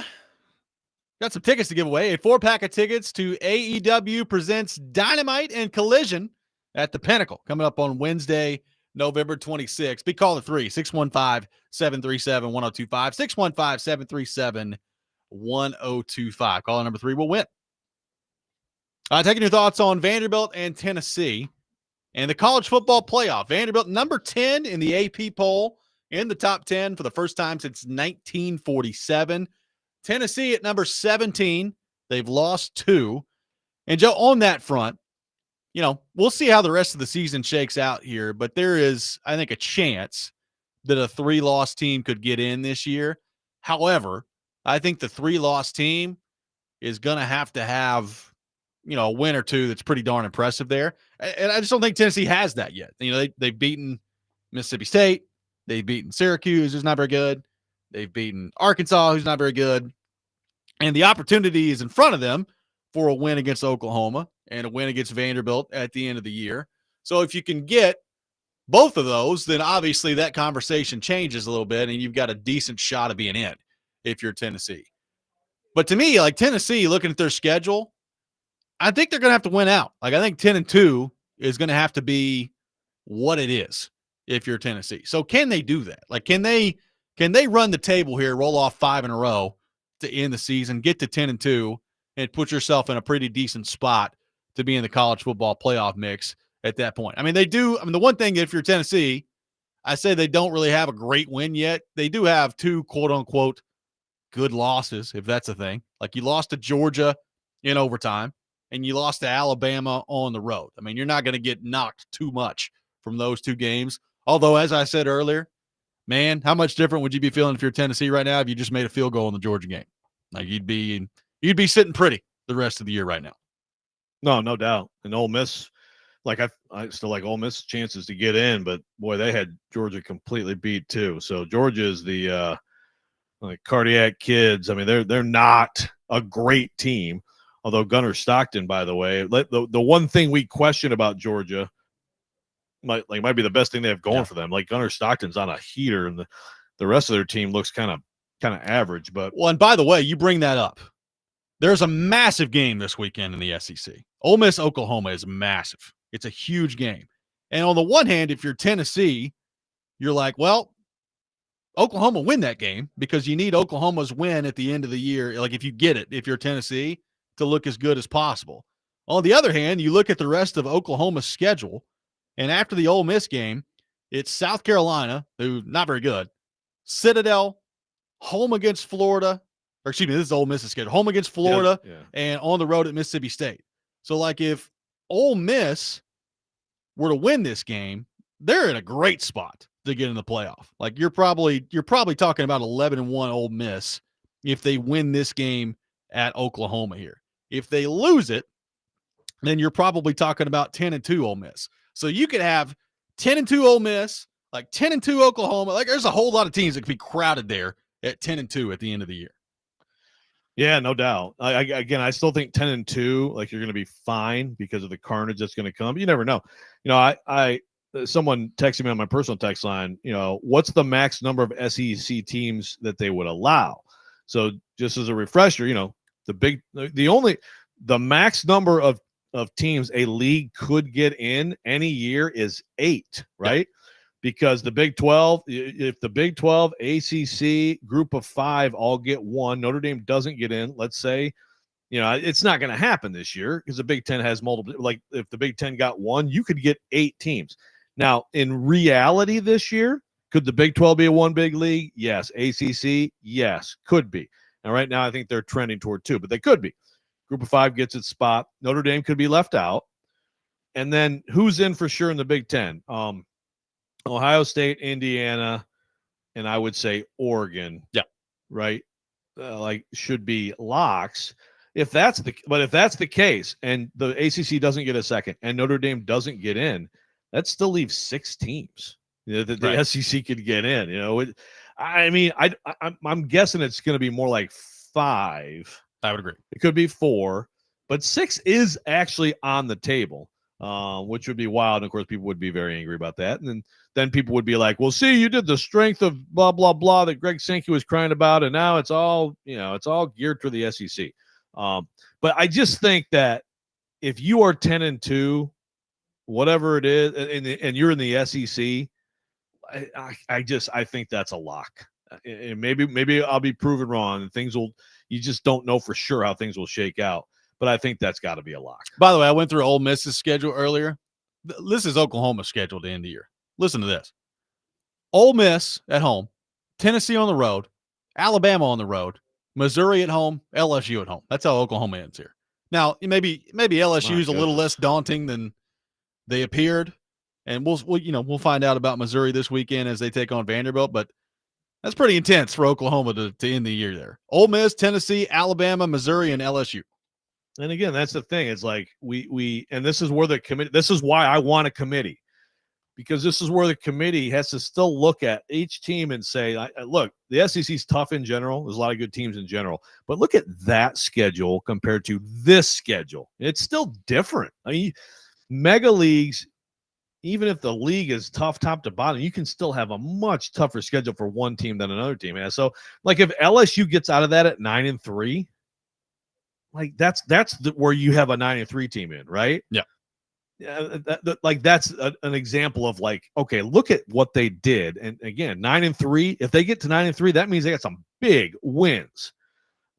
Got some tickets to give away. A 4-pack of tickets to AEW presents Dynamite and Collision at the Pinnacle coming up on Wednesday, November 26th. Big call at 3-615-737-1025. 615-737-1025. Caller number 3 will win. Taking your thoughts on Vanderbilt and Tennessee and the college football playoff. Vanderbilt number 10 in the AP poll, in the top 10 for the first time since 1947. Tennessee at number 17. They've lost 2. And Joe, on that front, we'll see how the rest of the season shakes out here, but there is, I think, a chance that a 3-loss team could get in this year. However, I think the 3-loss team is going to have a win or two that's pretty darn impressive there. And I just don't think Tennessee has that yet. They've beaten Mississippi State. They've beaten Syracuse, who's not very good. They've beaten Arkansas, who's not very good. And the opportunity is in front of them for a win against Oklahoma and a win against Vanderbilt at the end of the year. So if you can get both of those, then obviously that conversation changes a little bit, and you've got a decent shot of being in if you're Tennessee. But to me, like Tennessee, looking at their schedule, I think they're going to have to win out. Like I think 10-2 is going to have to be what it is if you're Tennessee. So can they do that? Like can they run the table here, roll off 5 in a row to end the season, get to 10-2, and put yourself in a pretty decent spot to be in the college football playoff mix at that point? I mean, they do. I mean, the one thing, if you're Tennessee, I say they don't really have a great win yet. They do have 2 quote-unquote good losses, if that's a thing. Like you lost to Georgia in overtime, and you lost to Alabama on the road. I mean, you're not going to get knocked too much from those 2 games. Although, as I said earlier, man, how much different would you be feeling if you're Tennessee right now if you just made a field goal in the Georgia game? Like you'd be sitting pretty the rest of the year right now. No doubt. And Ole Miss, like I still like Ole Miss chances to get in, but boy, they had Georgia completely beat too. So Georgia is the like cardiac kids. I mean, they're not a great team. Although Gunnar Stockton, by the way, the one thing we question about Georgia might be the best thing they have going for them. Like Gunnar Stockton's on a heater, and the rest of their team looks kind of average. But and by the way, you bring that up. There's a massive game this weekend in the SEC. Ole Miss Oklahoma is massive. It's a huge game. And on the one hand, if you're Tennessee, you're like, well, Oklahoma win that game because you need Oklahoma's win at the end of the year. Like if you get it, if you're Tennessee, to look as good as possible. On the other hand, you look at the rest of Oklahoma's schedule, and after the Ole Miss game, it's South Carolina, who not very good, Citadel, home against Florida, or excuse me, this is Ole Miss's schedule, home against Florida, and on the road at Mississippi State. So, like, if Ole Miss were to win this game, they're in a great spot to get in the playoff. Like, you're probably talking about 11-1 Ole Miss if they win this game at Oklahoma here. If they lose it, then you're probably talking about 10-2 Ole Miss. So you could have 10-2 Ole Miss, like 10-2 Oklahoma. Like there's a whole lot of teams that could be crowded there at 10-2 at the end of the year. Yeah, no doubt. I still think 10-2, like you're going to be fine because of the carnage that's going to come. You never know. Someone texted me on my personal text line, what's the max number of SEC teams that they would allow? So just as a refresher, the max number of teams a league could get in any year is 8, right? Yep. Because the Big 12, if the Big 12, ACC, group of 5 all get 1, Notre Dame doesn't get in, let's say, it's not going to happen this year because the Big 10 has multiple. Like if the Big 10 got 1, you could get 8 teams. Now, in reality this year, could the Big 12 be a 1 big league? Yes. ACC? Yes. Could be. And right now I think they're trending toward 2, but they could be. Group of 5 gets its spot. Notre Dame could be left out. And then who's in for sure in the Big 10? Ohio State, Indiana, and I would say Oregon. Yeah. Right? Should be locks. If that's the case and the ACC doesn't get a second and Notre Dame doesn't get in, that still leaves 6 teams that the SEC could get in. I'm guessing it's going to be more like 5. I would agree. It could be 4, but 6 is actually on the table. which would be wild. And of course, people would be very angry about that. And then people would be like, well, see, you did the strength of blah, blah, blah that Greg Sankey was crying about. And now it's all geared to the SEC. But I just think that if you are 10-2, whatever it is, and you're in the SEC, I think that's a lock. And maybe I'll be proven wrong, and you just don't know for sure how things will shake out. But I think that's got to be a lock. By the way, I went through Ole Miss's schedule earlier. This is Oklahoma's schedule to end the year. Listen to this. Ole Miss at home, Tennessee on the road, Alabama on the road, Missouri at home, LSU at home. That's how Oklahoma ends here. Now, maybe LSU is a little less daunting than they appeared, and we'll find out about Missouri this weekend as they take on Vanderbilt, but that's pretty intense for Oklahoma to end the year there. Ole Miss, Tennessee, Alabama, Missouri, and LSU. And again, that's the thing. It's like and this is where the committee, this is why I want a committee, because this is where the committee has to still look at each team and say, look, the SEC's tough in general. There's a lot of good teams in general, but look at that schedule compared to this schedule. It's still different. I mean, mega leagues, even if the league is tough top to bottom, you can still have a much tougher schedule for one team than another team has. So like if LSU gets out of that at 9-3, like that's where you have a 9-3 team in, right? Yeah. That's an example of like, okay, look at what they did. And again, 9-3, if they get to 9-3, that means they got some big wins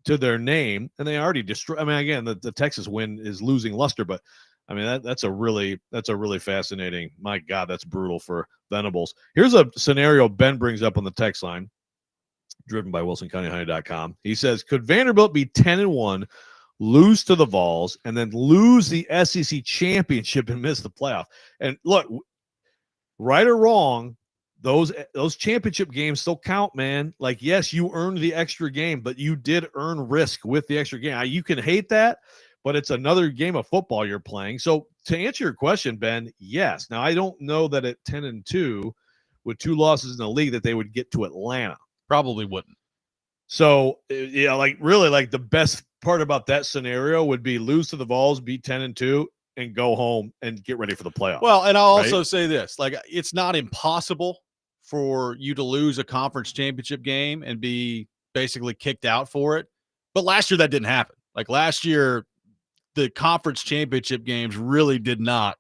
to their name, and they already destroy. I mean, again, the Texas win is losing luster, but I mean, that's a really fascinating. My God, that's brutal for Venables. Here's a scenario Ben brings up on the text line, driven by WilsonCountyHoney.com. He says, could Vanderbilt be 10-1, lose to the Vols, and then lose the SEC championship and miss the playoff? And look, right or wrong, those championship games still count, man. Like, yes, you earned the extra game, but you did earn risk with the extra game. You can hate that, but it's another game of football you're playing. So to answer your question, Ben, yes. Now, I don't know that at 10-2 with 2 losses in the league that they would get to Atlanta. Probably wouldn't. So, yeah, like really like the best part about that scenario would be lose to the Vols, be 10-2, and go home and get ready for the playoffs. Well, and I'll also say this, like, it's not impossible for you to lose a conference championship game and be basically kicked out for it. But last year that didn't happen. Like last year, the conference championship games really did not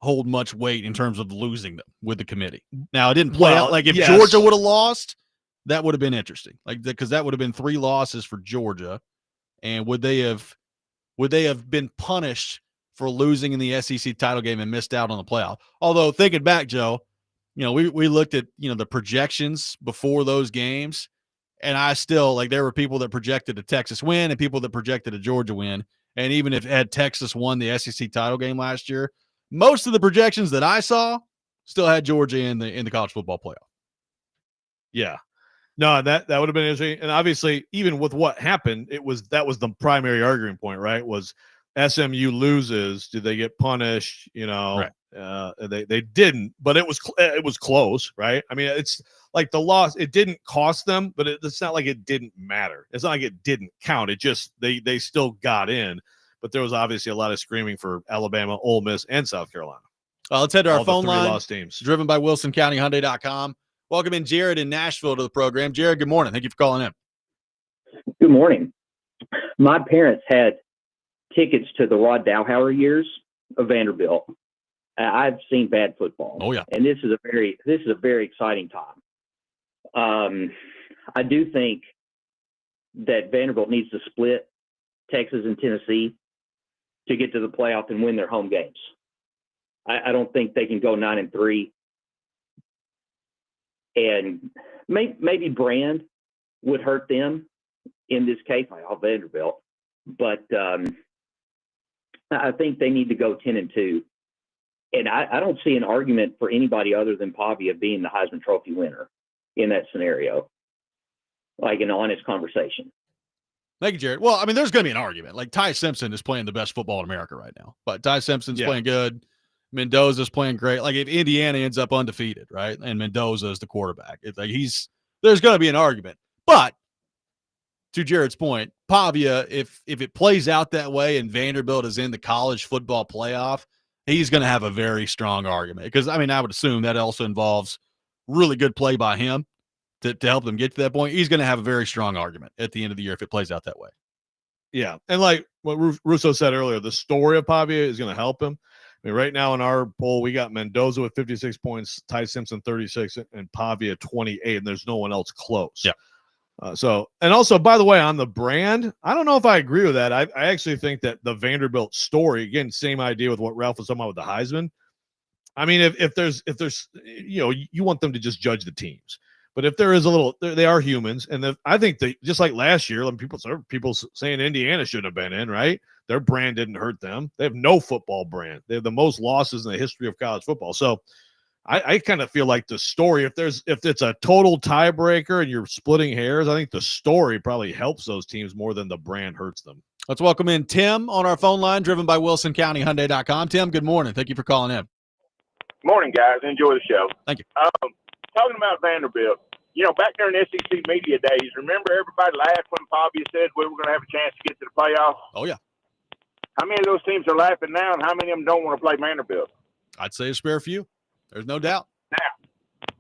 hold much weight in terms of losing them with the committee. Now, it didn't play out like if Georgia would have lost, that would have been interesting. Like, because that would have been 3 losses for Georgia. And would they have been punished for losing in the SEC title game and missed out on the playoff? Although thinking back, Joe, we looked at, the projections before those games, and I still, like, there were people that projected a Texas win and people that projected a Georgia win. And even if had Texas won the SEC title game last year, most of the projections that I saw still had Georgia in the college football playoff. Yeah. No, that would have been interesting. And obviously, even with what happened, that was the primary arguing point, right? Was SMU loses, do they get punished? Right. They didn't, but it was close, right? I mean, it's like the loss, it didn't cost them, but it's not like it didn't matter. It's not like it didn't count. It just they still got in, but there was obviously a lot of screaming for Alabama, Ole Miss, and South Carolina. Let's head to our phone line. Lost teams. Driven by WilsonCountyHyundai.com. Welcome in Jared in Nashville to the program. Jared, good morning. Thank you for calling in. Good morning. My parents had tickets to the Rod Dowhauer years of Vanderbilt. I've seen bad football. Oh yeah, and this is a very exciting time. I do think that Vanderbilt needs to split Texas and Tennessee to get to the playoff and win their home games. I don't think they can go 9-3. And maybe brand would hurt them in this case, like Vanderbilt. But I think they need to go 10-2. And I don't see an argument for anybody other than Pavia being the Heisman Trophy winner in that scenario, like an honest conversation. Thank you, Jared. Well, I mean, there's going to be an argument. Like, Ty Simpson is playing the best football in America right now. But Ty Simpson's playing good. Mendoza's playing great. Like, if Indiana ends up undefeated, right, and Mendoza is the quarterback, it's like there's going to be an argument. But to Jared's point, Pavia, if it plays out that way and Vanderbilt is in the college football playoff, he's going to have a very strong argument because, I mean, I would assume that also involves really good play by him to help them get to that point. He's going to have a very strong argument at the end of the year if it plays out that way. Yeah. And like what Russo said earlier, the story of Pavia is going to help him. I mean, right now in our poll, we got Mendoza with 56 points, Ty Simpson 36, and Pavia 28, and there's no one else close. Yeah. And also, by the way, on the brand, I don't know if I agree with that. I actually think that the Vanderbilt story, again, same idea with what Ralph was talking about with the Heisman. I mean, if there's, you want them to just judge the teams. But if there is a little, they are humans, and I think they just like last year. People saying Indiana shouldn't have been in, right? Their brand didn't hurt them. They have no football brand. They have the most losses in the history of college football. So I kind of feel like the story, if it's a total tiebreaker and you're splitting hairs, I think the story probably helps those teams more than the brand hurts them. Let's welcome in Tim on our phone line, driven by WilsonCountyHyundai.com. Tim, good morning. Thank you for calling in. Morning, guys. Enjoy the show. Thank you. Talking about Vanderbilt, back during SEC media days, remember everybody laughed when Pavia said we were going to have a chance to get to the playoffs? Oh, yeah. How many of those teams are laughing now, and how many of them don't want to play Vanderbilt? I'd say a spare few. There's no doubt.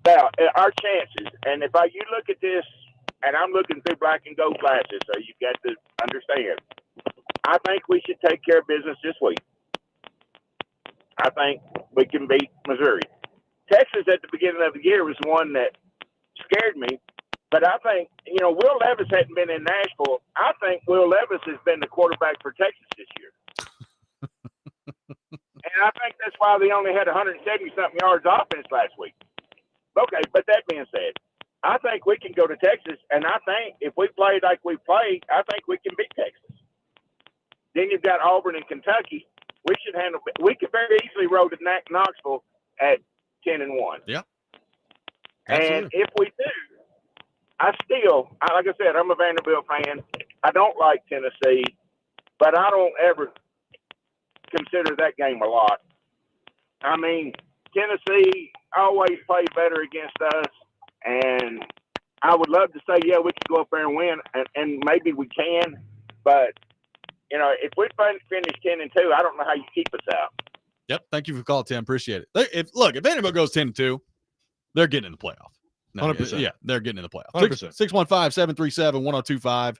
Now, our chances, and you look at this, and I'm looking through black and gold glasses, so you've got to understand. I think we should take care of business this week. I think we can beat Missouri. Texas at the beginning of the year was one that scared me, but I think, Will Levis hadn't been in Nashville. I think Will Levis has been the quarterback for Texas this year. And I think that's why they only had 170-something yards offense last week. Okay, but that being said, I think we can go to Texas, and I think if we play like we played, I think we can beat Texas. Then you've got Auburn and Kentucky. We could very easily roll to Knoxville at 10-1. Yeah. Absolutely. And if we do, like I said, I'm a Vanderbilt fan. I don't like Tennessee, but I don't ever consider that game a lot. I mean, Tennessee always play better against us, and I would love to say, yeah, we could go up there and win, and maybe we can, but if we finish 10-2, I don't know how you keep us out. Yep. Thank you for calling, Tim. Appreciate it. If Vanderbilt goes 10-2, they're getting in the playoff. 100%. Yeah, they're getting in the playoff. 100%. 615-737-1025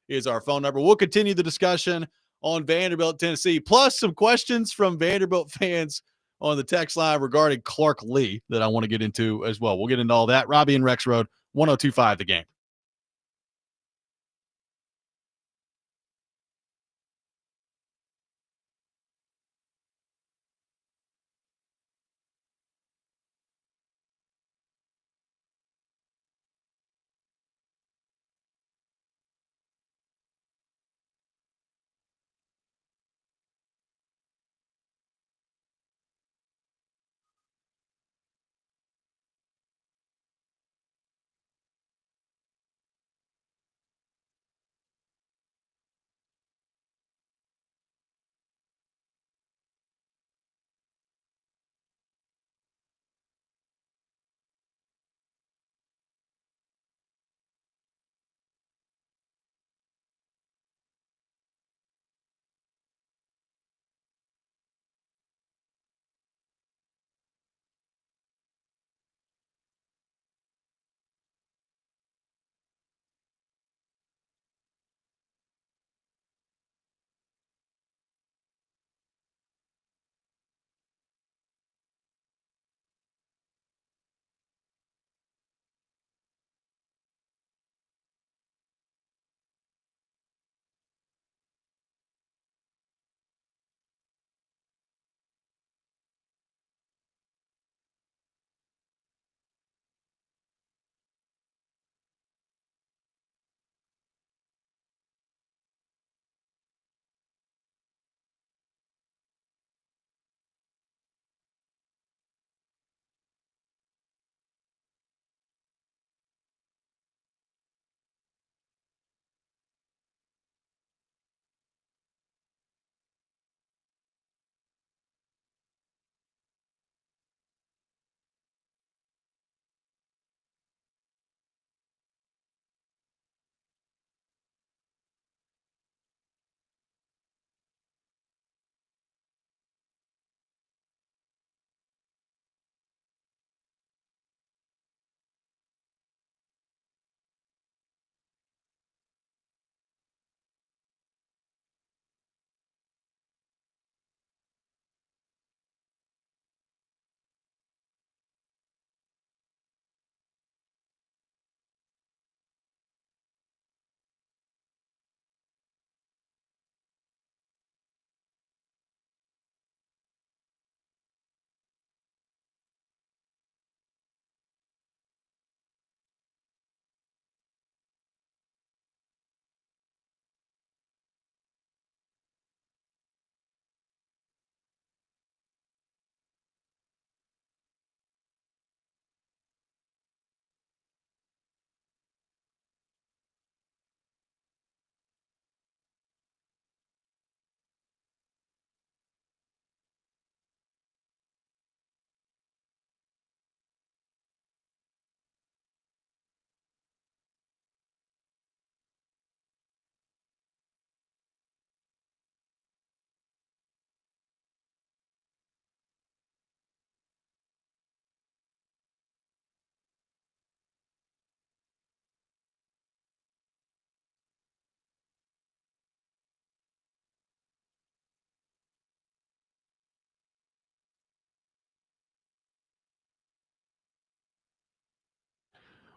is our phone number. We'll continue the discussion on Vanderbilt, Tennessee, plus some questions from Vanderbilt fans on the text line regarding Clark Lee that I want to get into as well. We'll get into all that. Robby and Rexrode, 1025 The Game.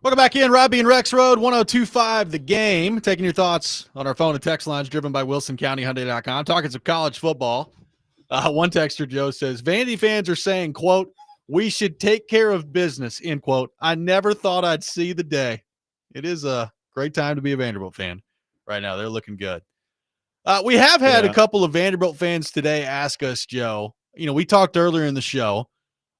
Welcome back in, Robby and Rexrode, 102.5 The Game. Taking your thoughts on our phone and text lines driven by WilsonCountyHyundai.com. Talking some college football. One texter, Joe, says, Vandy fans are saying, quote, we should take care of business, end quote. I never thought I'd see the day. It is a great time to be a Vanderbilt fan right now. They're looking good. We have had a couple of Vanderbilt fans today ask us, Joe, we talked earlier in the show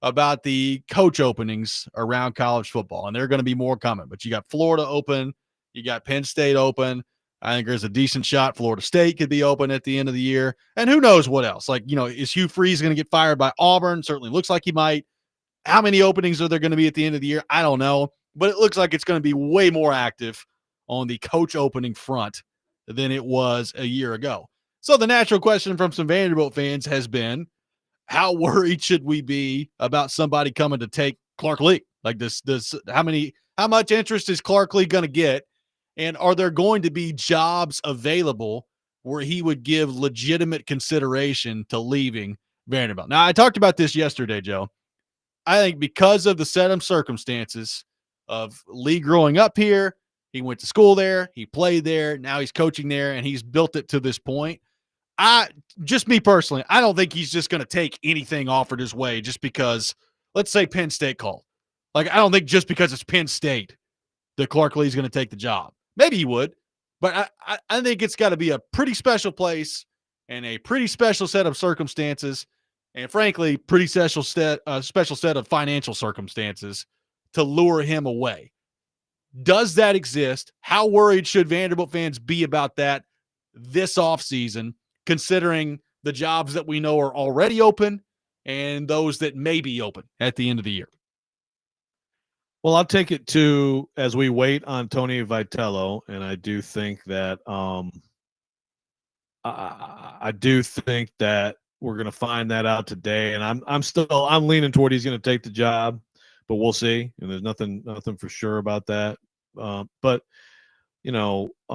about the coach openings around college football, and there are going to be more coming. But you got Florida open. You got Penn State open. I think there's a decent shot Florida State could be open at the end of the year. And who knows what else? Is Hugh Freeze going to get fired by Auburn? Certainly looks like he might. How many openings are there going to be at the end of the year? I don't know. But it looks like it's going to be way more active on the coach opening front than it was a year ago. So the natural question from some Vanderbilt fans has been, how worried should we be about somebody coming to take Clark Lee? Like how much interest is Clark Lee going to get? And are there going to be jobs available where he would give legitimate consideration to leaving Vanderbilt? Now, I talked about this yesterday, Joe. I think because of the set of circumstances of Lee growing up here, he went to school there, he played there, now he's coaching there, and he's built it to this point. Just me personally, I don't think he's just going to take anything offered his way just because, let's say Penn State called. I don't think just because it's Penn State that Clark Lee's going to take the job. Maybe he would, but I think it's got to be a pretty special place and a pretty special set of circumstances and, frankly, pretty special set of financial circumstances to lure him away. Does that exist? How worried should Vanderbilt fans be about that this offseason, considering the jobs that we know are already open and those that may be open at the end of the year? Well, I'll take it to as we wait on Tony Vitello, and I do think that I do think that we're going to find that out today, and I'm leaning toward he's going to take the job, but we'll see. And there's nothing for sure about that. But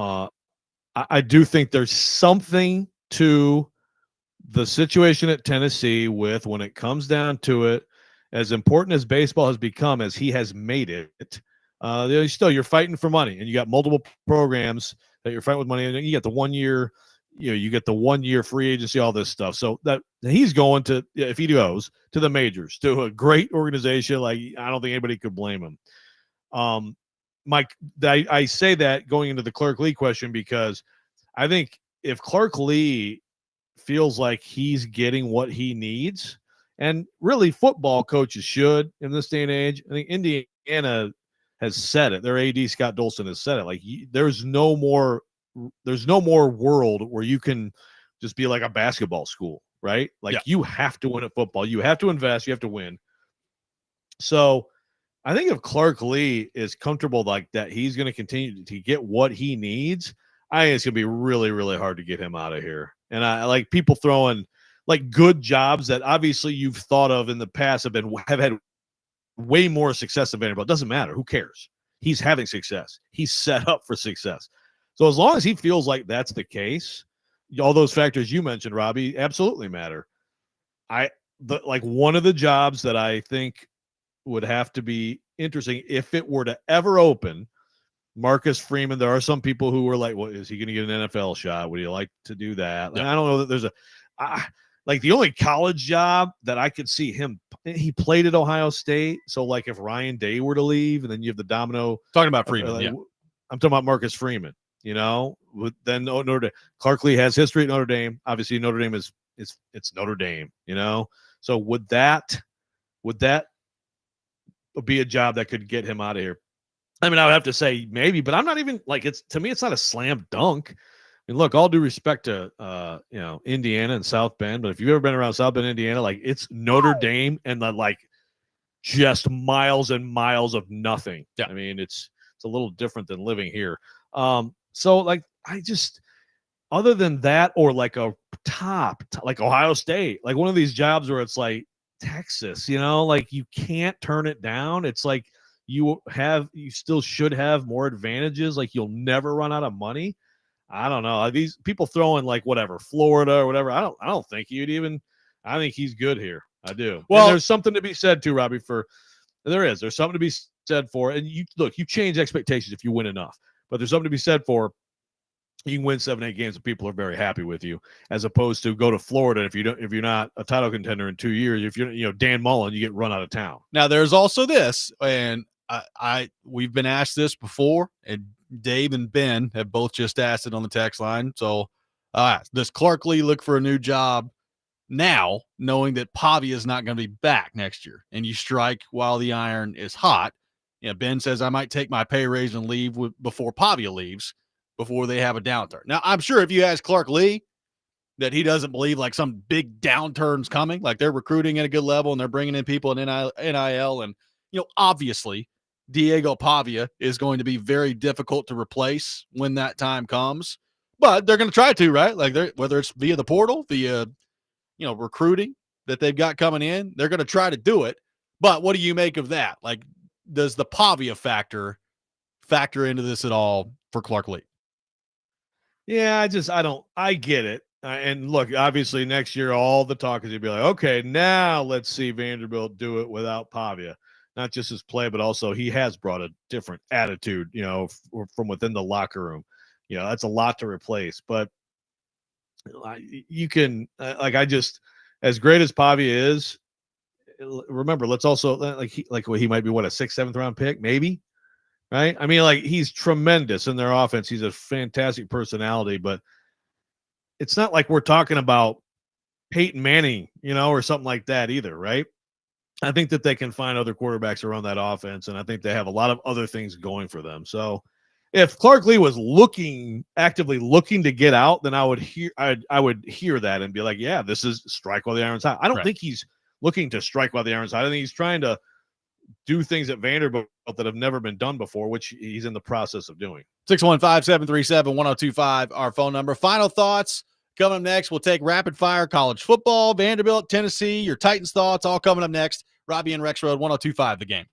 I do think there's something to the situation at Tennessee with when it comes down to it. As important as baseball has become, as he has made it, you're fighting for money, and you got multiple programs that you're fighting with money, and you got the 1 year, you get the 1 year free agency, all this stuff. So that he's going to, if he goes to the majors, to a great organization, I don't think anybody could blame him. Mike, I say that going into the Clark Lee question because I think if Clark Lee feels like he's getting what he needs. And really, football coaches should in this day and age. I think Indiana has said it. Their AD Scott Dolson has said it. There's no more world where you can just be like a basketball school, right? You have to win at football. You have to invest. You have to win. So I think if Clark Lee is comfortable like that, he's going to continue to get what he needs. I think it's going to be really, really hard to get him out of here. And I like people throwing good jobs that obviously you've thought of in the past have had way more success than Vanderbilt. Doesn't matter. Who cares? He's having success. He's set up for success. So as long as he feels like that's the case, all those factors you mentioned, Robby, absolutely matter. One of the jobs that I think would have to be interesting if it were to ever open, Marcus Freeman. There are some people who were like, well, is he going to get an NFL shot? Would he like to do that? I don't know that there's the only college job that I could see him, he played at Ohio State. So if Ryan Day were to leave and then you have the domino. Talking about Freeman, I'm talking about Marcus Freeman, then Notre Dame. Clark Lee has history at Notre Dame. Obviously Notre Dame it's Notre Dame, So would that be a job that could get him out of here? I mean, I would have to say maybe, but I'm not even to me, it's not a slam dunk. I mean, look, all due respect to, Indiana and South Bend, but if you've ever been around South Bend, Indiana, it's Notre Dame and just miles and miles of nothing. Yeah. I mean, it's a little different than living here. So other than that, or a top, Ohio State, one of these jobs where it's Texas, you can't turn it down. It's you still should have more advantages. You'll never run out of money. I don't know. These people throwing Florida or whatever. I don't think I think he's good here. I do. Well, and there's something to be said too, Robby, there's something to be said for, and you change expectations if you win enough, but there's something to be said for you can win 7-8 games and people are very happy with you, as opposed to go to Florida. If you're not a title contender in 2 years, if you're Dan Mullen, you get run out of town. Now there's also this, and we've been asked this before, and Dave and Ben have both just asked it on the text line. So does Clark Lee look for a new job now, knowing that Pavia is not going to be back next year, and you strike while the iron is hot? Ben says, I might take my pay raise and leave before Pavia leaves, before they have a downturn. Now, I'm sure if you ask Clark Lee that he doesn't believe like some big downturn's coming, like they're recruiting at a good level and they're bringing in people in NIL. And, obviously Diego Pavia is going to be very difficult to replace when that time comes, but they're going to try to, right? Like whether it's via the portal, via, recruiting that they've got coming in, they're going to try to do it. But what do you make of that? Like, does the Pavia factor into this at all for Clark Lee? Yeah, I get it. And look, obviously next year, all the talk is going to be like, okay, now let's see Vanderbilt do it without Pavia. Not just his play, but also he has brought a different attitude, from within the locker room. That's a lot to replace. But you can, as great as Pavia is, remember, let's also, he might be, what, a 6th, 7th round pick, maybe? Right? I mean, he's tremendous in their offense. He's a fantastic personality, but it's not like we're talking about Peyton Manning, or something like that either, right? I think that they can find other quarterbacks around that offense, and I think they have a lot of other things going for them. So if Clark Lee was actively looking to get out, then I would hear that and be like, yeah, this is strike while the iron's hot. I don't think he's looking to strike while the iron's hot. I think he's trying to do things at Vanderbilt that have never been done before, which he's in the process of doing. 615-737-1025, our phone number. Final thoughts coming up next. We'll take rapid fire college football, Vanderbilt, Tennessee, your Titans thoughts, all coming up next. Robby and Rexrode, 1025 The Game.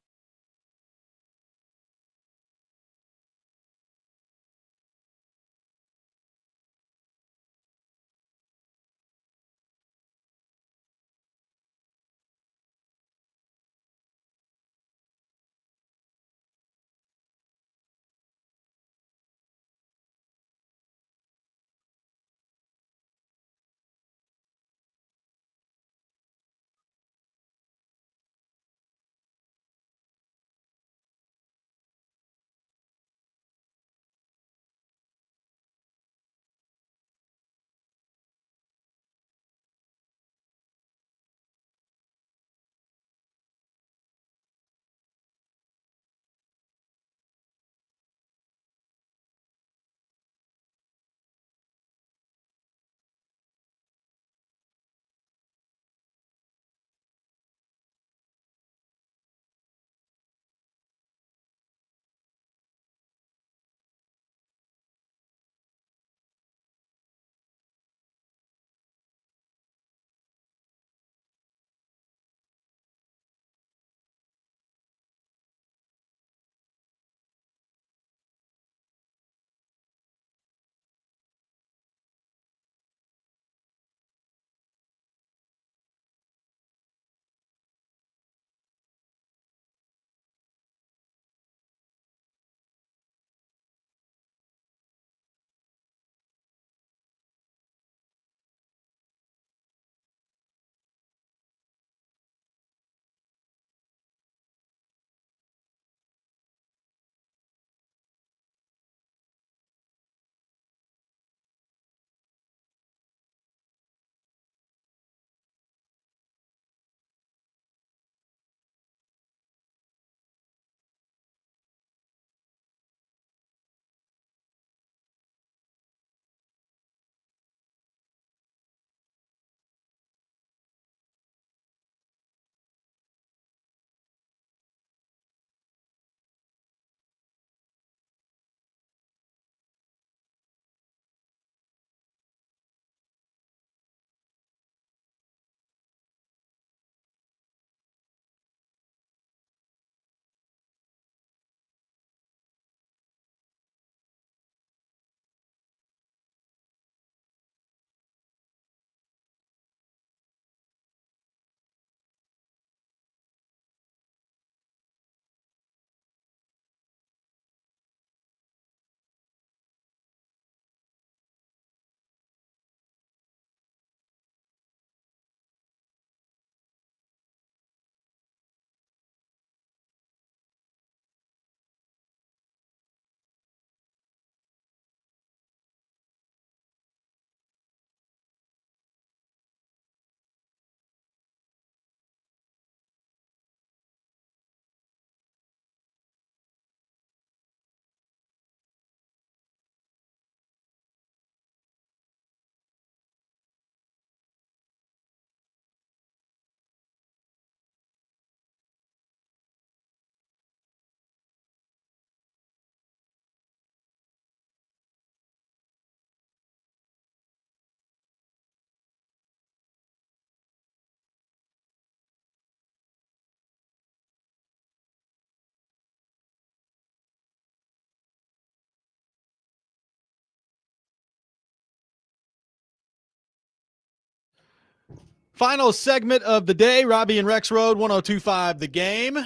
Final segment of the day, Robby and Rexrode, 102.5 The Game.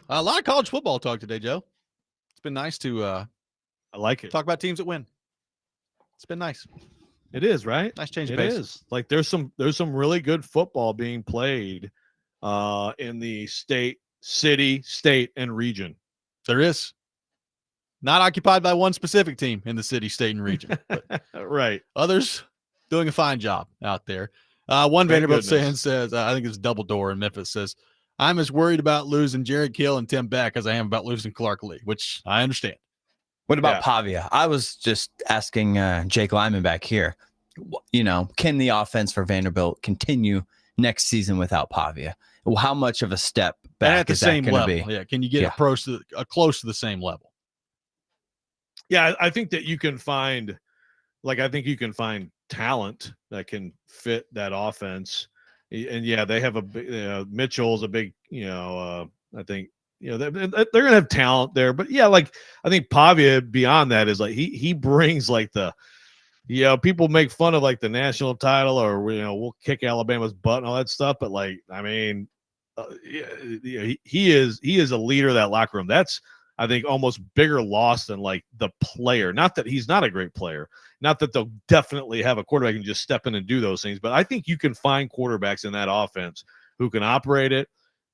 A lot of college football talk today, Joe. It's been nice to I like it. Talk about teams that win. It's been nice. It is, right? Nice change of It pace. is. Like there's some really good football being played in the city, state, and region. There is. Not occupied by one specific team in the city, state, and region. But right. Others doing a fine job out there. One Thank Vanderbilt fan goodness. says, I think it's Double Door in Memphis, says, I'm as worried about losing Jared Kill and Tim Beck as I am about losing Clark Lee, which I understand. What about Pavia? I was just asking Jake Lyman back here, can the offense for Vanderbilt continue next season without Pavia? How much of a step back at the is same that going to level? be? Yeah. Can you get close to the same level? Yeah, I think that you can find talent that can fit that offense. And yeah, they have Mitchell's a big, I think, they're going to have talent there. But yeah, like I think Pavia beyond that is like he brings like people make fun of like the national title or, we'll kick Alabama's butt and all that stuff. But like, I mean, he is a leader of that locker room. That's, I think, almost bigger loss than like the player. Not that he's not a great player, not that they'll definitely have a quarterback and just step in and do those things. But I think you can find quarterbacks in that offense who can operate it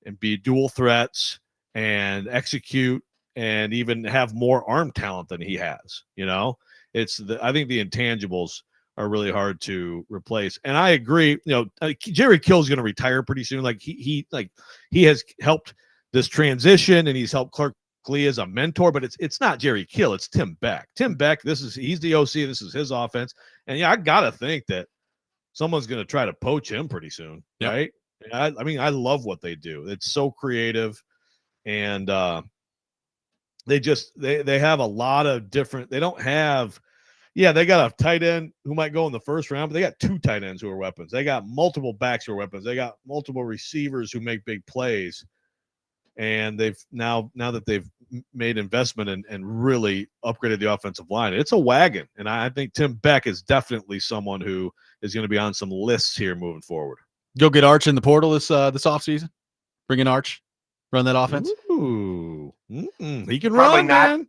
and be dual threats and execute and even have more arm talent than he has. I think the intangibles are really hard to replace. And I agree, Jerry Kill's going to retire pretty soon. Like he has helped this transition and he's helped Clark Lee as a mentor, but it's not Jerry Kill, it's Tim Beck. Tim Beck, he's the OC, this is his offense. And yeah, I gotta think that someone's gonna try to poach him pretty soon, right? I mean, I love what they do. It's so creative, and they have a lot of different. They don't have, they got a tight end who might go in the first round, but they got two tight ends who are weapons. They got multiple backs who are weapons. They got multiple receivers who make big plays. And they've now that they've made investment and really upgraded the offensive line, it's a wagon. And I think Tim Beck is definitely someone who is going to be on some lists here moving forward. Go get Arch in the portal this offseason. Bring in Arch, run that offense. Ooh, he can run, man.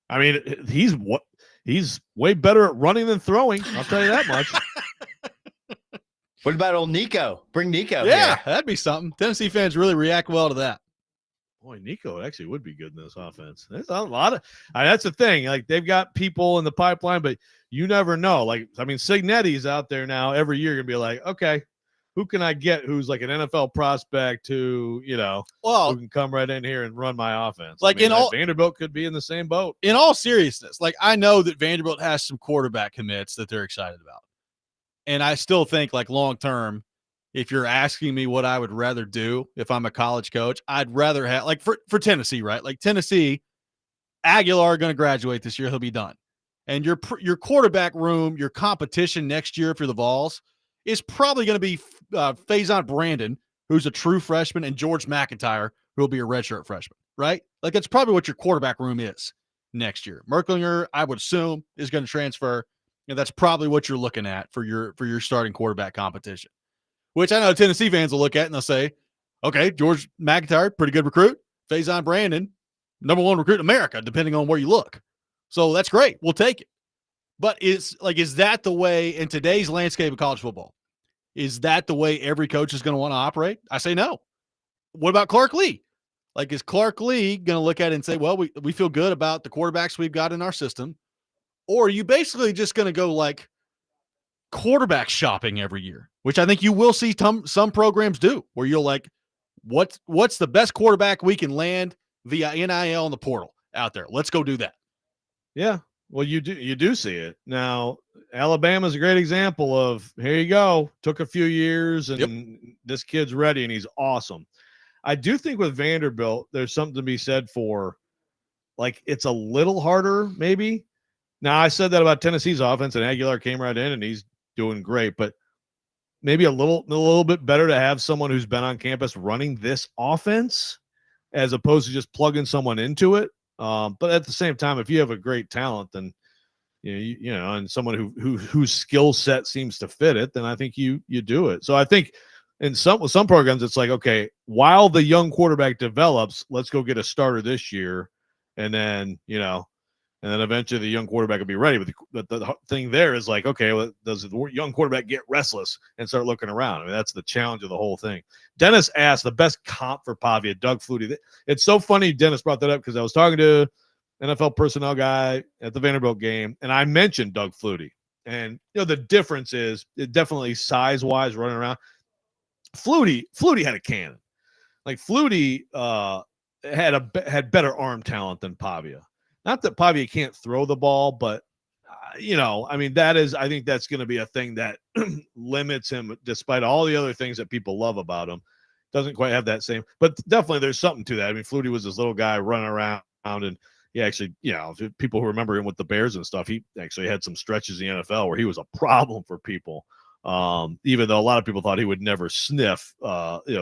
I mean, he's way better at running than throwing. I'll tell you that much. What about old Nico? Bring Nico. Yeah, here. that'd be something. Tennessee fans really react well to that. Boy, Nico actually would be good in this offense. There's a lot of that's the thing. Like they've got people in the pipeline, but you never know. Like, I mean, Signetti's out there now every year gonna be like, okay, who can I get who's like an NFL prospect who, who can come right in here and run my offense? Like Vanderbilt could be in the same boat. In all seriousness, like I know that Vanderbilt has some quarterback commits that they're excited about. And I still think like long term, if you're asking me what I would rather do if I'm a college coach, I'd rather have like for Tennessee, right? Like Tennessee, Aguilar going to graduate this year. He'll be done. And your quarterback room, your competition next year for the Vols is probably going to be Faison Brandon, who's a true freshman, and George McIntyre, who will be a redshirt freshman, right? Like that's probably what your quarterback room is next year. Merklinger, I would assume, is going to transfer. And that's probably what you're looking at for your starting quarterback competition. Which I know Tennessee fans will look at and they'll say, okay, George McIntyre, pretty good recruit. Faison Brandon, number one recruit in America, depending on where you look. So that's great. We'll take it. But is that the way in today's landscape of college football? Is that the way every coach is going to want to operate? I say no. What about Clark Lee? Like, is Clark Lee going to look at it and say, well, we feel good about the quarterbacks we've got in our system? Or are you basically just going to go like quarterback shopping every year, which I think you will see some programs do, where you'll like, what's the best quarterback we can land via NIL in the portal out there? Let's go do that. Yeah. Well, you do see it. Now, Alabama's a great example of, here you go, took a few years and this kid's ready and he's awesome. I do think with Vanderbilt, there's something to be said for, like, it's a little harder maybe. Now, I said that about Tennessee's offense, and Aguilar came right in, and he's doing great. But maybe a little bit better to have someone who's been on campus running this offense as opposed to just plugging someone into it. But at the same time, if you have a great talent, then and someone whose skill set seems to fit it, then I think you do it. So I think in some programs, it's like, okay, while the young quarterback develops, let's go get a starter this year, and then and then eventually the young quarterback will be ready. But the thing there is like, okay, well, does the young quarterback get restless and start looking around? I mean, that's the challenge of the whole thing. Dennis asked the best comp for Pavia, Doug Flutie. It's so funny Dennis brought that up because I was talking to NFL personnel guy at the Vanderbilt game, and I mentioned Doug Flutie. And the difference is it definitely size-wise running around. Flutie had a cannon. Like Flutie had better arm talent than Pavia. Not that Pavia can't throw the ball, but I mean, I think that's going to be a thing that limits him, despite all the other things that people love about him. Doesn't quite have that same, but definitely there's something to that. I mean, Flutie was this little guy running around, and he actually, people who remember him with the Bears and stuff, he actually had some stretches in the NFL where he was a problem for people. Even though a lot of people thought he would never sniff,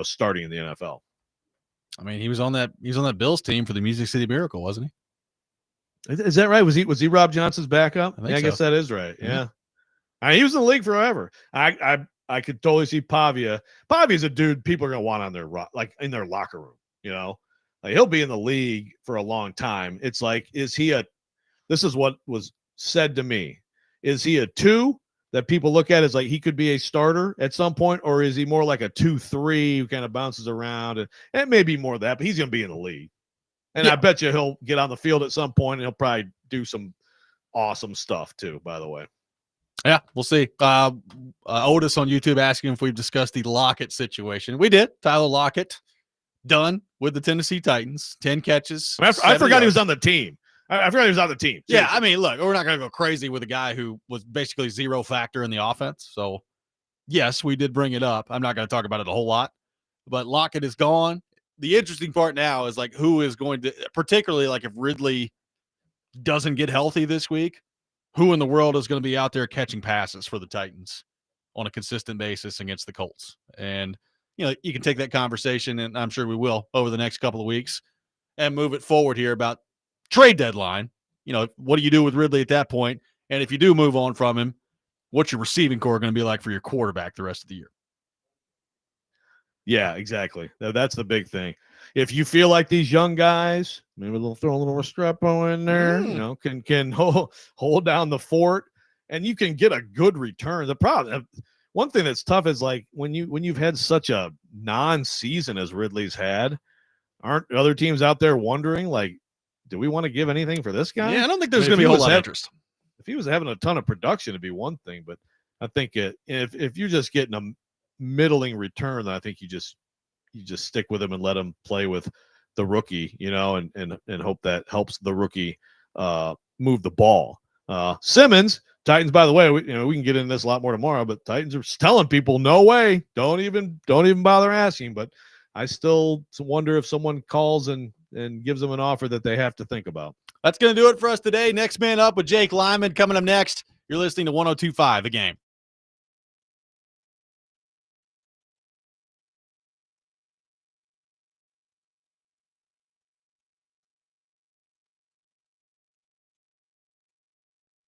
starting in the NFL. I mean, he was on that Bills team for the Music City Miracle, wasn't he? Is that right? Was he Rob Johnson's backup? I guess that is right. Yeah. I mean, he was in the league forever. I could totally see Pavia. Pavia's a dude people are gonna want on their in their locker room. Like he'll be in the league for a long time. It's like, this is what was said to me. Is he a 2 that people look at as like he could be a starter at some point, or is he more like a 2-3 who kind of bounces around? And it may be more of that, but he's gonna be in the league. And I bet you he'll get on the field at some point, and he'll probably do some awesome stuff too, by the way. Yeah, we'll see. Otis on YouTube asking if we've discussed the Lockett situation. We did. Tyler Lockett, done with the Tennessee Titans, 10 catches. I forgot he was on the team. I forgot he was on the team. Yeah, I mean, look, we're not going to go crazy with a guy who was basically zero factor in the offense. So, yes, we did bring it up. I'm not going to talk about it a whole lot. But Lockett is gone. The interesting part now is like who is going to, particularly like if Ridley doesn't get healthy this week, who in the world is going to be out there catching passes for the Titans on a consistent basis against the Colts? And, you can take that conversation, and I'm sure we will over the next couple of weeks, and move it forward here about trade deadline. What do you do with Ridley at that point? And if you do move on from him, what's your receiving core going to be like for your quarterback the rest of the year? Yeah, exactly. That's the big thing. If you feel like these young guys, maybe they'll throw a little Restrepo in there, can hold down the fort, and you can get a good return. The problem, one thing that's tough is like when you've had such a non-season as Ridley's had, aren't other teams out there wondering like, do we want to give anything for this guy? Yeah, I don't think there's going to be a whole lot of interest. If he was having a ton of production, it'd be one thing, but I think if you're just getting a middling return, I think you just stick with him and let him play with the rookie, and hope that helps the rookie move the ball. Simmons, Titans, by the way, we can get into this a lot more tomorrow, but Titans are telling people, no way, don't even bother asking. But I still wonder if someone calls and gives them an offer that they have to think about. That's going to do it for us today. Next Man Up with Jake Lyman coming up next. You're listening to 102.5 The Game.